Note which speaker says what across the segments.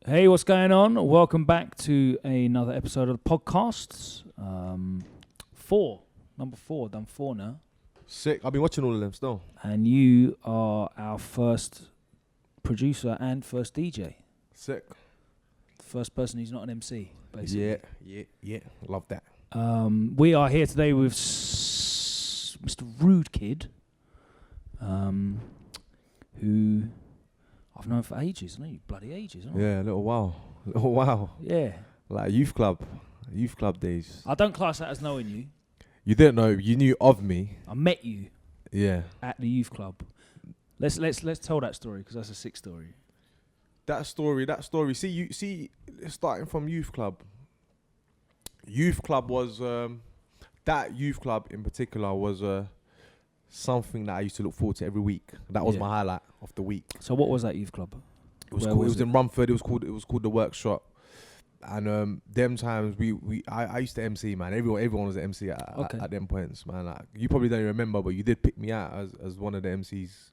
Speaker 1: Hey, what's going on? Welcome back to another episode of the podcast. Number four, done four now.
Speaker 2: Sick. I've been watching all of them still.
Speaker 1: And you are our first producer and first DJ.
Speaker 2: Sick.
Speaker 1: The first person who's not an MC, basically.
Speaker 2: Yeah. Love that.
Speaker 1: We are here today with Mr. Rude Kid, who I've known for ages. I know you bloody ages, haven't I?
Speaker 2: Yeah, a little while.
Speaker 1: Yeah.
Speaker 2: Like youth club days.
Speaker 1: I don't class that as knowing you.
Speaker 2: You didn't know. You knew of me.
Speaker 1: I met you.
Speaker 2: Yeah.
Speaker 1: At the youth club. Let's tell that story because that's a sick story.
Speaker 2: That story. See, starting from youth club. Youth club was that youth club in particular was something that I used to look forward to every week. That was my highlight of the week.
Speaker 1: So what was that youth club?
Speaker 2: It was cool. It was in Rumford. It was called the Workshop. And them times I used to MC, man. Everyone was an MC at them points, man. Like, you probably don't remember, but you did pick me out as one of the MCs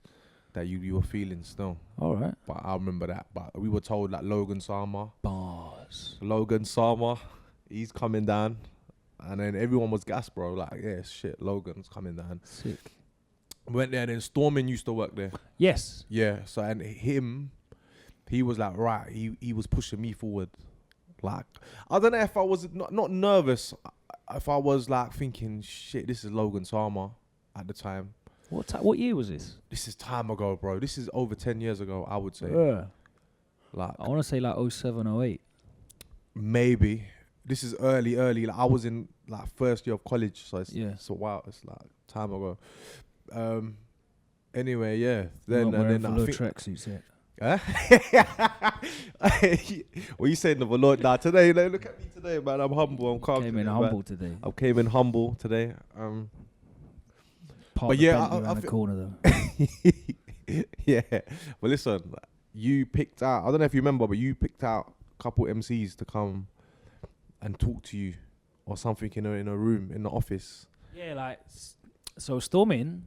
Speaker 2: that you were feeling still.
Speaker 1: All right.
Speaker 2: But I remember that. But we were told that Logan Sama, he's coming down, and then everyone was gassed, bro. Like, yeah, shit, Logan's coming down.
Speaker 1: Sick.
Speaker 2: Went there, and then Stormin used to work there.
Speaker 1: Yes.
Speaker 2: Yeah. So and he was like, right. He was pushing me forward. Like, I don't know if I was not nervous, if I was like thinking, shit, this is Logan Sama at the time.
Speaker 1: What year was this?
Speaker 2: This is time ago, bro. This is over 10 years ago, I would say.
Speaker 1: Yeah.
Speaker 2: Like,
Speaker 1: I want to say like 07, 08.
Speaker 2: Maybe. This is early. Like, I was in like first year of college, so it's a while. It's like time ago. Anyway, yeah. Then I think
Speaker 1: tracksuits yet.
Speaker 2: Huh? What you saying, the Lord? Nah, today, look at me today, man. I'm humble. I'm calm.
Speaker 1: Came in
Speaker 2: humble today.
Speaker 1: But yeah, I the corner though.
Speaker 2: Yeah. Well, listen, you picked out. I don't know if you remember, but you picked out a couple MCs to come and talk to you, or something in a room in the office.
Speaker 1: Yeah, like so. Stormin,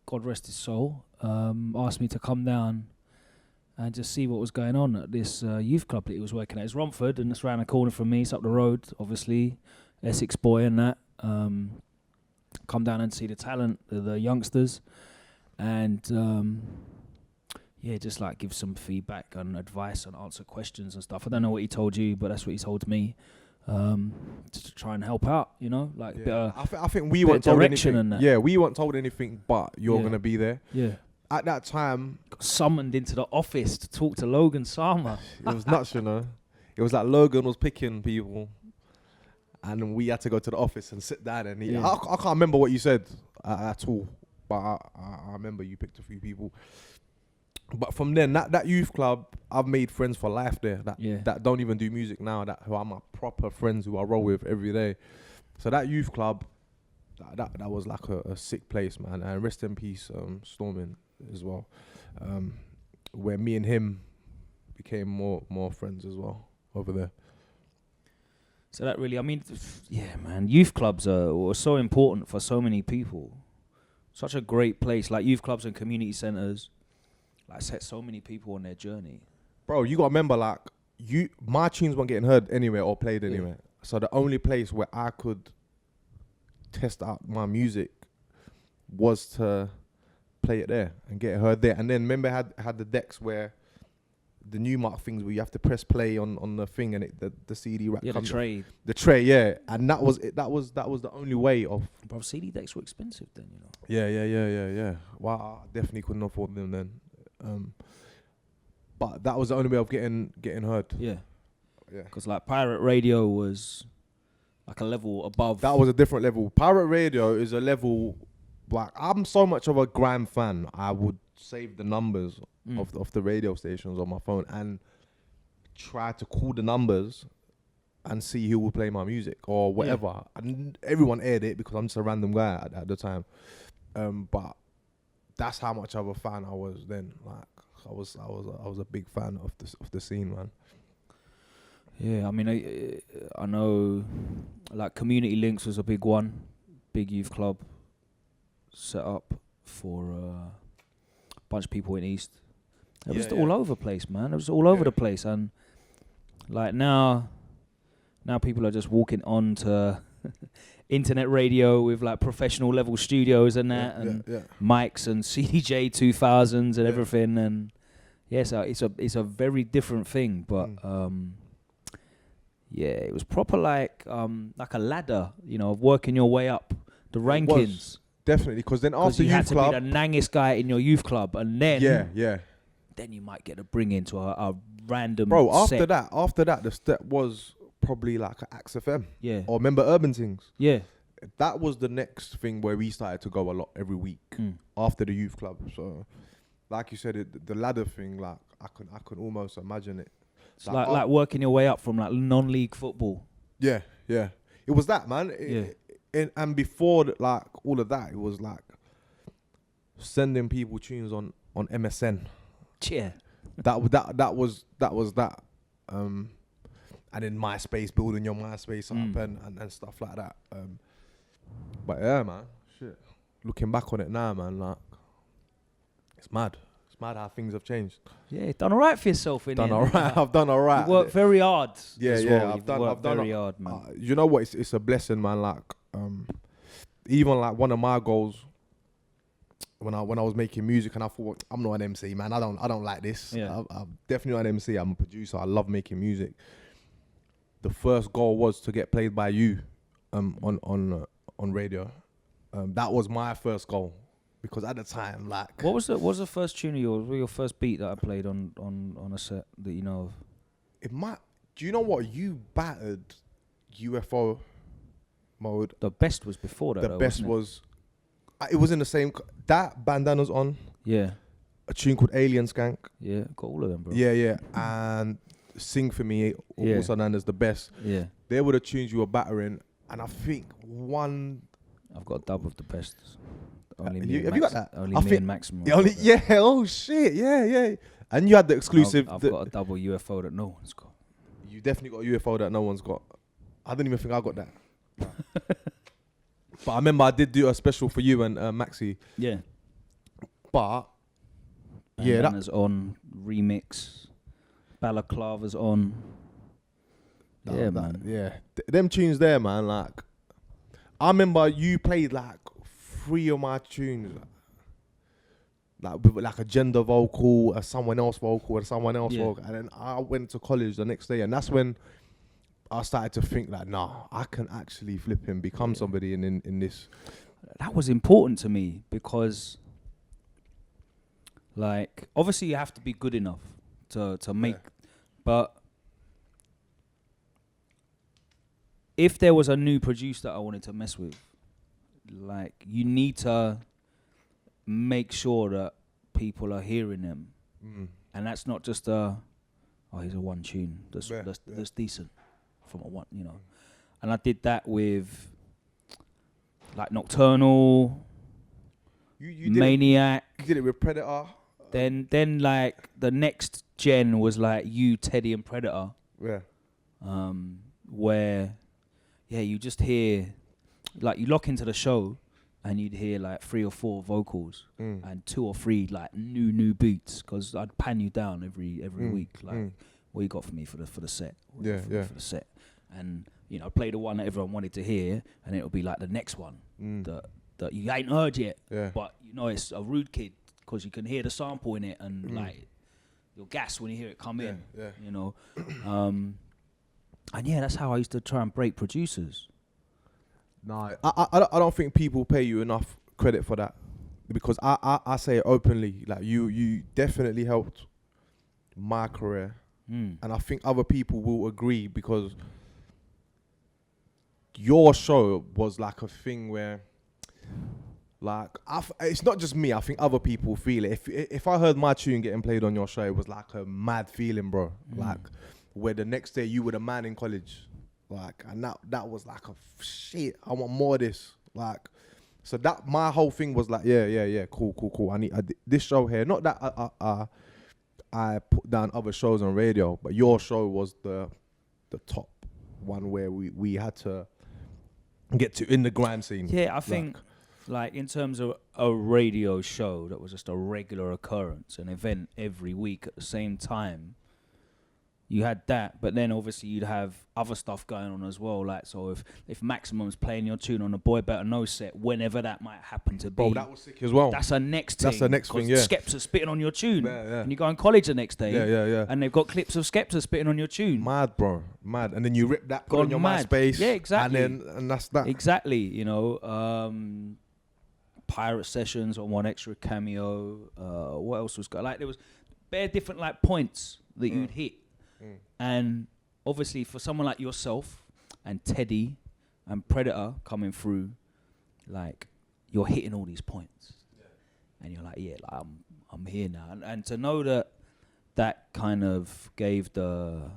Speaker 1: God rest his soul, asked me to come down and just see what was going on at this youth club that he was working at. It's Romford, and it's around the corner from me. It's up the road, obviously. Essex boy and that. Come down and see the talent, the youngsters. And, just like give some feedback and advice and answer questions and stuff. I don't know what he told you, but that's what he told me. Just to try and help out, you know? Like,
Speaker 2: I think we weren't told anything.
Speaker 1: And that.
Speaker 2: Yeah, we weren't told anything, but you're going to be there.
Speaker 1: Yeah.
Speaker 2: At that time,
Speaker 1: got summoned into the office to talk to Logan Sama.
Speaker 2: It was nuts, you know. It was like Logan was picking people, and we had to go to the office and sit down. And I can't remember what you said at all, but I remember you picked a few people. But from then, that youth club, I've made friends for life there. That don't even do music now. Who are my proper friends who I roll with every day. So that youth club, that was like a sick place, man. And rest in peace, Stormin as well, where me and him became more friends as well over there.
Speaker 1: So that really, I mean, yeah, man, youth clubs are so important for so many people. Such a great place, like youth clubs and community centres, like set so many people on their journey.
Speaker 2: Bro, you gotta remember, like, my tunes weren't getting heard anywhere or played anywhere. So the only place where I could test out my music was to play it there and get it heard there. And then remember had the decks where the Newmark things where you have to press play on the thing and the CD rack comes the tray, yeah. And that was it. That was the only way of.
Speaker 1: Bro, CD decks were expensive then, you know.
Speaker 2: Yeah. Wow, I definitely couldn't afford them then. But that was the only way of getting heard.
Speaker 1: Yeah. Because like pirate radio was like a level above.
Speaker 2: That was a different level. Pirate radio is a level. Like, I'm so much of a Grime fan, I would save the numbers of the radio stations on my phone and try to call the numbers and see who will play my music or whatever. Yeah. And everyone aired it because I'm just a random guy at the time. But that's how much of a fan I was then. Like, I was a big fan of the scene, man.
Speaker 1: Yeah, I mean, I know, like, Community Links was a big one, big youth club set up for a bunch of people in East. It was all over the place, man. It was all over the place, and Like now people are just walking on to internet radio with like professional level studios and that, and mics and CDJ 2000s and everything, and so it's a very different thing, but it was proper like a ladder, of working your way up the rankings.
Speaker 2: Definitely, because then after
Speaker 1: you
Speaker 2: youth
Speaker 1: had to
Speaker 2: club,
Speaker 1: be the nangest guy in your youth club, and then then you might get a bring into a random
Speaker 2: set. After that, the step was probably like an Axe FM, or remember Urban Things, that was the next thing where we started to go a lot every week after the youth club. So, like you said, the ladder thing, like I could almost imagine it.
Speaker 1: It's like working your way up from like non-league football. Yeah,
Speaker 2: it was that, man. And before like all of that, it was like sending people tunes on MSN.
Speaker 1: Yeah,
Speaker 2: that was that. And in MySpace, building your MySpace up and stuff like that. But yeah, man, shit. Looking back on it now, man, like it's mad. It's mad how things have changed.
Speaker 1: Yeah, done all right for yourself, innit?
Speaker 2: Done all right. I've done all right.
Speaker 1: You worked very hard.
Speaker 2: Yeah,
Speaker 1: I've done very hard, man.
Speaker 2: You know what? It's a blessing, man. Like, even like one of my goals when I was making music, and I thought, I'm not an MC, man. I don't like this.
Speaker 1: Yeah.
Speaker 2: I'm definitely not an MC. I'm a producer. I love making music. The first goal was to get played by you, on radio. That was my first goal. Because at the time, like...
Speaker 1: What was the first tune of yours? Your first beat that I played on a set that you know of?
Speaker 2: It might... Do you know what? You battered UFO mode.
Speaker 1: The best was before that,
Speaker 2: The best was... It was in the same... That Bandana's on.
Speaker 1: Yeah.
Speaker 2: A tune called Alien Skank.
Speaker 1: Yeah, got all of them, bro.
Speaker 2: Yeah. And Sing For Me, also known as The Best.
Speaker 1: Yeah.
Speaker 2: They were the tunes you were battering. And I think one...
Speaker 1: I've got a dub of The Best.
Speaker 2: Have you got that?
Speaker 1: Only me and Maximum.
Speaker 2: Oh shit, yeah. And you had the exclusive.
Speaker 1: I've got a double UFO that no one's got.
Speaker 2: You definitely got a UFO that no one's got. I don't even think I got that. But I remember I did do a special for you and Maxi.
Speaker 1: Yeah.
Speaker 2: But
Speaker 1: Bandana's on remix. Balaclava's on. Man.
Speaker 2: Yeah, them tunes there, man. Like, I remember you played like 3 of my tunes, like with like a gender vocal, a someone else vocal, and someone else vocal. And then I went to college the next day, and that's when I started to think like, nah, I can actually flip and become somebody in this.
Speaker 1: That was important to me because, like, obviously you have to be good enough to make, but if there was a new producer that I wanted to mess with, like, you need to make sure that people are hearing them, and that's not just here's a one tune that's decent from a one, And I did that with like Nocturnal,
Speaker 2: you
Speaker 1: Maniac.
Speaker 2: You did it with Predator.
Speaker 1: Then like the next gen was like you, Teddy, and Predator.
Speaker 2: Yeah.
Speaker 1: Where, you just hear. Like, you lock into the show and you'd hear like 3 or 4 vocals and 2 or 3 like new beats, because I'd pan you down every week, like what you got for me for the set, for the set, and play the one that everyone wanted to hear, and it'll be like the next one that you ain't heard yet, but it's a rude kid because you can hear the sample in it, and like you'll gas when you hear it come in, and that's how I used to try and break producers.
Speaker 2: No, I don't think people pay you enough credit for that, because I say it openly. Like, you definitely helped my career, and I think other people will agree, because your show was like a thing where, like, it's not just me. I think other people feel it. If I heard my tune getting played on your show, it was like a mad feeling, bro. Like, where the next day you were the man in college. Like, and that was like a shit. I want more of this. Like, so that my whole thing was like, cool. I need this show here. Not that I put down other shows on radio, but your show was the top one where we had to get to in the grime scene.
Speaker 1: Yeah, I think like in terms of a radio show that was just a regular occurrence, an event every week at the same time, you had that, but then obviously you'd have other stuff going on as well. Like, so if Maximum's playing your tune on a Boy Better Know set, whenever that might happen to be,
Speaker 2: Bro, that was sick as well.
Speaker 1: that's a next thing.
Speaker 2: That's the next thing, yeah.
Speaker 1: Skepta spitting on your tune,
Speaker 2: Yeah.
Speaker 1: and you go on college the next day,
Speaker 2: Yeah.
Speaker 1: and they've got clips of Skepta spitting on your tune.
Speaker 2: Mad, bro, mad. And then you rip that, put it on your
Speaker 1: mad.
Speaker 2: MySpace.
Speaker 1: Yeah, exactly.
Speaker 2: And that's that.
Speaker 1: Exactly, you know. Pirate Sessions on One Extra Cameo. What else was like? There was bare different like points that you'd hit, and obviously for someone like yourself and Teddy and Predator coming through, like you're hitting all these points, and you're like, yeah, like I'm here now, and to know that kind of gave the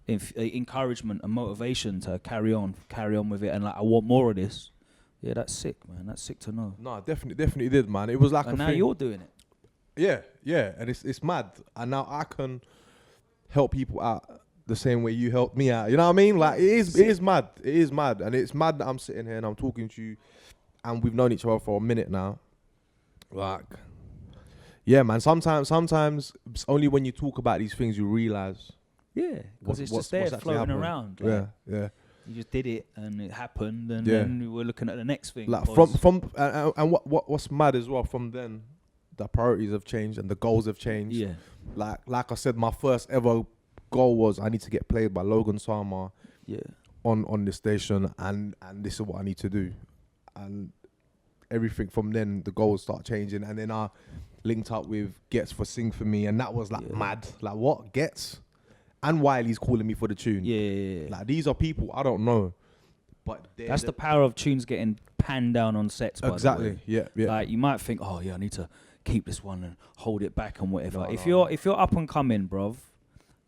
Speaker 1: encouragement and motivation to carry on with it, and like I want more of this. Yeah, that's sick, man. That's sick to know.
Speaker 2: No, definitely did, man. It was like
Speaker 1: and
Speaker 2: a
Speaker 1: now
Speaker 2: thing.
Speaker 1: you're doing it.
Speaker 2: Yeah, and it's mad. And now I can help people out the same way you helped me out. You know what I mean? Like it is mad. It is mad, and it's mad that I'm sitting here and I'm talking to you, and we've known each other for a minute now. Like, yeah, man. Sometimes it's only when you talk about these things you realize.
Speaker 1: Yeah, because it's just there floating around. Like,
Speaker 2: yeah.
Speaker 1: You just did it, and it happened, and then we're looking at the next thing.
Speaker 2: Like and what's mad as well. From then, the priorities have changed and the goals have changed.
Speaker 1: Yeah.
Speaker 2: Like I said, my first ever goal was I need to get played by Logan Sama.
Speaker 1: Yeah.
Speaker 2: On this station, and this is what I need to do, and everything from then the goals start changing, and then I linked up with Gets for Sing For Me, and that was like mad. Like what Gets? And Wiley's calling me for the tune.
Speaker 1: Yeah.
Speaker 2: Like these are people I don't know, but
Speaker 1: that's the power of tunes getting panned down on sets.
Speaker 2: Exactly. Yeah.
Speaker 1: Like you might think, oh yeah, I need to keep this one and hold it back and whatever.
Speaker 2: No,
Speaker 1: if you're up and coming, bruv,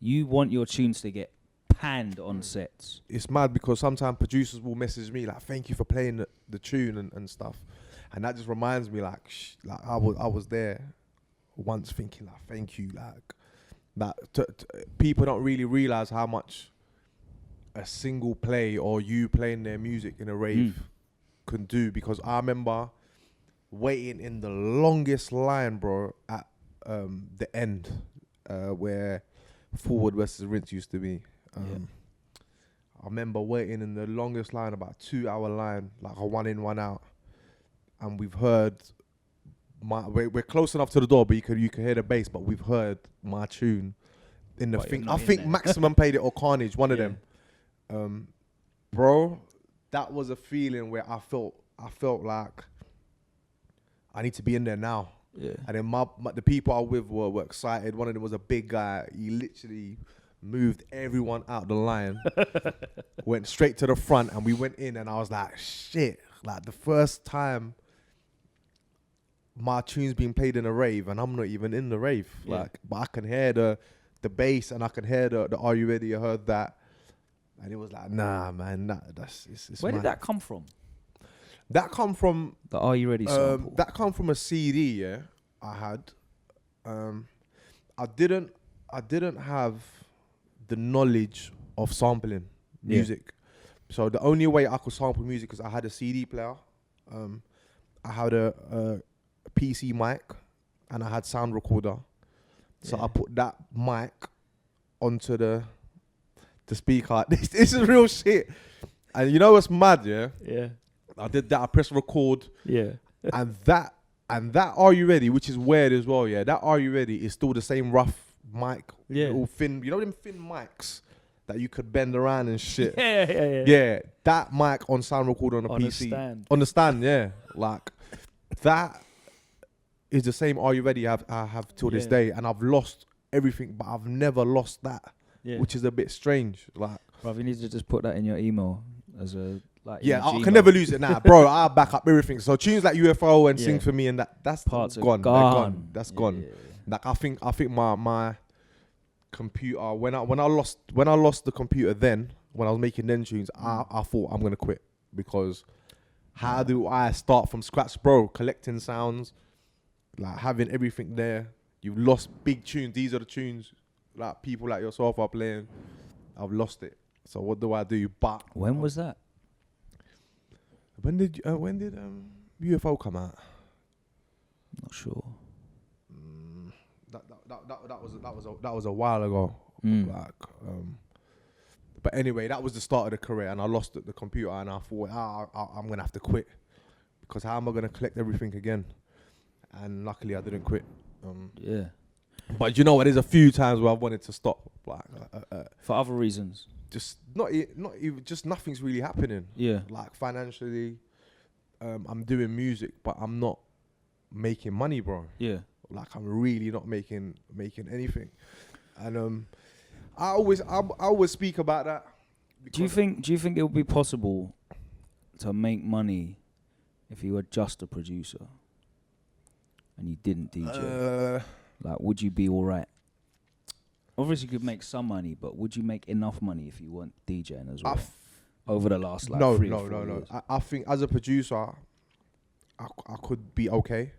Speaker 1: you want your tunes to get panned on sets.
Speaker 2: It's mad because sometimes producers will message me like, "Thank you for playing the tune and stuff," and that just reminds me like I was there once thinking like, "Thank you," like. That people don't really realize how much a single play or you playing their music in a rave can do. Because I remember waiting in the longest line, bro, at the end where Forward versus Rinse used to be. I remember waiting in the longest line, about 2 hour line, like a 1 in, 1 out, and we've heard. We're close enough to the door, but you could hear the bass. But we've heard my tune in the thing. I think Maximum played it or Carnage, one of them. Bro, that was a feeling where I felt like I need to be in there now.
Speaker 1: Yeah.
Speaker 2: And then the people I was with were excited. One of them was a big guy. He literally moved everyone out the line, went straight to the front, and we went in. And I was like, shit! Like the first time. My tune's being played in a rave, and I'm not even in the rave. Like, but I can hear the bass, and I can hear the Are You Ready? I heard that, and it was like, nah, man, that's.
Speaker 1: Where did that come from?
Speaker 2: That come from
Speaker 1: the Are You Ready sample?
Speaker 2: That come from a CD. Yeah, I had. I didn't have the knowledge of sampling music, so the only way I could sample music is I had a CD player. I had a PC mic, and I had sound recorder. So I put that mic onto the speaker. This is real shit. And you know what's mad, yeah?
Speaker 1: Yeah.
Speaker 2: I did that. I pressed record.
Speaker 1: Yeah.
Speaker 2: and that Are You Ready, which is weird as well, yeah. That Are You Ready is still the same rough mic.
Speaker 1: Yeah.
Speaker 2: Little thin, you know them thin mics that you could bend around and shit.
Speaker 1: Yeah.
Speaker 2: That mic on sound recorder on a PC.
Speaker 1: Stand.
Speaker 2: On the stand, yeah. Like that is the same Are You Ready I have till this day, and I've lost everything, but I've never lost that, which is a bit strange. Like,
Speaker 1: bro, you need to just put that in your email as a like.
Speaker 2: Yeah, I can never lose it now, bro. I'll back up everything. So tunes like UFO and Sing For Me and that's
Speaker 1: parts
Speaker 2: gone.
Speaker 1: gone.
Speaker 2: That's gone. Yeah. Like I think my computer when I lost the computer then when I was making them tunes, I thought I'm gonna quit because how do I start from scratch, bro? Collecting sounds, like having everything there. You've lost big tunes. These are the tunes like people like yourself are playing. I've lost it. So what do I do? But
Speaker 1: when was that?
Speaker 2: When did UFO come out?
Speaker 1: Not sure.
Speaker 2: That was a while ago. Like, but anyway, that was the start of the career, and I lost the computer, and I thought, I'm gonna have to quit, because how am I gonna collect everything again? And luckily, I didn't quit.
Speaker 1: Yeah.
Speaker 2: But you know what? There's a few times where I wanted to stop, like
Speaker 1: For other reasons.
Speaker 2: just not even just nothing's really happening.
Speaker 1: Yeah.
Speaker 2: Like financially, I'm doing music, but I'm not making money, bro.
Speaker 1: Yeah.
Speaker 2: Like I'm really not making anything, and I always speak about that.
Speaker 1: Do you think it would be possible to make money if you were just a producer and you didn't DJ? Like, would you be all right? Obviously, you could make some money, but would you make enough money if you weren't DJing as well? Over the last 3 or 4 years?
Speaker 2: I think as a producer, I could be okay.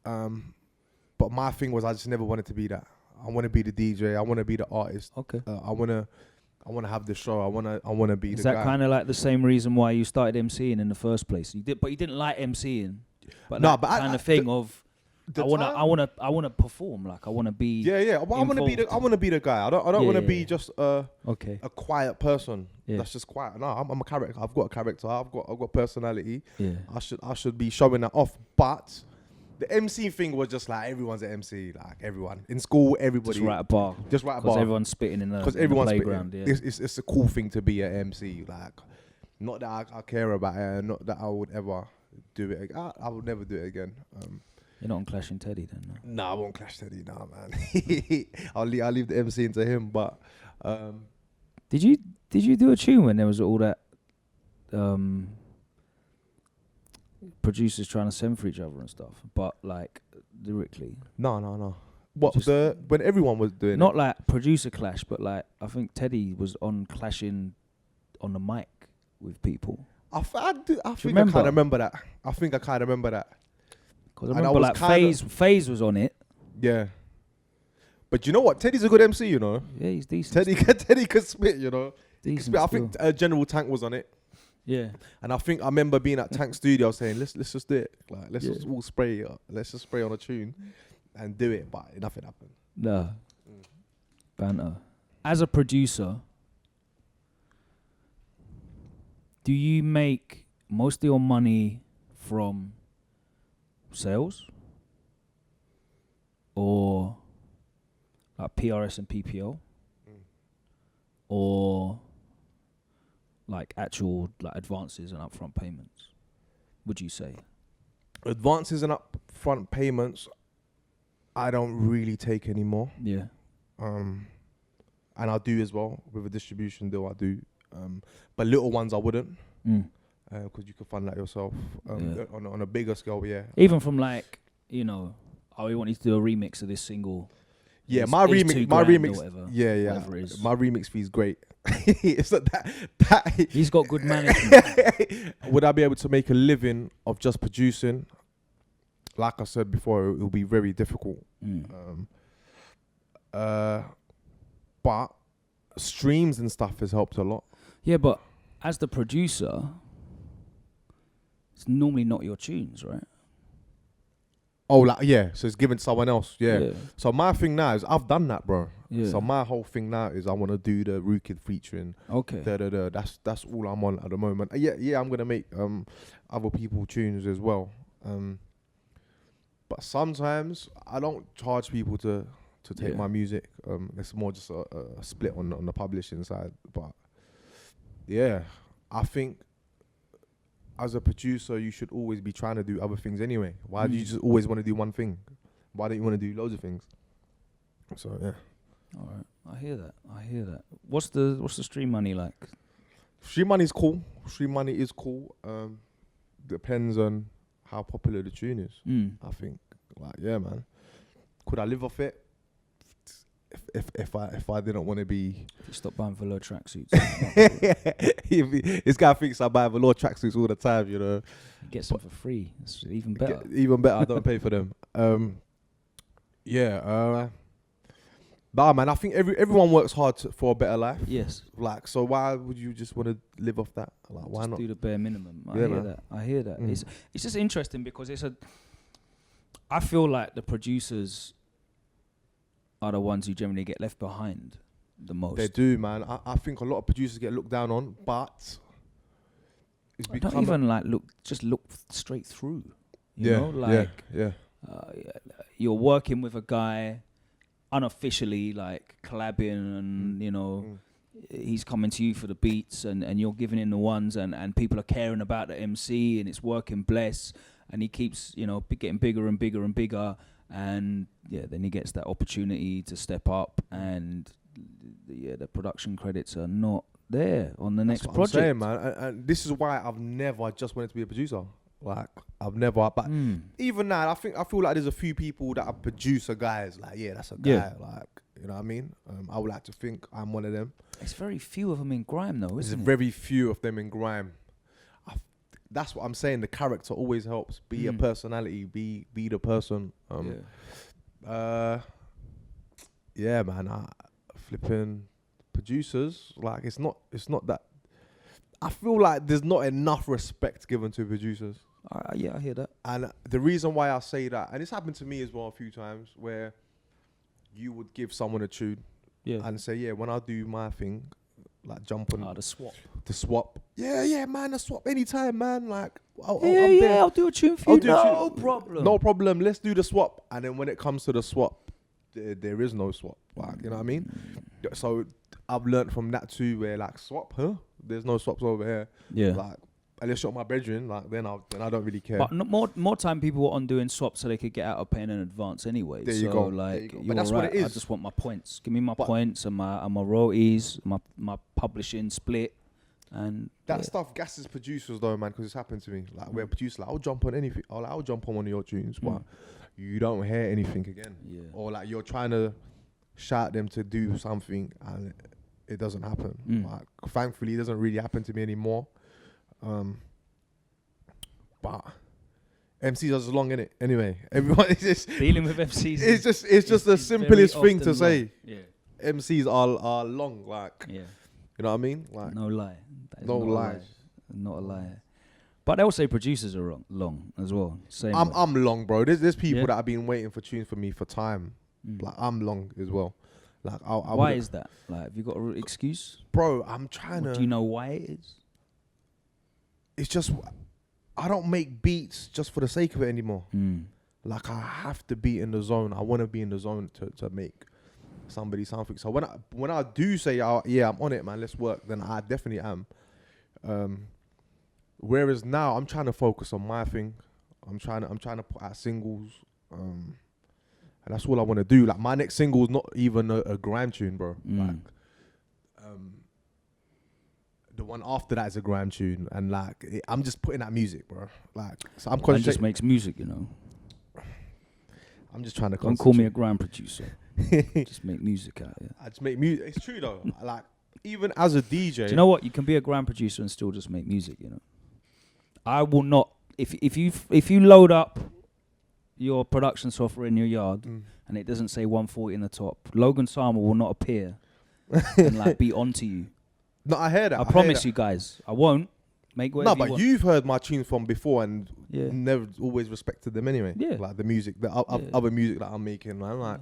Speaker 2: But my thing was I just never wanted to be that. I want to be the DJ. I want to be the artist. Okay. I want to have the show. I want to be the guy. Is that
Speaker 1: kind of like the same reason why you started MCing in the first place? You didn't like MCing. But no, but kind of thing of I want to perform. Like I want to be.
Speaker 2: Yeah. Well, I want to be the guy. I don't want to be just a quiet person. Yeah. That's just quiet. No, I'm a character. I've got a character. I've got personality. Yeah. I should be showing that off. But the MC thing was just like everyone's an MC. Like everyone in school, everybody
Speaker 1: just write a bar.
Speaker 2: Because
Speaker 1: everyone's spitting in the playground. Yeah.
Speaker 2: It's a cool thing to be an MC. Like, not that I care about it. Not that I would ever do it. I would never do it again.
Speaker 1: You're not on Clashing Teddy then, no?
Speaker 2: No, I won't clash Teddy, man. I'll leave the MC into him. But
Speaker 1: did you do a tune when there was all that producers trying to send for each other and stuff, but like lyrically?
Speaker 2: No. What when everyone was doing
Speaker 1: not it? Like producer clash, but like I think Teddy was on clashing on the mic with people.
Speaker 2: I think I kind of remember that.
Speaker 1: Because I remember like FaZe was on it.
Speaker 2: Yeah. But you know what? Teddy's a good MC, you know.
Speaker 1: Yeah, he's decent.
Speaker 2: Teddy could spit, you know.
Speaker 1: Decent.
Speaker 2: I think General Tank was on it.
Speaker 1: Yeah.
Speaker 2: And I remember being at Tank Studio saying, let's just do it. Like let's just all spray. Let's just spray on a tune and do it. But nothing happened.
Speaker 1: No. Banter. As a producer, do you make most of your money from sales or like PRS and PPO or like actual like advances and upfront payments, would you say?
Speaker 2: Advances and upfront payments I don't really take anymore.
Speaker 1: Yeah.
Speaker 2: And I do as well with a distribution deal. I do, but little ones I wouldn't. Because you can fund that yourself on a bigger scale, yeah.
Speaker 1: Even from like, we want you to do a remix of this single.
Speaker 2: Yeah, my remix, whatever, yeah. My remix fee is great. It's not that
Speaker 1: he's got good management.
Speaker 2: Would I be able to make a living of just producing? Like I said before, it will be very difficult. But streams and stuff has helped a lot.
Speaker 1: Yeah, but as the producer, it's normally not your tunes, right?
Speaker 2: Oh, like so it's given to someone else, yeah. So my thing now is I've done that, bro. Yeah. So my whole thing now is I want to do the Rukid featuring.
Speaker 1: Okay.
Speaker 2: That's all I'm on at the moment. Yeah, I'm gonna make other people tunes as well. But sometimes I don't charge people to take my music. It's more just a split on the publishing side. But yeah, I think as a producer, you should always be trying to do other things anyway. Why do you just always want to do one thing? Why don't you want to do loads of things? So yeah.
Speaker 1: All right, I hear that. What's the stream money like?
Speaker 2: Stream money is cool. Depends on how popular the tune is. I think, man. Could I live off it? If I didn't want to be...
Speaker 1: Stop buying velour tracksuits.
Speaker 2: This guy thinks I buy velour tracksuits all the time, you know.
Speaker 1: Get some for free. It's even better.
Speaker 2: Even better. I don't pay for them. Nah, man, I think everyone works hard for a better life.
Speaker 1: Yes.
Speaker 2: Like, so why would you just want to live off that? Like, why
Speaker 1: just
Speaker 2: not?
Speaker 1: Do the bare minimum. I hear that. It's just interesting because I feel like the producers are the ones who generally get left behind the most.
Speaker 2: They do, man. I think a lot of producers get looked down on, but it's
Speaker 1: Not
Speaker 2: become
Speaker 1: even like look straight through. You know, like
Speaker 2: yeah.
Speaker 1: You're working with a guy unofficially, like collabing, and you know, he's coming to you for the beats, and you're giving him the ones, and people are caring about the MC, and it's working bless, and he keeps, you know, getting bigger and bigger and bigger, and then he gets that opportunity to step up, and the production credits are not there on the next project.
Speaker 2: I'm saying, man, and this is why I've never just wanted to be a producer. Like I've never, but even now, I feel like there's a few people that are producer guys. Like, that's a guy. Like, you know what I mean? I would like to think I'm one of them.
Speaker 1: It's very few of them in grime, though, isn't it?
Speaker 2: There's very few of them in grime. That's what I'm saying. The character always helps. Be a personality. Be the person. Yeah, man. Flipping producers. Like it's not that. I feel like there's not enough respect given to producers.
Speaker 1: I hear that.
Speaker 2: And the reason why I say that, and it's happened to me as well a few times, where you would give someone a tune and say, when I do my thing, like jump on
Speaker 1: the swap.
Speaker 2: The swap. Yeah, man, the swap anytime, man. Like,
Speaker 1: I'll do a tune for you. No problem.
Speaker 2: No problem. Let's do the swap. And then when it comes to the swap, there is no swap. Like, you know what I mean? So I've learned from that too, where like swap, there's no swaps over here. Yeah. Like, unless you're my brethren, like then I don't really care.
Speaker 1: But more time people were on doing swaps so they could get out of paying in advance anyway.
Speaker 2: There you go.
Speaker 1: Like,
Speaker 2: but that's what it is.
Speaker 1: I just want my points. Give me my points and my royalties, my publishing split, and
Speaker 2: that stuff gasses producers though, man, because it's happened to me. Like where producers, like, I'll jump on anything. I'll jump on one of your tunes, but you don't hear anything again. Yeah. Or like you're trying to shout them to do something and it doesn't happen. Like thankfully, it doesn't really happen to me anymore. But MCs are just long in it anyway. Everyone is just
Speaker 1: dealing with MCs.
Speaker 2: It's just the simplest thing to say. Yeah, MCs are long. Like, you know what I mean? Like,
Speaker 1: no lie.
Speaker 2: No lie.
Speaker 1: Not a lie. But they all say producers are long as well. Same.
Speaker 2: I'm long, bro. There's people that have been waiting for tunes for me for time. Like I'm long as well. Like
Speaker 1: why is that? Like, have you got an excuse,
Speaker 2: bro? I'm trying to.
Speaker 1: Do you know why it is?
Speaker 2: It's just I don't make beats just for the sake of it anymore. Like I have to be in the zone. I want to be in the zone to make somebody something. So when I do say, I'm on it, man, let's work, then I definitely am. Whereas now I'm trying to focus on my thing. I'm trying to put out singles. And that's all I want to do. Like my next single is not even a grime tune, bro. Like, the one after that is a grime tune, and like I'm just putting out music, bro. Like, so I'm concentrating.
Speaker 1: Just makes music, you know.
Speaker 2: I'm just trying to.
Speaker 1: Don't call me a grime producer. Just make music out. Yeah.
Speaker 2: I just make music. It's true though. Like even as a DJ,
Speaker 1: do you know what? You can be a grime producer and still just make music. You know. I will not. If you load up your production software in your yard and it doesn't say 140 in the top, Logan Sama will not appear and like be onto you.
Speaker 2: No, I hear that.
Speaker 1: I promise you guys, I won't make whatever.
Speaker 2: No, but you've heard my tunes from before and
Speaker 1: Yeah.
Speaker 2: never always respected them anyway.
Speaker 1: Yeah.
Speaker 2: Like the music, the other music that I'm making, man. Like,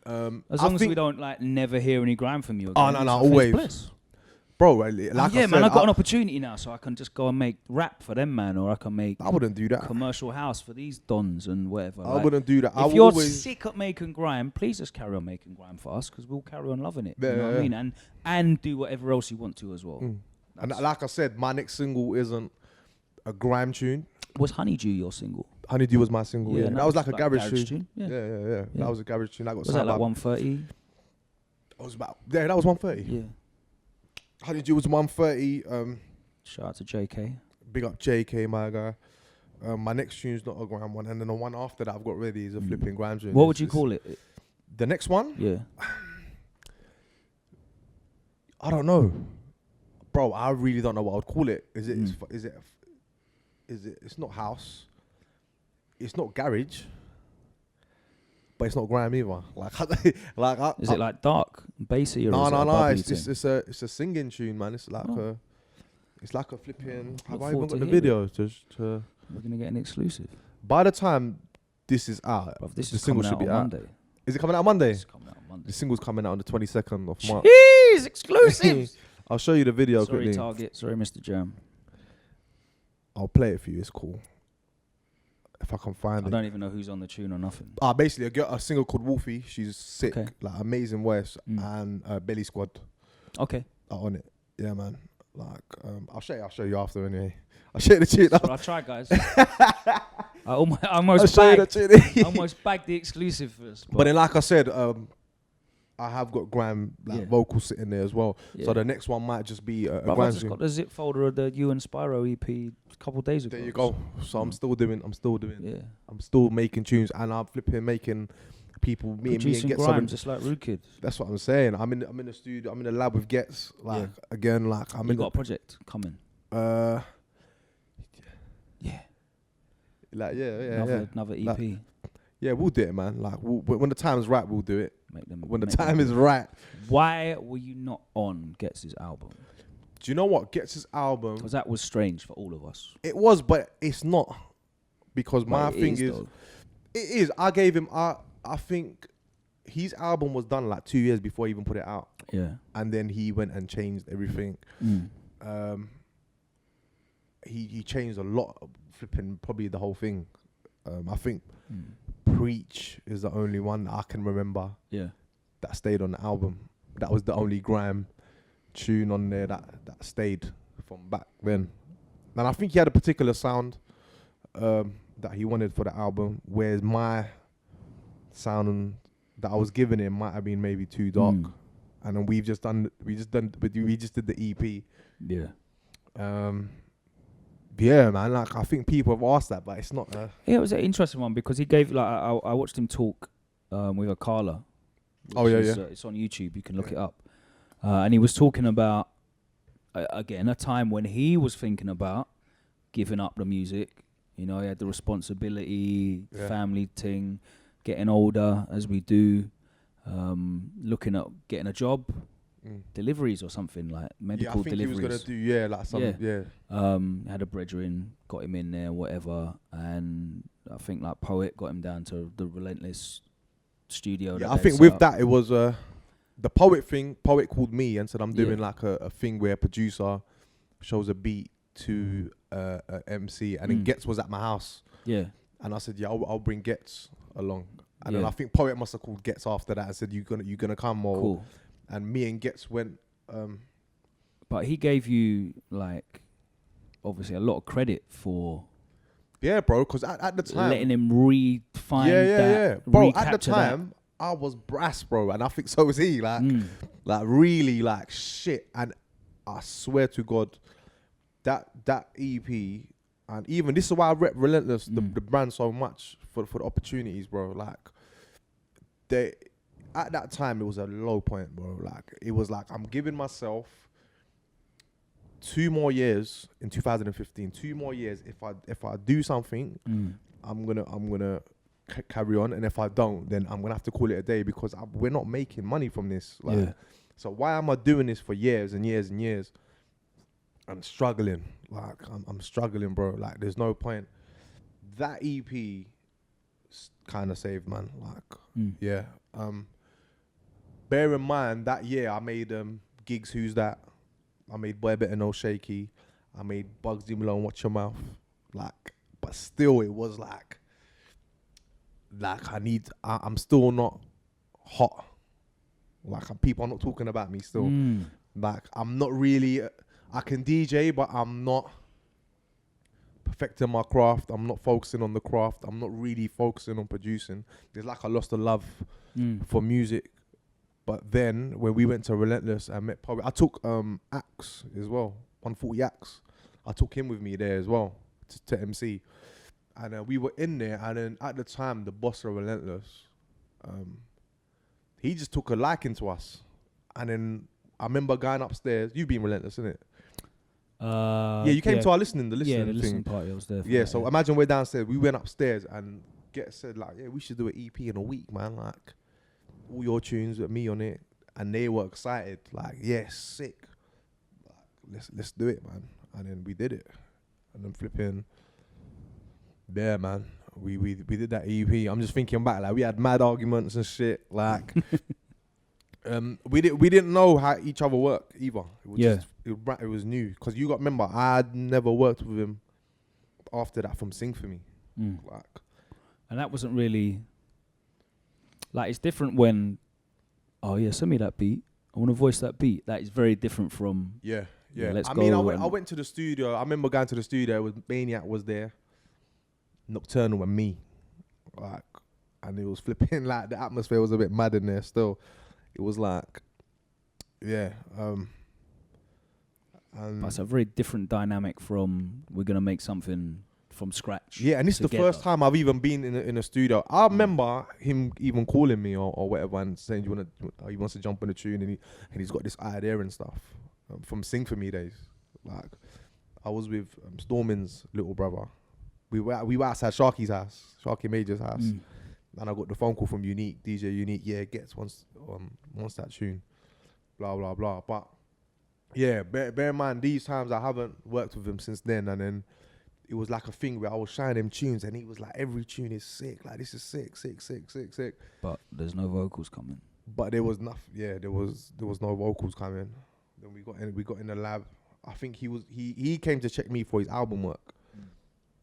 Speaker 1: as long as we don't like never hear any grime from you.
Speaker 2: Again, no, always. Bro, like I said,
Speaker 1: man, I got an opportunity now, so I can just go and make rap for them, man, or I can make.
Speaker 2: I wouldn't do that.
Speaker 1: Commercial house for these dons and whatever.
Speaker 2: I wouldn't do that.
Speaker 1: If you're sick at making grime, please just carry on making grime for us, because we'll carry on loving it. You know what I mean? And do whatever else you want to as well.
Speaker 2: And like I said, my next single isn't a grime tune.
Speaker 1: Was Honeydew your single?
Speaker 2: Honeydew was my single. Yeah, that was like a garage tune.
Speaker 1: Yeah.
Speaker 2: That was a garage tune. That got
Speaker 1: was that like 130?
Speaker 2: It was about that was 130.
Speaker 1: Yeah.
Speaker 2: Honeydew was 130.
Speaker 1: Shout out to JK.
Speaker 2: Big up JK, my guy. My next tune's not a grime one, and then the one after that I've got ready is a flipping grime tune.
Speaker 1: What would you call it?
Speaker 2: The next one?
Speaker 1: Yeah.
Speaker 2: I don't know, bro. I really don't know what I'd call it. Is it? It's not house. It's not garage. But it's not grime either.
Speaker 1: Is it like dark, bassy, or
Speaker 2: no? It's a singing tune, man. It's like a flipping. Have I even got the video?
Speaker 1: We're gonna get an exclusive.
Speaker 2: By the time this is out,
Speaker 1: this
Speaker 2: the
Speaker 1: is
Speaker 2: single
Speaker 1: coming
Speaker 2: should be
Speaker 1: out on
Speaker 2: out.
Speaker 1: Monday.
Speaker 2: Is it coming out Monday?
Speaker 1: It's coming out on Monday.
Speaker 2: The single's coming out on the 22nd of March.
Speaker 1: Jeez, exclusives.
Speaker 2: I'll show you the video
Speaker 1: Sorry,
Speaker 2: quickly.
Speaker 1: Target. Sorry, Mr. Jam.
Speaker 2: I'll play it for you. It's cool. If I can find
Speaker 1: I
Speaker 2: it.
Speaker 1: don't even know who's on the tune or nothing.
Speaker 2: Basically, a single called Wolfie. She's sick,
Speaker 1: Okay.
Speaker 2: like amazing voice, and Belly Squad
Speaker 1: Okay.
Speaker 2: are on it. Yeah, man. Like, I'll show you after anyway. I'll show you the tune.
Speaker 1: So I tried, guys. I almost
Speaker 2: I'll
Speaker 1: bagged.
Speaker 2: show you the tune.
Speaker 1: Almost bagged the exclusive first.
Speaker 2: But then, like I said, I have got Grime vocals sitting there as well.
Speaker 1: Yeah.
Speaker 2: So the next one might just be a
Speaker 1: Bruv, I
Speaker 2: Grime
Speaker 1: just
Speaker 2: tune.
Speaker 1: got the zip folder of the You and Spyro EP a couple of days ago.
Speaker 2: There you go. So I'm still doing.
Speaker 1: Yeah.
Speaker 2: I'm still making tunes, and I'm flipping making people me and
Speaker 1: Producing
Speaker 2: Get
Speaker 1: grime,
Speaker 2: something.
Speaker 1: just like Rude Kid.
Speaker 2: That's what I'm saying. I'm in the studio. I'm in the lab with Gets. Like again, like I'm
Speaker 1: You
Speaker 2: in
Speaker 1: got a project coming.
Speaker 2: yeah.
Speaker 1: Yeah.
Speaker 2: Yeah.
Speaker 1: Another EP.
Speaker 2: Like, yeah, we'll do it, man. Like when the time's right, we'll do it. When the
Speaker 1: make
Speaker 2: time
Speaker 1: them.
Speaker 2: is right.
Speaker 1: Why were you not on Gets' album?
Speaker 2: Do you know what Gets' album?
Speaker 1: Because that was strange for all of us.
Speaker 2: It was, but it's not. Because my
Speaker 1: But it
Speaker 2: thing
Speaker 1: is,
Speaker 2: is,
Speaker 1: though.
Speaker 2: it is. I gave him. I think his album was done like 2 years before he even put it out,
Speaker 1: Yeah.
Speaker 2: and then he went and changed everything. He changed a lot, flipping probably the whole thing. I think Preach is the only one that I can remember
Speaker 1: Yeah.
Speaker 2: that stayed on the album. That was the only Grime tune on there that stayed from back then. And I think he had a particular sound that he wanted for the album, whereas my sound that I was giving him might have been maybe too dark. And then we just did the EP.
Speaker 1: Yeah.
Speaker 2: Yeah, man. Like I think people have asked that, but it's not.
Speaker 1: Yeah, it was an interesting one because he gave like I watched him talk with a Carla.
Speaker 2: Oh yeah,
Speaker 1: It's on YouTube. You can look it up. And he was talking about again a time when he was thinking about giving up the music. You know, he had the responsibility, family thing, getting older as we do, looking at getting a job, deliveries or something like medical deliveries.
Speaker 2: He was gonna do like some
Speaker 1: had a brethren, got him in there, whatever, and I think like Poet got him down to the Relentless studio.
Speaker 2: Yeah, I think with that it was the Poet thing. Poet called me and said I'm doing like a thing where a producer shows a beat to a MC, and then Gets was at my house. Yeah, and I said I'll bring Gets along, and then I think Poet must have called Gets after that and said you gonna come or. Cool. And me and Gets went.
Speaker 1: But he gave you like obviously a lot of credit for.
Speaker 2: Yeah, bro. Because at the time,
Speaker 1: letting him refine.
Speaker 2: Yeah. Bro, at the time, I was brass, bro, and I think so was he. Like really, like shit. And I swear to God, that EP, and even this is why I rep Relentless, the brand so much for the opportunities, bro. Like at that time, it was a low point, bro. Like it was like I'm giving myself 2 more years in 2015. 2 more years. If I do something, I'm gonna carry on, and if I don't, then I'm gonna have to call it a day because we're not making money from this. Like, so why am I doing this for years and years and years? I'm struggling. Like I'm struggling, bro. Like there's no point. That EP kind of saved, man. Like bear in mind that year I made gigs. Who's that? I made Boy Better No Shaky. I made Bugsy Malone Watch Your Mouth. Like, but still, it was like I'm still not hot. Like people are not talking about me still. Like I'm not really. I can DJ, but I'm not perfecting my craft. I'm not focusing on the craft. I'm not really focusing on producing. There's like I lost the love for music. But then when we went to Relentless, I met Poet. I took Axe as well, 140 Axe. I took him with me there as well to MC. And we were in there, and then at the time, the boss of Relentless, he just took a liking to us. And then I remember going upstairs. You've been Relentless, innit? Yeah, you came to our listening
Speaker 1: listening party. I was there.
Speaker 2: Yeah, so imagine we're downstairs. We went upstairs and said like, yeah, we should do an EP in a week, man. Like all your tunes with me on it, and they were excited. Like, yeah, sick. Like, let's do it, man. And then we did it, and then flipping. Yeah, man. we did that EP. I'm just thinking back, like we had mad arguments and shit. Like, we didn't know how each other worked either. It was
Speaker 1: Yeah.
Speaker 2: just, it was new because you got remember I'd never worked with him after that from Sing For Me. Like,
Speaker 1: And that wasn't really like, it's different when, oh yeah, send me that beat. I want to voice that beat. That is very different from
Speaker 2: yeah.
Speaker 1: let's
Speaker 2: I
Speaker 1: go.
Speaker 2: mean, I went to the studio. I remember going to the studio with Maniac was there, Nocturnal and me, like, and it was flipping. Like the atmosphere was a bit mad in there. Still, it was like, yeah.
Speaker 1: But it's a very different dynamic from we're gonna make something from scratch.
Speaker 2: Yeah, and this is the first time I've even been in a studio. I remember him even calling me or whatever and saying, he wants to jump on the tune and he's got this idea and stuff from Sing For Me days. Like, I was with Stormin's little brother. We were outside Sharky Major's house, and I got the phone call from DJ Unique. Yeah, gets wants that tune, blah blah blah. But yeah, bear in mind these times I haven't worked with him since then, and then it was like a thing where I was showing him tunes and he was like, every tune is sick. Like, this is sick.
Speaker 1: But there's no vocals coming.
Speaker 2: But there was nothing. Yeah, there was no vocals coming. Then we got in the lab. I think he came to check me for his album work.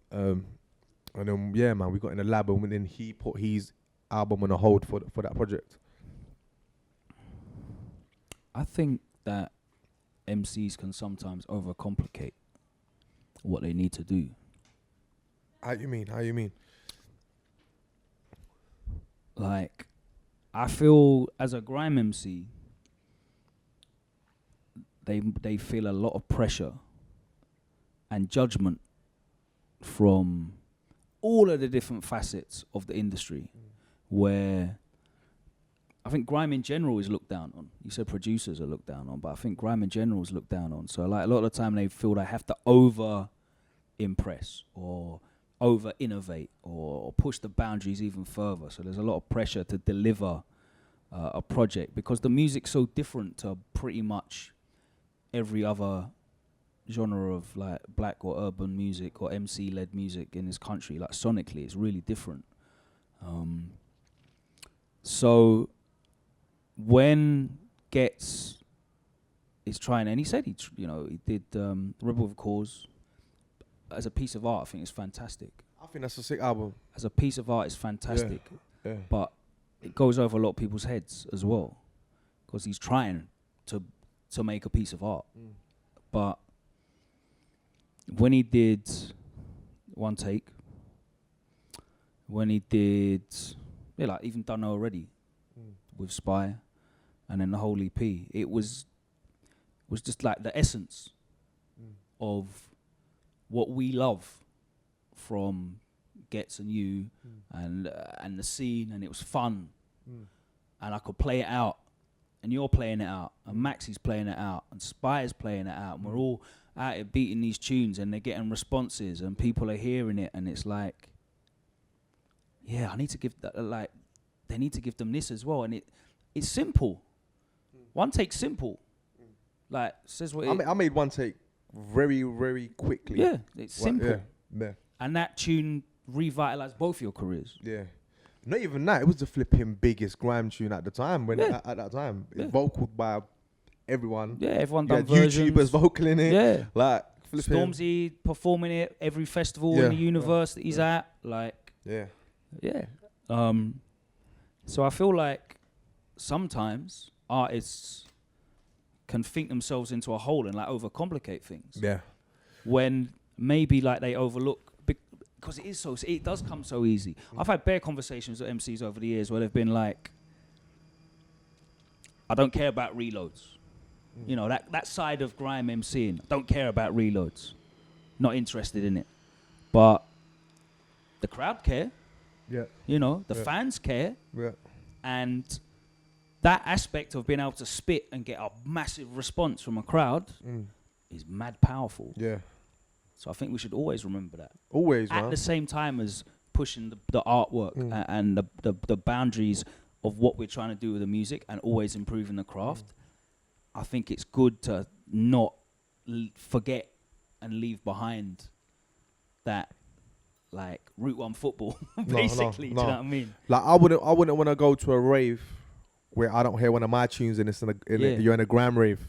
Speaker 2: And then yeah, man, we got in the lab and then he put his album on a hold for that project.
Speaker 1: I think that MCs can sometimes overcomplicate what they need to do.
Speaker 2: How you mean?
Speaker 1: Like, I feel as a grime MC, they feel a lot of pressure and judgment from all of the different facets of the industry, where I think grime in general is looked down on. You said producers are looked down on, but I think grime in general is looked down on. So like a lot of the time they feel they have to over impress or over innovate or push the boundaries even further. So there's a lot of pressure to deliver a project because the music's so different to pretty much every other genre of like black or urban music or MC-led music in this country. Like sonically, it's really different. So when Getz is trying, and he said he did Rebel with a Cause as a piece of art. I think it's fantastic.
Speaker 2: I think that's a sick album.
Speaker 1: As a piece of art, it's fantastic.
Speaker 2: Yeah.
Speaker 1: But it goes over a lot of people's heads as well, because he's trying to make a piece of art. But when he did One Take, when he did, like even Done Already with Spy, and then the whole EP, it was just like the essence of what we love from Getz and you and the scene, and it was fun, and I could play it out, and you're playing it out, and Maxi's playing it out, and Spy is playing it out, and we're all out here beating these tunes, and they're getting responses, and people are hearing it, and it's like, yeah, I need to give that, like, they need to give them this as well, and it's simple. One Take simple, like says what
Speaker 2: I made One Take very, very quickly.
Speaker 1: Yeah, it's simple.
Speaker 2: Yeah.
Speaker 1: And that tune revitalized both your careers.
Speaker 2: Yeah. Not even that. It was the flipping biggest grime tune at the time. At that time, it vocaled by everyone.
Speaker 1: Yeah, everyone
Speaker 2: you
Speaker 1: done versions.
Speaker 2: YouTubers vocaling it.
Speaker 1: Yeah,
Speaker 2: like flipping.
Speaker 1: Stormzy performing it every festival in the universe that he's at. Like,
Speaker 2: yeah.
Speaker 1: So I feel like sometimes artists can think themselves into a hole and like overcomplicate things.
Speaker 2: Yeah.
Speaker 1: When maybe like they overlook, because it does come so easy. I've had bare conversations with MCs over the years where they've been like, I don't care about reloads. You know, that side of grime MCing, don't care about reloads. Not interested in it. But the crowd care.
Speaker 2: Yeah.
Speaker 1: You know, the fans care.
Speaker 2: Yeah.
Speaker 1: And that aspect of being able to spit and get a massive response from a crowd is mad powerful.
Speaker 2: Yeah.
Speaker 1: So I think we should always remember that.
Speaker 2: Always, man.
Speaker 1: At the same time as pushing the artwork and the boundaries of what we're trying to do with the music and always improving the craft, I think it's good to not forget and leave behind that like Route 1 football,
Speaker 2: No,
Speaker 1: basically.
Speaker 2: no.
Speaker 1: Do you know what I mean?
Speaker 2: Like I wouldn't want to go to a rave where I don't hear one of my tunes and it's you're in a gram rave.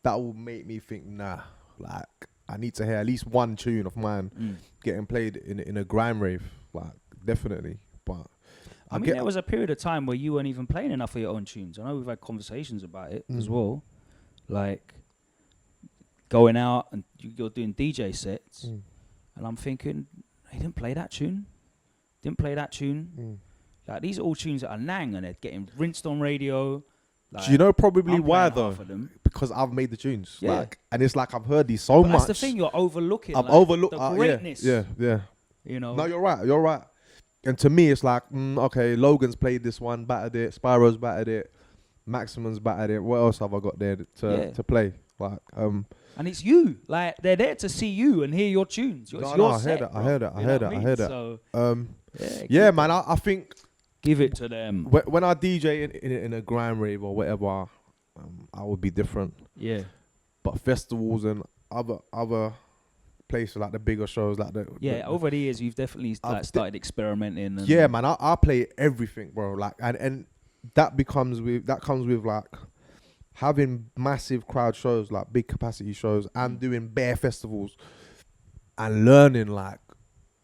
Speaker 2: That will make me think, nah, like I need to hear at least one tune of mine getting played in a grime rave, like definitely. But
Speaker 1: I mean, there was a period of time where you weren't even playing enough of your own tunes. I know we've had conversations about it as well, like going out and you're doing DJ sets, and I'm thinking, he didn't play that tune. Like these are all tunes that are nang and they're getting rinsed on radio. Like,
Speaker 2: do you know probably
Speaker 1: I'm
Speaker 2: why
Speaker 1: playing
Speaker 2: though?
Speaker 1: half of them.
Speaker 2: Because I've made the tunes,
Speaker 1: Yeah.
Speaker 2: like, and it's like I've heard these so much.
Speaker 1: That's the thing, you're overlooking.
Speaker 2: I've
Speaker 1: like,
Speaker 2: overlooked
Speaker 1: the greatness.
Speaker 2: Yeah.
Speaker 1: You know.
Speaker 2: No, you're right. And to me, it's like, okay, Logan's played this one, battered it. Spyro's battered it. Maximum's battered it. What else have I got there to play? Like,
Speaker 1: and it's you. Like they're there to see you and hear your tunes. It's your
Speaker 2: I
Speaker 1: set,
Speaker 2: I heard that.
Speaker 1: So,
Speaker 2: yeah, man. I think
Speaker 1: give it to them.
Speaker 2: when I DJ in a grime rave or whatever, I would be different.
Speaker 1: Yeah.
Speaker 2: But festivals and other places like the bigger shows, like
Speaker 1: over the years you've definitely started experimenting. And
Speaker 2: yeah, man. I play everything, bro. Like and that comes with like having massive crowd shows, like big capacity shows, and doing bare festivals, and learning like,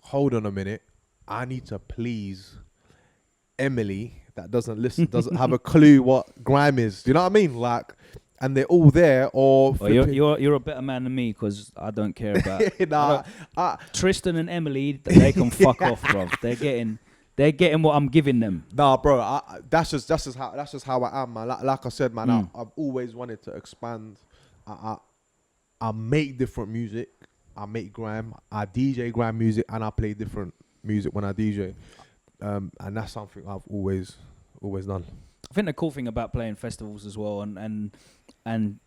Speaker 2: hold on a minute, I need to please Emily that doesn't have a clue what grime is. Do you know what I mean? Like, and they're all there, or
Speaker 1: you're a better man than me because I don't care about. Tristan and Emily, they can fuck off, bro. They're getting what I'm giving them.
Speaker 2: Nah, bro. That's just how I am, man. Like I said, man. I've always wanted to expand. I make different music. I make grime. I DJ grime music, and I play different music when I DJ. And that's something I've always done.
Speaker 1: I think the cool thing about playing festivals as well, and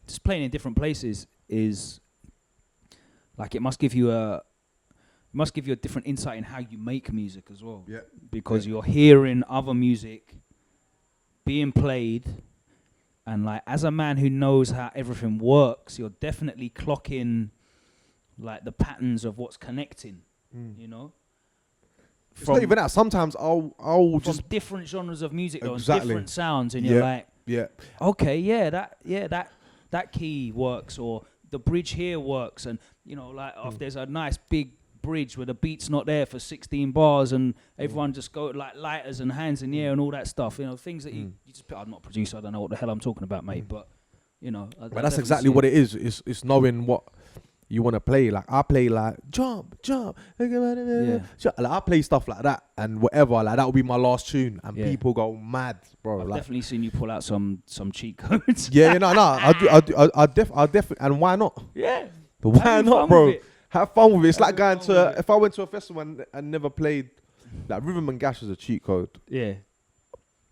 Speaker 1: just playing in different places is like it must give you a different insight in how you make music as well.
Speaker 2: Yeah.
Speaker 1: Because you're hearing other music being played, and like as a man who knows how everything works, you're definitely clocking like the patterns of what's connecting. You know.
Speaker 2: It's not even that. Sometimes I'll just
Speaker 1: different genres of music,
Speaker 2: exactly.
Speaker 1: different sounds, and you're like, okay, that key works, or the bridge here works, and you know, like if there's a nice big bridge where the beat's not there for 16 bars, and everyone just go like lighters and hands in the air and all that stuff, you know, things that you just. I'm not a producer, I don't know what the hell I'm talking about, mate, but you know,
Speaker 2: but that's exactly what it is. It's knowing what you want to play. Like I play like jump, like I play stuff like that and whatever. Like that will be my last tune, and people go mad, bro.
Speaker 1: I've definitely seen you pull out some cheat codes.
Speaker 2: I definitely, and why not?
Speaker 1: Yeah,
Speaker 2: but why not, bro? Have fun with it. It's like going to if I went to a festival and never played, like Rhythm and Gash is a cheat code.
Speaker 1: Yeah.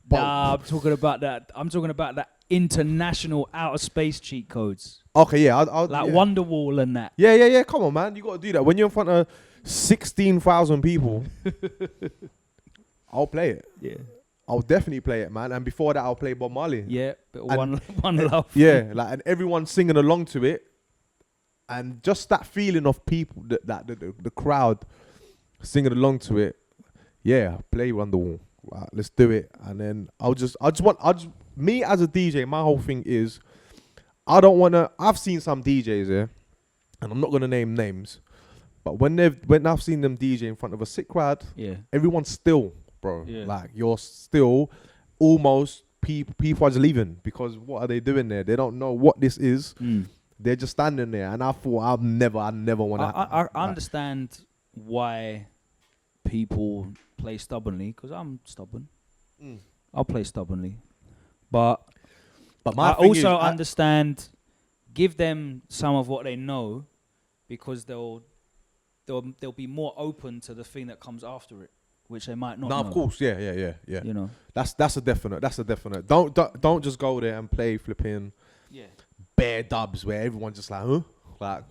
Speaker 1: Nah, I'm talking about that. I'm talking about that international outer space cheat codes.
Speaker 2: Okay, yeah, I'll
Speaker 1: like Wonderwall and that.
Speaker 2: Yeah. Come on, man, you got to do that when you're in front of 16,000 people. I'll play it.
Speaker 1: Yeah,
Speaker 2: I'll definitely play it, man. And before that, I'll play Bob Marley.
Speaker 1: Yeah, but one love.
Speaker 2: Yeah, like and everyone singing along to it, and just that feeling of people, the crowd singing along to it. Yeah, play Wonderwall. Right, let's do it. And then me as a DJ, my whole thing is, I've seen some DJs here, and I'm not gonna name names, but when I've seen them DJ in front of a sick crowd, everyone's still, bro. Yeah. Like you're still almost people are just leaving because what are they doing there? They don't know what this is. They're just standing there, and I thought I never want to.
Speaker 1: I understand why people play stubbornly, because I'm stubborn. I'll play stubbornly, but I also understand. Give them some of what they know, because they'll be more open to the thing that comes after it, which they might not know.
Speaker 2: Of course, yeah.
Speaker 1: You know,
Speaker 2: that's a definite. Don't just go there and play flipping bare dubs where everyone's just like, huh? Like,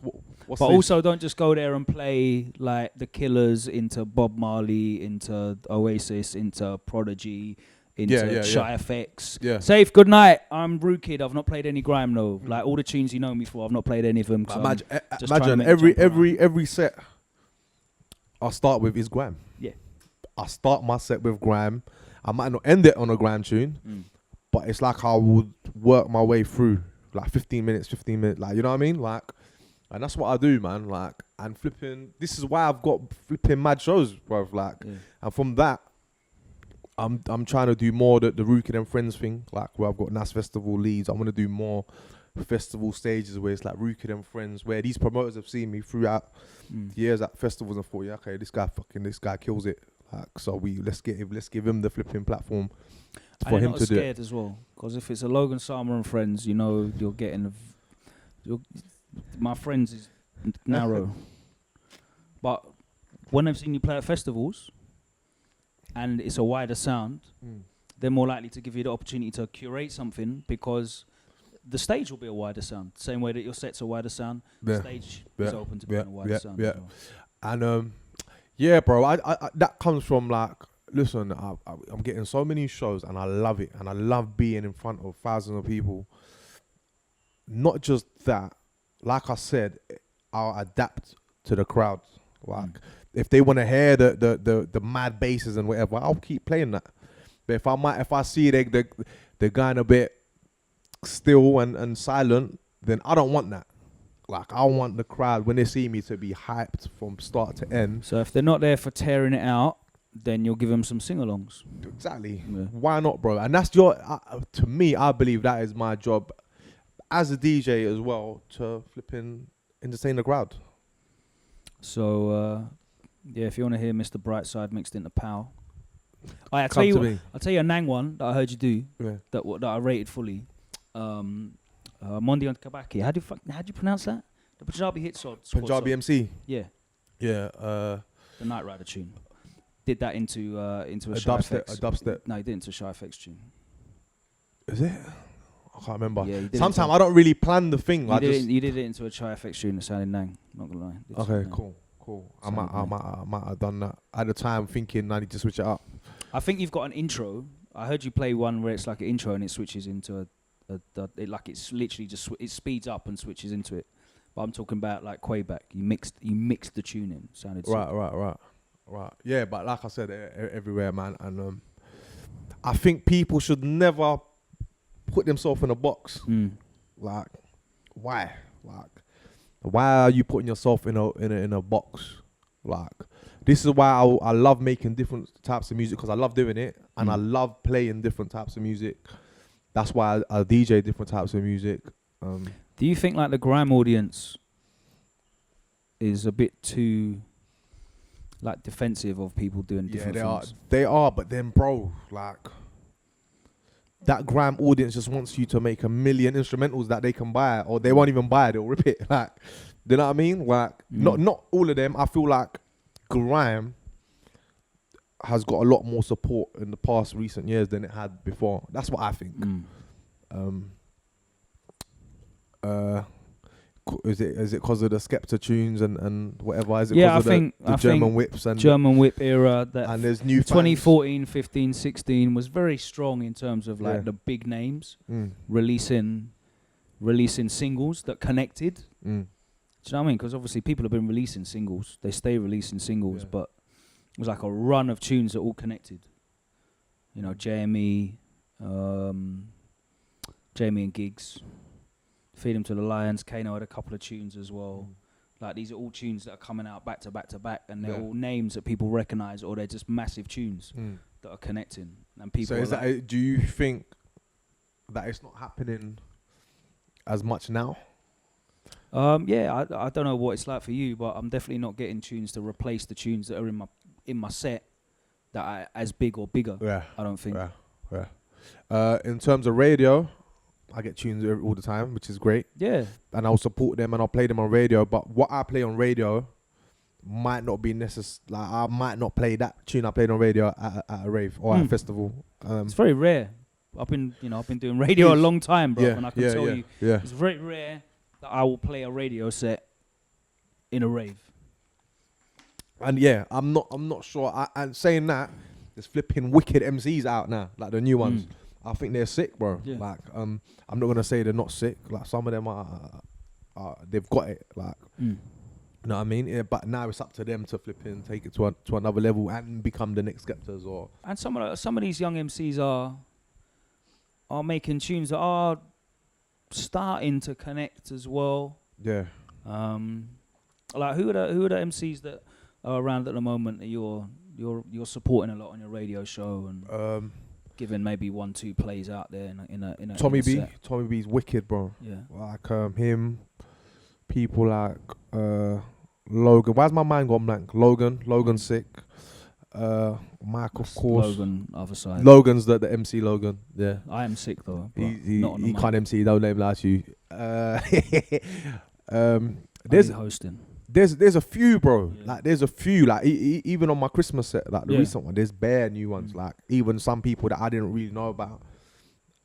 Speaker 2: what's
Speaker 1: but
Speaker 2: this?
Speaker 1: Also, don't just go there and play like the Killers into Bob Marley, into Oasis, into Prodigy, into Shy FX.
Speaker 2: Yeah.
Speaker 1: Safe, good night. I'm Rude Kid. I've not played any grime though. Like all the tunes you know me for, I've not played any of them.
Speaker 2: Imagine every set. I'll start with is Grime.
Speaker 1: Yeah.
Speaker 2: I start my set with Grime. I might not end it on a Grime tune, but it's like I would work my way through like 15 minutes, like, you know what I mean? Like, and that's what I do, man. Like, and flipping, this is why I've got flipping mad shows, bruv. Like, and from that, I'm trying to do more the Rookie and Friends thing, like where I've got NAS Festival leads. I want to do more festival stages where it's like Rookie and Friends, where these promoters have seen me throughout years at festivals and thought, yeah, okay, this guy kills it. Like, so let's give him the flipping platform for him to do it.
Speaker 1: Scared as well, because if it's a Logan Sama and Friends, you know you're getting my friends is narrow. But when they've seen you play at festivals and it's a wider sound, they're more likely to give you the opportunity to curate something, because the stage will be a wider sound. Same way that your set's a wider sound, the stage is open to being a wider sound.
Speaker 2: Yeah. And yeah, bro, I that comes from like, listen, I'm getting so many shows and I love it, and I love being in front of thousands of people. Not just that, like I said, I'll adapt to the crowd. Like, if they want to hear the mad basses and whatever, I'll keep playing that. But if I see they're going a bit still and silent, then I don't want that. Like, I want the crowd, when they see me, to be hyped from start to end.
Speaker 1: So if they're not there for tearing it out, then you'll give them some sing-alongs.
Speaker 2: Exactly. Yeah. Why not, bro? And that's to me, I believe that is my job as a DJ as well, to flipping entertain the crowd.
Speaker 1: So, yeah, if you want to hear Mr. Brightside mixed into Pow. I'll tell you a Nang one that I heard you do, that I rated fully. Mondi on Kabaki. How do you pronounce that? The Punjabi hit song.
Speaker 2: Punjabi MC.
Speaker 1: Yeah.
Speaker 2: Yeah.
Speaker 1: The Night Rider tune. Did that into a
Speaker 2: dubstep.
Speaker 1: No, he did into a Shy FX tune.
Speaker 2: Is it? I can't remember.
Speaker 1: Yeah,
Speaker 2: sometimes I don't really plan the thing.
Speaker 1: You did it into a Shy FX tune that sounded Nang. Not gonna lie.
Speaker 2: Okay, cool. I might have done that at the time, thinking I need to switch it up.
Speaker 1: I think you've got an intro. I heard you play one where it's like an intro and it switches into it's literally just it speeds up and switches into it. But I'm talking about like Quayback. You mixed the tune in. Sounded
Speaker 2: right. Yeah, but like I said, everywhere, man. And I think people should never put themselves in a box. Like, why? Like, why are you putting yourself in a box? Like, this is why I love making different types of music, because I love doing it, and I love playing different types of music. That's why I DJ different types of music.
Speaker 1: Do you think like the grime audience is a bit too like defensive of people doing different things?
Speaker 2: They are, but then, bro, like, that grime audience just wants you to make 1 million instrumentals that they can buy, or they won't even buy it, they'll rip it. Like, do you know what I mean? Like, not all of them. I feel like grime has got a lot more support in the past recent years than it had before. That's what I think. Is it because of the Skepta tunes and whatever? Is it because of the German whips and
Speaker 1: German whip era?
Speaker 2: And there's new
Speaker 1: 2014, 15, 16 was very strong in terms of like the big names releasing singles that connected. Do you know what I mean? Because obviously people have been releasing singles. They stay releasing singles, but it was like a run of tunes that all connected. You know, Jamie and Giggs, Feed 'Em to the Lions. Kano had a couple of tunes as well. Like, these are all tunes that are coming out back to back to back, and they're all names that people recognise, or they're just massive tunes that are connecting. And people.
Speaker 2: So do you think that it's not happening as much now?
Speaker 1: Yeah, I don't know what it's like for you, but I'm definitely not getting tunes to replace the tunes that are in my set that are as big or bigger.
Speaker 2: Yeah,
Speaker 1: I don't think.
Speaker 2: Yeah. In terms of radio, I get tunes all the time, which is great.
Speaker 1: Yeah.
Speaker 2: And I'll support them and I'll play them on radio. But what I play on radio might not be necessary. Like, I might not play that tune I played on radio at a rave or at a festival.
Speaker 1: It's very rare. I've been doing radio a long time, bro, and I can tell you, it's very rare that I will play a radio set in a rave.
Speaker 2: And I'm not sure. And saying that, there's flipping wicked MCs out now, like the new ones. I think they're sick, bro. Yeah. Like, I'm not gonna say they're not sick. Like, some of them are they've got it. Like, You know what I mean? Yeah, but now it's up to them to flip and take it to another level and become the next Skeptors or.
Speaker 1: And some of these young MCs are making tunes that are starting to connect as well.
Speaker 2: Yeah.
Speaker 1: Like who are the MCs that are around at the moment that you're supporting a lot on your radio show and giving maybe 1-2 plays out there in a
Speaker 2: Tommy
Speaker 1: in a
Speaker 2: B.
Speaker 1: set?
Speaker 2: Tommy B's wicked, bro.
Speaker 1: Yeah.
Speaker 2: Like him, people like Logan. Why's my mind gone blank? Logan's sick. Mike, of course.
Speaker 1: Logan, other side.
Speaker 2: Logan's the MC Logan. Yeah.
Speaker 1: I am sick though.
Speaker 2: He can't MC. Don't name like you.
Speaker 1: There's hosting.
Speaker 2: There's a few, bro.
Speaker 1: Yeah.
Speaker 2: Like there's a few. Like even on my Christmas set, like the
Speaker 1: Yeah.
Speaker 2: recent one, there's bare new ones. Like even some people that I didn't really know about,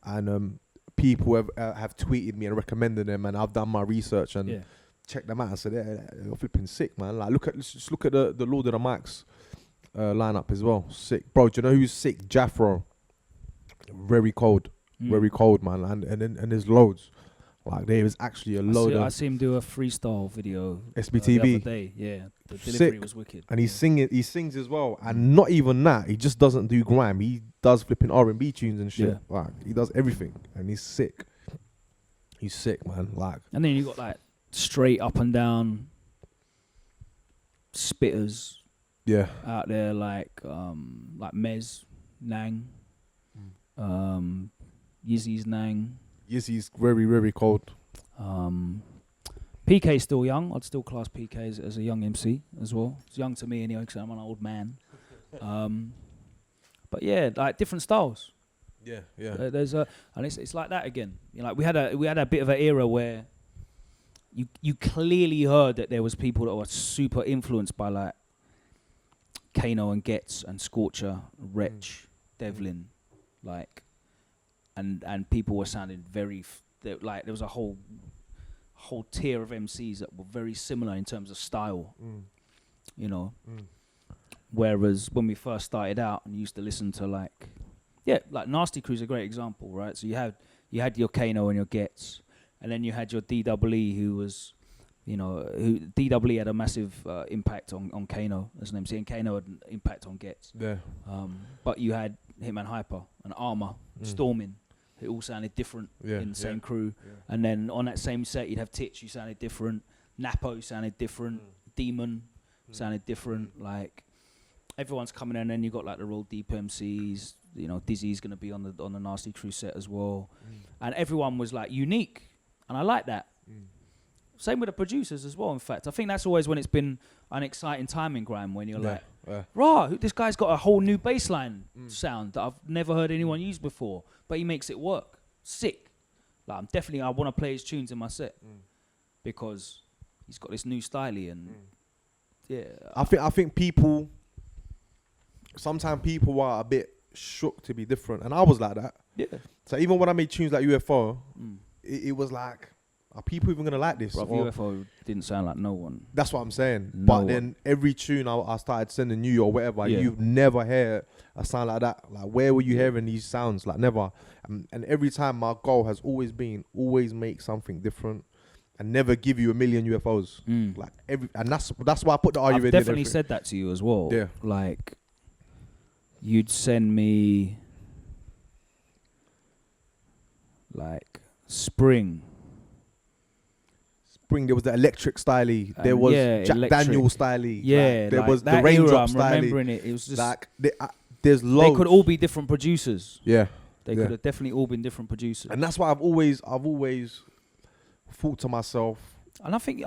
Speaker 2: and people have tweeted me and recommended them, and I've done my research and checked them out. And said they're flipping sick, man. Like let's just look at the Lord of the Mics lineup as well. Sick, bro. Do you know who's sick? Jafro. Very cold, man. And there's loads. Like there is actually a load.
Speaker 1: I see him do a freestyle video.
Speaker 2: SBTV.
Speaker 1: The other day. Yeah, the delivery was wicked.
Speaker 2: And he's singing. He sings as well. And not even that. He just doesn't do grime. He does flipping R&B tunes and shit.
Speaker 1: Yeah.
Speaker 2: Like he does everything. And he's sick. He's sick, man. Like.
Speaker 1: And then you got like straight up and down spitters.
Speaker 2: Yeah.
Speaker 1: Out there like Mez, Nang, Yizzy's Nang.
Speaker 2: Yizzy's very, very cold.
Speaker 1: PK's still young. I'd still class PK as a young MC as well. He's young to me anyway because I'm an old man. But yeah, like different styles.
Speaker 2: Yeah, yeah.
Speaker 1: And it's like that again. You know, like we had a bit of an era where you clearly heard that there was people that were super influenced by like Kano and Getz and Scorcher, Wretch, Devlin, like, and people were sounding very like there was a whole tier of MCs that were very similar in terms of style, you know. Whereas when we first started out and used to listen to like Nasty Crew's a great example, right? So you had your Kano and your Getz, and then you had your DWE who was. You know, who DWE had a massive impact on Kano as an MC, and Kano had an impact on Getz.
Speaker 2: Yeah.
Speaker 1: But you had Hitman Hyper and Armour, Stormin, who all sounded different in the same crew. Yeah. And then on that same set, you'd have Titch, who sounded different. Napo sounded different. Demon sounded different. Like everyone's coming in, and then you got like the real deep MCs. You know, Dizzy's gonna be on the Nasty Crew set as well, and everyone was like unique, and I like that. Same with the producers as well, in fact. I think that's always when it's been an exciting time in grime, when you're like, rah, this guy's got a whole new bassline sound that I've never heard anyone use before, but he makes it work. Sick. Like, I want to play his tunes in my set because he's got this new style and
Speaker 2: I think people, sometimes people are a bit shook to be different, and I was like that.
Speaker 1: Yeah.
Speaker 2: So even when I made tunes like UFO, it was like, are people even gonna like this?
Speaker 1: Bro, UFO didn't sound like no one.
Speaker 2: That's what I'm saying. But then every tune I started sending you or whatever, you never hear a sound like that. Like, where were you hearing these sounds? Like, never. And every time my goal has always been, always make something different and never give you a million UFOs. Like and that's why I put the argument.
Speaker 1: I've definitely said that to you as well.
Speaker 2: Yeah.
Speaker 1: Like, you'd send me like Spring.
Speaker 2: There was the electric styley. There was Jack Daniel styley.
Speaker 1: Yeah,
Speaker 2: there
Speaker 1: like
Speaker 2: was the raindrop styley.
Speaker 1: I'm remembering it. It was just
Speaker 2: like there's loads.
Speaker 1: They could all be different producers.
Speaker 2: Yeah,
Speaker 1: they could have definitely all been different producers.
Speaker 2: And that's why I've always thought to myself.
Speaker 1: And I think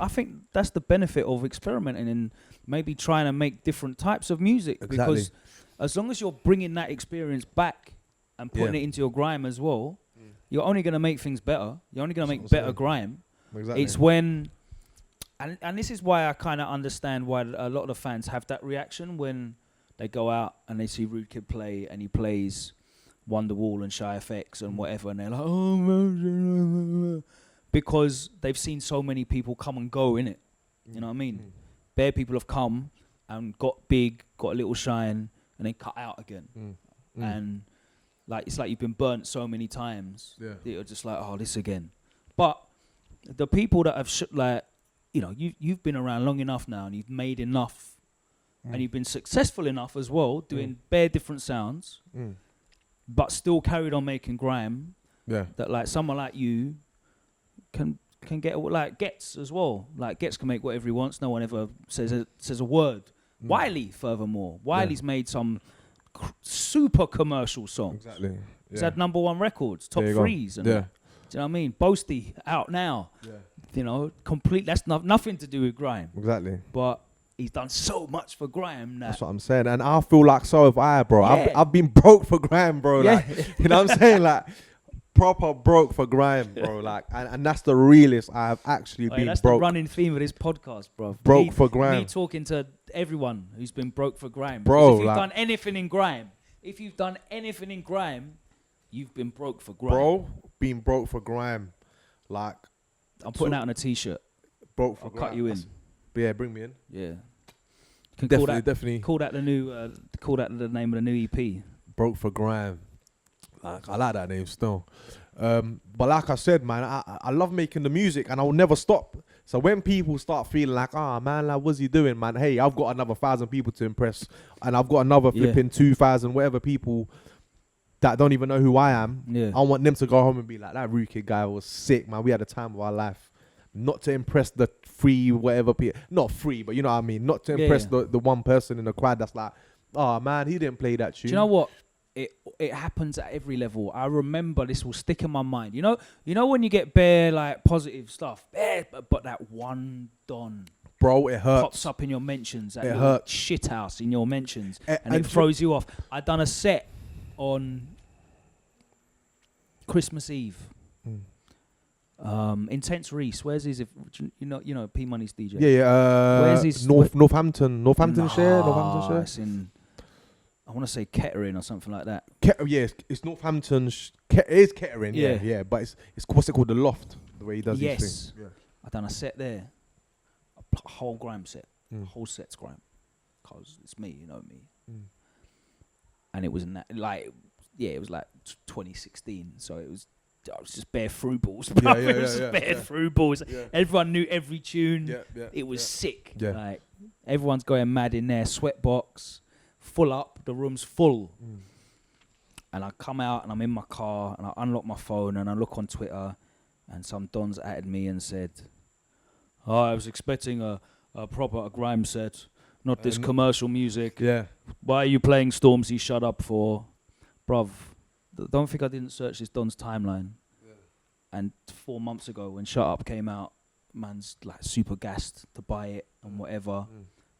Speaker 1: that's the benefit of experimenting and maybe trying to make different types of music.
Speaker 2: Exactly.
Speaker 1: Because as long as you're bringing that experience back and putting it into your grime as well, you're only going to make things better. You're only going to make better grime.
Speaker 2: Exactly.
Speaker 1: It's when, and this is why I kind of understand why a lot of the fans have that reaction when they go out and they see Rude Kid play and he plays Wonderwall and Shy FX and whatever, and they're like, oh, because they've seen so many people come and go in it. You know what I mean? Bare people have come and got big, got a little shine, and then cut out again. And like it's like you've been burnt so many times that you're just like, oh, this again. But the people that have you know, you've been around long enough now, and you've made enough, and you've been successful enough as well, doing bare different sounds, but still carried on making grime.
Speaker 2: Yeah.
Speaker 1: That like someone like you can get like Gets as well. Like Gets can make whatever he wants. No one ever says a word. Wiley, furthermore, Wiley's made some super commercial songs.
Speaker 2: Exactly. Yeah.
Speaker 1: He's had #1 records, top threes, and do you know what I mean? Boasty out now. Yeah. You know, complete. That's nothing to do with grime.
Speaker 2: Exactly.
Speaker 1: But he's done so much for grime now.
Speaker 2: That's what I'm saying, and I feel like so have I, bro.
Speaker 1: Yeah.
Speaker 2: I've been broke for grime, bro.
Speaker 1: Yeah.
Speaker 2: Like, you know what I'm saying? Like, proper broke for grime, bro. Like, and that's the realest I have actually been
Speaker 1: that's
Speaker 2: broke.
Speaker 1: The running theme of this podcast, bro.
Speaker 2: Broke for grime.
Speaker 1: Me talking to everyone who's been broke for grime.
Speaker 2: Bro,
Speaker 1: if you've done anything in grime, you've been broke for grime.
Speaker 2: Bro, being broke for grime. Like,
Speaker 1: I'm putting out on a t-shirt.
Speaker 2: Broke for
Speaker 1: I'll
Speaker 2: grime.
Speaker 1: cut you in.
Speaker 2: Yeah, bring me in.
Speaker 1: Yeah.
Speaker 2: Definitely.
Speaker 1: Call that the new. Call that the name of the new EP.
Speaker 2: Broke for grime. Like, I like that name still. But like I said, man, I love making the music and I will never stop. So when people start feeling like, man, like, what's he doing, man? Hey, I've got another 1,000 people to impress, and I've got another flipping 2,000 whatever people that don't even know who I am.
Speaker 1: Yeah.
Speaker 2: I want them to go home and be like, that Rookie guy was sick, man. We had a time of our life. Not to impress the free whatever people, not free, but you know what I mean. Not to impress the one person in the crowd that's like, oh man, he didn't play that tune.
Speaker 1: Do you know what? It happens at every level. I remember this will stick in my mind. You know when you get bare like positive stuff, but that one Don,
Speaker 2: bro, it hurts.
Speaker 1: Pops up in your mentions. That
Speaker 2: it hurts.
Speaker 1: Shit house in your mentions, and
Speaker 2: and
Speaker 1: it throws you off. I done a set on Christmas Eve. Intense Reese. Where's his? You know, P Money's DJ.
Speaker 2: Yeah.
Speaker 1: Where's his?
Speaker 2: Northamptonshire.
Speaker 1: It's in. I want to say Kettering or something like that.
Speaker 2: Yeah, it's Northampton. It is Kettering.
Speaker 1: Yeah.
Speaker 2: Yeah. But it's what's it called? The Loft. The way he does his thing. Yeah.
Speaker 1: I done a set there. A whole grime set. Whole set's grime. Cause it's me, you know me. And it was it was like 2016. So it was. I was just bare through balls, bro. It was just bare through balls. Yeah. Everyone knew every tune. Yeah. It was sick. Yeah. Like everyone's going mad in there. Sweatbox, full up. The room's full. And I come out and I'm in my car and I unlock my phone and I look on Twitter and some dons added me and said, "Oh, I was expecting a proper grime set, not this commercial music.
Speaker 2: Yeah.
Speaker 1: Why are you playing Stormzy? Shut up for, bruv." Don't think I didn't search this Don's timeline. Yeah. And 4 months ago when Shut Up came out, man's like super gassed to buy it and whatever.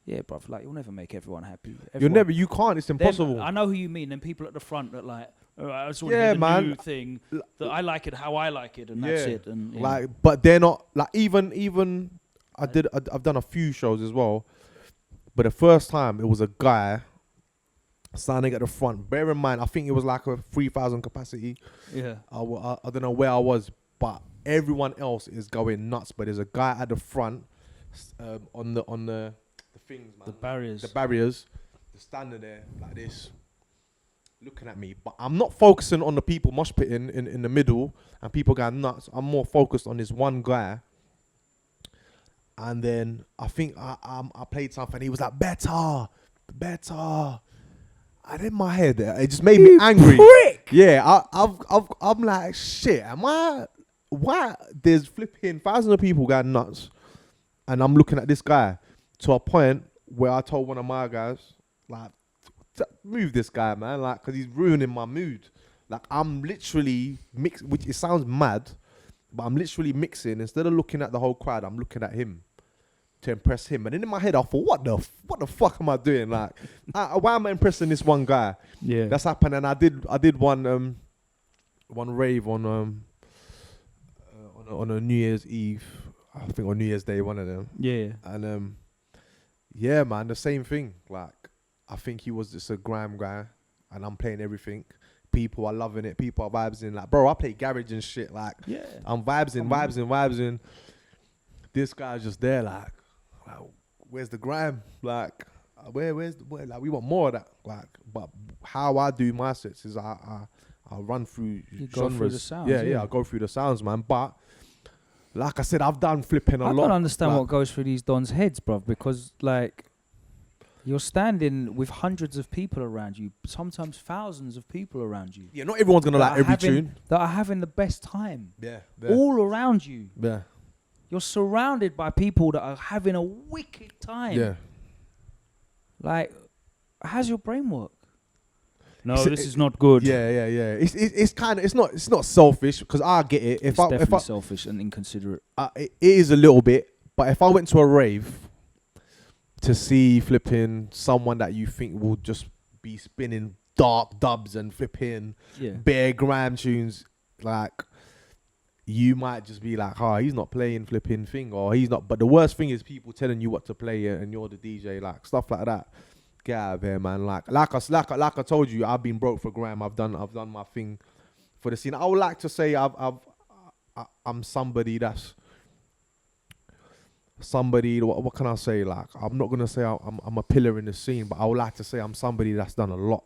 Speaker 1: Yeah, bruv, like you'll never make everyone happy.
Speaker 2: You can't, it's impossible.
Speaker 1: I know who you mean, and people at the front that like, I just want to hear the new thing, that I like it how I like it, and that's it. And
Speaker 2: like, but they're not, like even, I've done a few shows as well, but the first time it was a guy standing at the front. Bear in mind, I think it was like a 3,000 capacity. Yeah. I don't know where I was, but everyone else is going nuts. But there's a guy at the front, on the things, man. The barriers. They're standing there like this, looking at me. But I'm not focusing on the people mosh pitting in the middle and people going nuts. I'm more focused on this one guy. And then I think I played something. He was like, better. And in my head, it just made me angry.
Speaker 1: Prick.
Speaker 2: Yeah, I'm like, shit. Am I? Why? There's flipping thousands of people going nuts, and I'm looking at this guy to a point where I told one of my guys, like, move this guy, man, like, because he's ruining my mood. Like, I'm literally mixing, which it sounds mad, but I'm literally mixing. Instead of looking at the whole crowd, I'm looking at him to impress him. And then in my head I thought, what the fuck am I doing? Like, why am I impressing this one guy? Yeah, that's happened. And I did one rave on a New Year's Eve, I think, on New Year's Day, one of them. Yeah. And yeah, man, the same thing. Like, I think he was just a grime guy and I'm playing everything. People are loving it, people are vibes in. Like, bro, I play garage and shit. Like, I'm vibes in. This guy's just there like, where's the grime? Like, where's like, we want more of that. Like, but how I do my sets is I run through genres.
Speaker 1: Go through the sounds,
Speaker 2: I go through the sounds, man. But Like I said, I've done flipping a lot.
Speaker 1: I don't understand
Speaker 2: like,
Speaker 1: what goes through these dons' heads, bruv, because like you're standing with hundreds of people around you, sometimes thousands of people around you.
Speaker 2: Yeah, not everyone's gonna like every tune.
Speaker 1: That are having the best time.
Speaker 2: Yeah.
Speaker 1: All around you.
Speaker 2: Yeah.
Speaker 1: You're surrounded by people that are having a wicked time.
Speaker 2: Yeah.
Speaker 1: Like, how's your brain work? No, this is not good.
Speaker 2: Yeah. It's kind of it's not selfish because I get it.
Speaker 1: It's definitely selfish and inconsiderate.
Speaker 2: It is a little bit, but if I went to a rave to see flipping someone that you think will just be spinning dark dubs and flipping bare grime tunes, like you might just be like, oh, he's not playing flipping thing, or he's not. But the worst thing is people telling you what to play and you're the DJ, like stuff like that. Get out of here, man. Like I told you, I've been broke for grime. I've done my thing for the scene. I would like to say I'm somebody that's somebody. What can I say? Like I'm not gonna say I'm a pillar in the scene, but I would like to say I'm somebody that's done a lot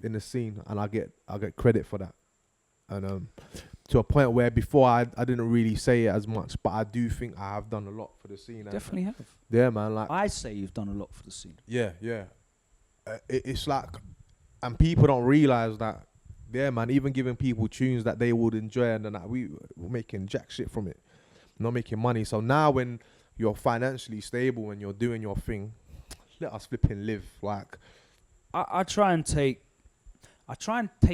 Speaker 2: in the scene, and I get credit for that. And to a point where before I didn't really say it as much, but I do think I have done a lot for the scene.
Speaker 1: Definitely have.
Speaker 2: Yeah, man. Like
Speaker 1: I say you've done a lot for the scene.
Speaker 2: Yeah. It's like, and people don't realize that. Yeah, man. Even giving people tunes that they would enjoy, and then like, we're making jack shit from it, not making money. So now when you're financially stable and you're doing your thing, let us flipping live. Like
Speaker 1: I try and take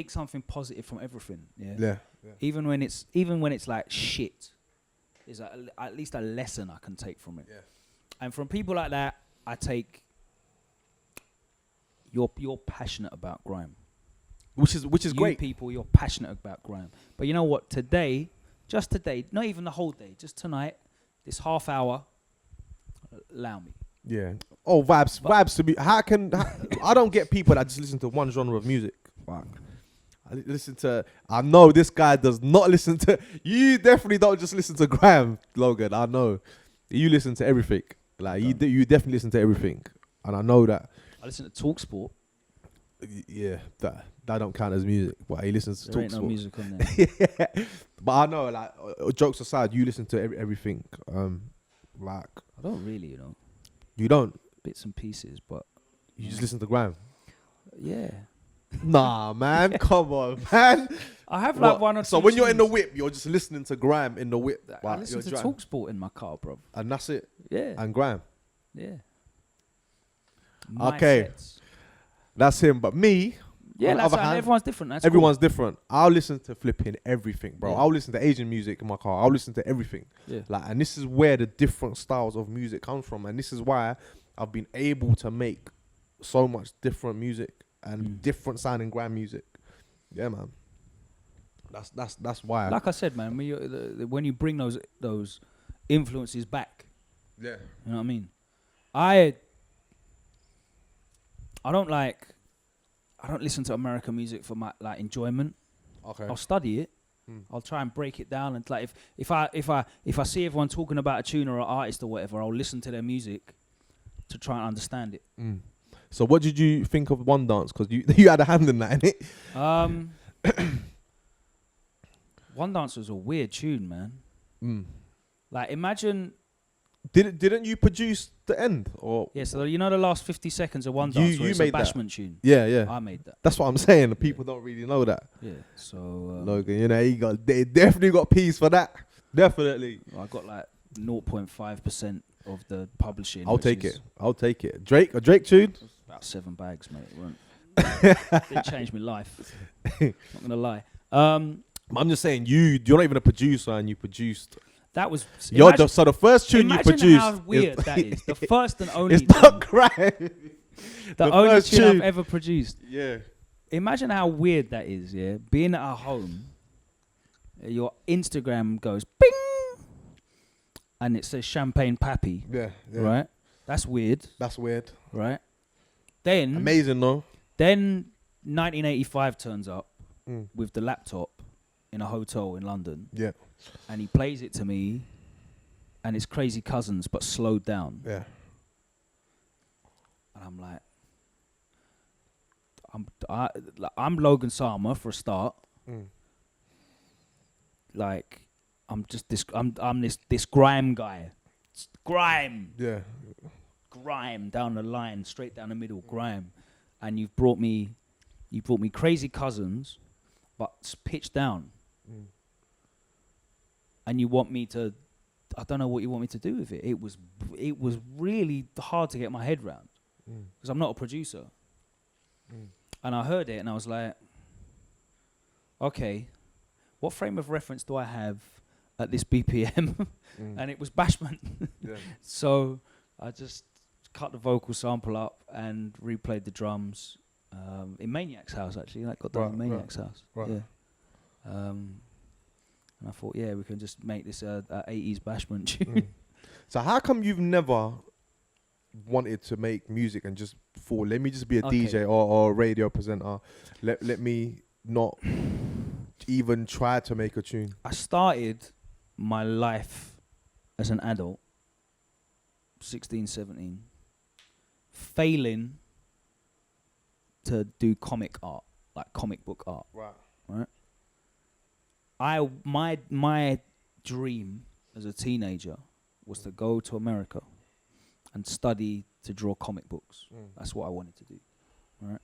Speaker 1: something positive from everything. Yeah. Even when it's like shit, is at least a lesson I can take from it. Yeah. And from people like that, I take you're passionate about grime,
Speaker 2: which is great.
Speaker 1: People, you're passionate about grime. But you know what? Just today, not even the whole day, just tonight, this half hour, allow me.
Speaker 2: Yeah. Oh, vibes to be. I don't get people that just listen to one genre of music. Fuck. I know this guy does not listen to. You definitely don't just listen to grime, Logan. I know you listen to everything. Like you definitely listen to everything, and I know that.
Speaker 1: I listen to TalkSport.
Speaker 2: Yeah, that don't count as music. But he listens to
Speaker 1: there
Speaker 2: TalkSport.
Speaker 1: Ain't no music on there.
Speaker 2: Yeah. But I know, like, jokes aside, you listen to everything. Like
Speaker 1: I don't really, you know.
Speaker 2: You don't.
Speaker 1: Bits and pieces, but
Speaker 2: you just listen to grime.
Speaker 1: Yeah.
Speaker 2: Nah, man, come on, man.
Speaker 1: I have like one or two.
Speaker 2: So when you're in the whip, you're just listening to grime in the whip.
Speaker 1: I listen to TalkSport in my car, bro.
Speaker 2: And that's it.
Speaker 1: Yeah.
Speaker 2: And grime.
Speaker 1: Yeah.
Speaker 2: Okay. That's him. But me,
Speaker 1: yeah, that's hand, everyone's different. That's
Speaker 2: everyone's different. I'll listen to flipping everything, bro.
Speaker 1: Yeah.
Speaker 2: I'll listen to Asian music in my car. I'll listen to everything.
Speaker 1: Yeah.
Speaker 2: Like, and this is where the different styles of music come from, and this is why I've been able to make so much different music and different sounding grime music. Yeah, man. That's why.
Speaker 1: Like I said, man, when you bring those influences back,
Speaker 2: yeah,
Speaker 1: you know what I mean. I don't listen to American music for my like enjoyment.
Speaker 2: Okay.
Speaker 1: I'll study it. I'll try and break it down, and like if I see everyone talking about a tune or an artist or whatever, I'll listen to their music to try and understand it.
Speaker 2: So what did you think of One Dance? Because you had a hand in that, innit?
Speaker 1: One Dance was a weird tune, man. Like imagine.
Speaker 2: Didn't you produce the end? Or
Speaker 1: yeah, so you know the last 50 seconds of One Dance where it's a bashment tune?
Speaker 2: Yeah.
Speaker 1: I made that.
Speaker 2: That's what I'm saying. The people don't really know that.
Speaker 1: Yeah, so...
Speaker 2: Logan, you know, they definitely got peas for that. Definitely.
Speaker 1: I got like 0.5% of the publishing.
Speaker 2: I'll take it. A Drake tune?
Speaker 1: About 7 bags, mate. It changed my life. Not going to lie.
Speaker 2: I'm just saying, you're not even a producer and you produced...
Speaker 1: That was...
Speaker 2: So the first tune you produced...
Speaker 1: Imagine how weird that is. The first and only...
Speaker 2: It's not grime.
Speaker 1: The only tune I've ever produced.
Speaker 2: Yeah.
Speaker 1: Imagine how weird that is, yeah? Being at home, your Instagram goes bing! And it says Champagne Pappy.
Speaker 2: Yeah.
Speaker 1: Right? That's weird. Right? Then...
Speaker 2: Amazing, though.
Speaker 1: Then 1985 turns up with the laptop in a hotel in London.
Speaker 2: Yeah.
Speaker 1: And he plays it to me, and it's Crazy Cousins, but slowed down.
Speaker 2: Yeah.
Speaker 1: And I'm like, I'm Logan Sama for a start. Like, I'm just this. I'm this grime guy. Grime.
Speaker 2: Yeah.
Speaker 1: Grime down the line, straight down the middle. Grime, and you've brought me Crazy Cousins, but pitched down. And you want me to, I don't know what you want me to do with it. It was really hard to get my head round because I'm not a producer. And I heard it and I was like, okay, what frame of reference do I have at this BPM? And it was Bashment.
Speaker 2: Yeah.
Speaker 1: So I just cut the vocal sample up and replayed the drums in Maniac's house, actually. That got done in Maniac's house.
Speaker 2: Right.
Speaker 1: Yeah. And I thought, yeah, we can just make this a 80s Bashment tune.
Speaker 2: So how come you've never wanted to make music and just thought, let me just be a DJ or a radio presenter. Let me not even try to make a tune.
Speaker 1: I started my life as an adult, 16, 17, failing to do comic art, like comic book art. Right? My dream as a teenager was to go to America and study to draw comic books. That's what I wanted to do, right?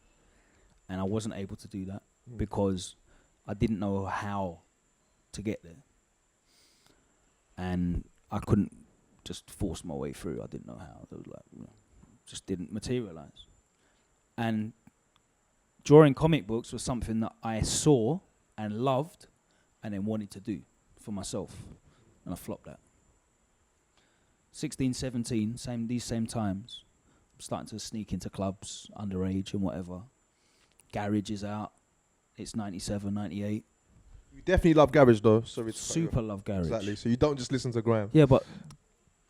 Speaker 1: And I wasn't able to do that because I didn't know how to get there. And I couldn't just force my way through. I didn't know how. It was like, just didn't materialize. And drawing comic books was something that I saw and loved and then wanted to do for myself. And I flopped that. 16, 17, these same times, I'm starting to sneak into clubs, underage and whatever. Garage is out. It's 97, 98.
Speaker 2: You definitely love garage though.
Speaker 1: Super love garage.
Speaker 2: Exactly. So you don't just listen to grime.
Speaker 1: Yeah, but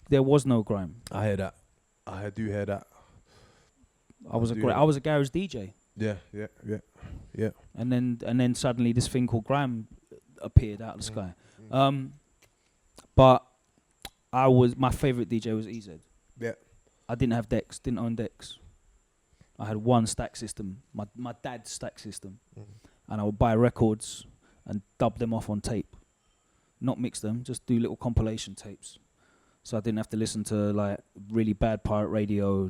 Speaker 1: there was no grime.
Speaker 2: I hear that. I do hear that.
Speaker 1: I was a garage DJ.
Speaker 2: Yeah.
Speaker 1: And then suddenly this thing called grime appeared out of the sky. But my favorite DJ was EZ.
Speaker 2: Yeah.
Speaker 1: I didn't have decks, didn't own decks. I had one stack system, my dad's stack system. And I would buy records and dub them off on tape. Not mix them, just do little compilation tapes. So I didn't have to listen to like really bad pirate radio,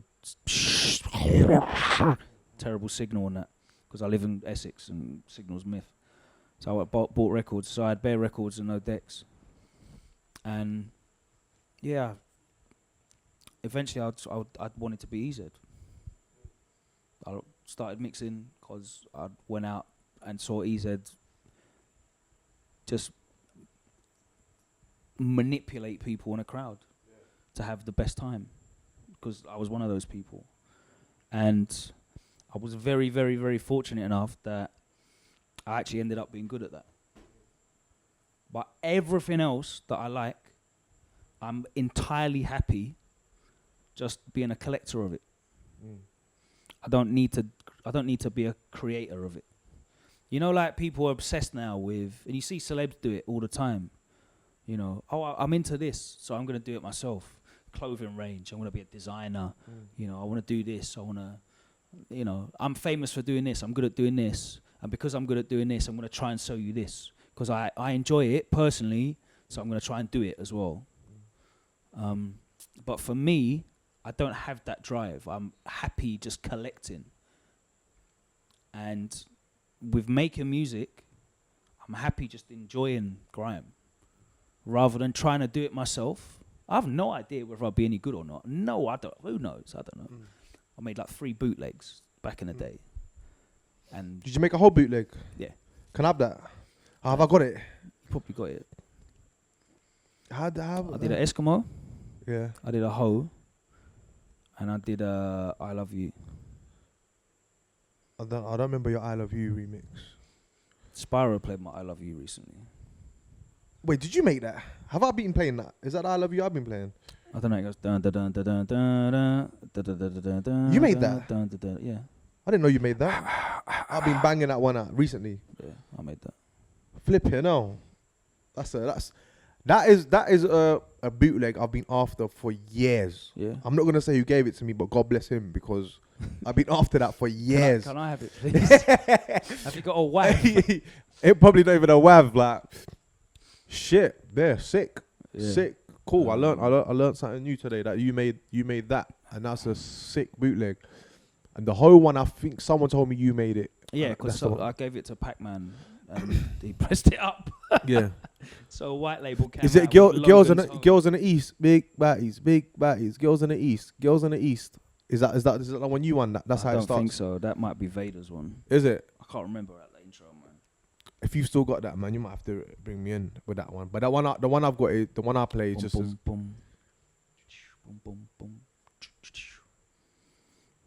Speaker 1: terrible signal and that, because I live in Essex and signal's myth. So I bought records, so I had bare records and no decks. And yeah, eventually I'd wanted to be EZ. I started mixing because I went out and saw EZ just manipulate people in a crowd to have the best time, because I was one of those people. And I was very, very, very fortunate enough that I actually ended up being good at that. But everything else that I like, I'm entirely happy just being a collector of it. I don't need to be a creator of it. You know, like people are obsessed now with, and you see celebs do it all the time. You know, I'm into this, so I'm going to do it myself. Clothing range, I want to be a designer. You know, I want to do this. I want to, you know, I'm famous for doing this. I'm good at doing this. And because I'm good at doing this, I'm going to try and sell you this. Because I enjoy it personally, so I'm going to try and do it as well. But for me, I don't have that drive. I'm happy just collecting. And with making music, I'm happy just enjoying grime rather than trying to do it myself. I have no idea whether I'll be any good or not. No, I don't. Who knows? I don't know. I made like 3 bootlegs back in the day. And
Speaker 2: did you make a whole bootleg?
Speaker 1: Yeah.
Speaker 2: Can I have that? Have I got it?
Speaker 1: You probably got it.
Speaker 2: I
Speaker 1: did an Eskimo.
Speaker 2: Yeah.
Speaker 1: I did a Ho. And I did a I Love You.
Speaker 2: I don't remember your I Love You remix.
Speaker 1: Spyro played my I Love You recently.
Speaker 2: Wait, did you make that? Have I been playing that? Is that the I Love You I've been playing?
Speaker 1: I don't know. It goes dun dun dun dun dun dun dun dun dun.
Speaker 2: You made that?
Speaker 1: Dun, dun, dun, yeah.
Speaker 2: I didn't know you made that. I've been banging that one out recently.
Speaker 1: Yeah, I made that.
Speaker 2: Flipping no. That is a bootleg I've been after for years.
Speaker 1: Yeah.
Speaker 2: I'm not gonna say who gave it to me, but God bless him, because I've been after that for years.
Speaker 1: Can I have it, please? Have you got a WAV?
Speaker 2: It probably not even a WAV, like. Shit, they're sick.
Speaker 1: Yeah.
Speaker 2: Sick. Cool. I learned something new today that you made that, and that's a sick bootleg. And the whole one, I think someone told me you made it.
Speaker 1: Yeah, because I gave it to Pac-Man and he pressed it up.
Speaker 2: Yeah.
Speaker 1: So a white label came
Speaker 2: Is it
Speaker 1: out
Speaker 2: girls
Speaker 1: with
Speaker 2: in
Speaker 1: Logan's
Speaker 2: girls in the east? Big baddies. Girls in the east. Girls in the east. Is that the one you won? That's how it
Speaker 1: I
Speaker 2: starts.
Speaker 1: don't think so. That might be Vader's one.
Speaker 2: Is it?
Speaker 1: I can't remember that intro, man.
Speaker 2: If you've still got that, man, you might have to bring me in with that one. But the one I've got, the one I play is just.
Speaker 1: Boom, boom, boom, boom, boom.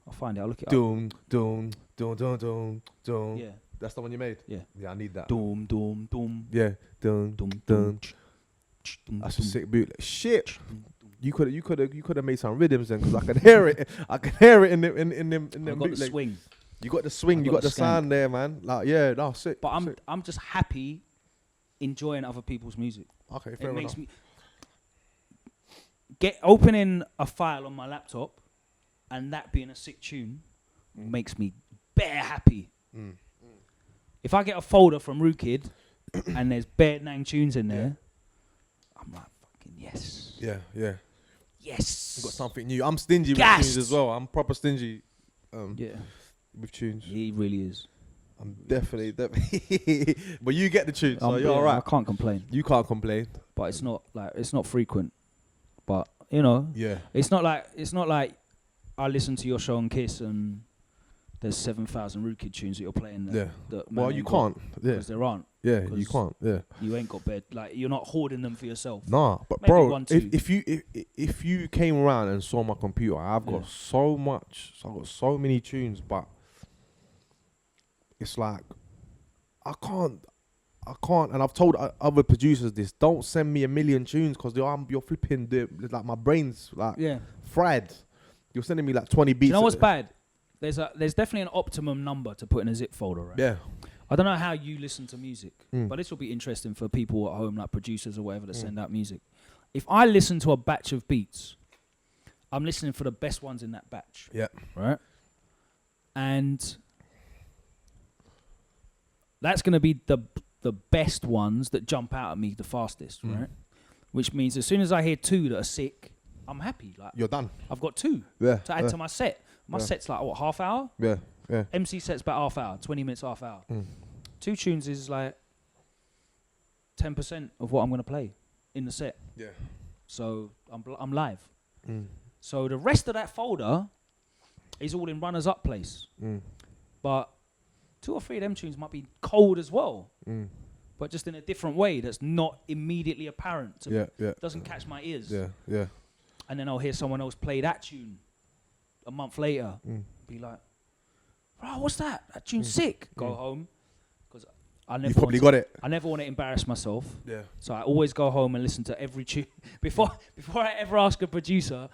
Speaker 1: I'll find it. I'll look it up.
Speaker 2: Doom.
Speaker 1: Yeah.
Speaker 2: That's the one you made.
Speaker 1: Yeah.
Speaker 2: Yeah, I need that.
Speaker 1: Doom, doom, doom.
Speaker 2: Yeah. Doom. That's a sick boot. Shit. You could have made some rhythms then, because I could hear it. I could hear it in them
Speaker 1: I got the swing.
Speaker 2: You got the swing. You got the sound there, man. Like, yeah, no, sick.
Speaker 1: But
Speaker 2: sick.
Speaker 1: I'm just happy enjoying other people's music.
Speaker 2: Okay, fair
Speaker 1: It
Speaker 2: enough.
Speaker 1: makes me opening a file on my laptop and that being a sick tune makes me bare happy. If I get a folder from Rookid and there's bare nang tunes in there, I'm like, fucking yes.
Speaker 2: Yeah.
Speaker 1: Yes.
Speaker 2: You got something new. I'm stingy with
Speaker 1: Gassed.
Speaker 2: tunes as well. I'm proper stingy.
Speaker 1: Yeah.
Speaker 2: With tunes.
Speaker 1: He really is.
Speaker 2: I'm definitely. But you get the tunes, so you're
Speaker 1: I
Speaker 2: alright.
Speaker 1: can't complain.
Speaker 2: You can't complain.
Speaker 1: But it's not frequent. But you know,
Speaker 2: Yeah.
Speaker 1: it's not like I listen to your show on Kiss and there's 7,000 Rookid tunes that you're playing.
Speaker 2: Well, you can't. Yeah.
Speaker 1: Because there aren't.
Speaker 2: Yeah, you can't. Yeah.
Speaker 1: You ain't got bed. Like, you're not hoarding them for yourself.
Speaker 2: Nah, but
Speaker 1: Maybe
Speaker 2: bro,
Speaker 1: one, two.
Speaker 2: if you came around and saw my computer, I've got so much. I've got so many tunes, but it's like I can't. And I've told other producers this: don't send me a million tunes, because you're flipping like my brain's like fried. You're sending me like 20 beats.
Speaker 1: Do you know what's bad? There's definitely an optimum number to put in a zip folder, right?
Speaker 2: Yeah.
Speaker 1: I don't know how you listen to music, but this will be interesting for people at home, like producers or whatever, that send out music. If I listen to a batch of beats, I'm listening for the best ones in that batch.
Speaker 2: Yeah.
Speaker 1: Right? And that's going to be the best ones that jump out at me the fastest, right? Which means as soon as I hear two that are sick, I'm happy. Like,
Speaker 2: you're done.
Speaker 1: I've got two to add to my set. My set's like, what, half hour?
Speaker 2: Yeah.
Speaker 1: MC set's about half hour, 20 minutes, half hour. 2 tunes is like 10% of what I'm going to play in the set.
Speaker 2: Yeah.
Speaker 1: So I'm live. So the rest of that folder is all in runners up place. But 2 or 3 of them tunes might be cold as well. But just in a different way that's not immediately apparent to me.
Speaker 2: Yeah.
Speaker 1: Doesn't catch my ears.
Speaker 2: Yeah.
Speaker 1: And then I'll hear someone else play that tune a month later. Be like, bro, what's that? That tune's sick. Go home. Because I never
Speaker 2: You've probably got it.
Speaker 1: I never want to embarrass myself.
Speaker 2: Yeah.
Speaker 1: So I always go home and listen to every tune. Before I ever ask a producer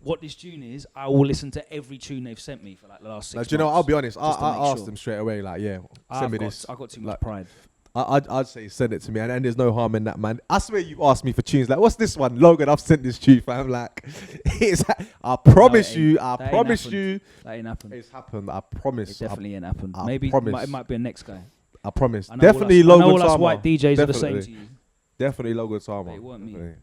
Speaker 1: what this tune is, I will listen to every tune they've sent me for like the last 6 months.
Speaker 2: Do you know, I'll be honest, I
Speaker 1: make
Speaker 2: asked them straight away, like, send me this.
Speaker 1: I got too much pride.
Speaker 2: I'd say send it to me, and there's no harm in that, man. I swear you asked me for tunes like, what's this one? Logan, I've sent this tune, fam. Like, I promise you.
Speaker 1: That ain't happened.
Speaker 2: It's happened. I promise.
Speaker 1: It definitely ain't happened.
Speaker 2: I
Speaker 1: Maybe
Speaker 2: promise.
Speaker 1: it might be a next guy.
Speaker 2: I promise.
Speaker 1: I know
Speaker 2: Definitely
Speaker 1: all us,
Speaker 2: Logan
Speaker 1: I know all us
Speaker 2: Sama.
Speaker 1: white DJs are the
Speaker 2: Definitely.
Speaker 1: same to you.
Speaker 2: Definitely Logan Sama.
Speaker 1: But it weren't me.
Speaker 2: Definitely.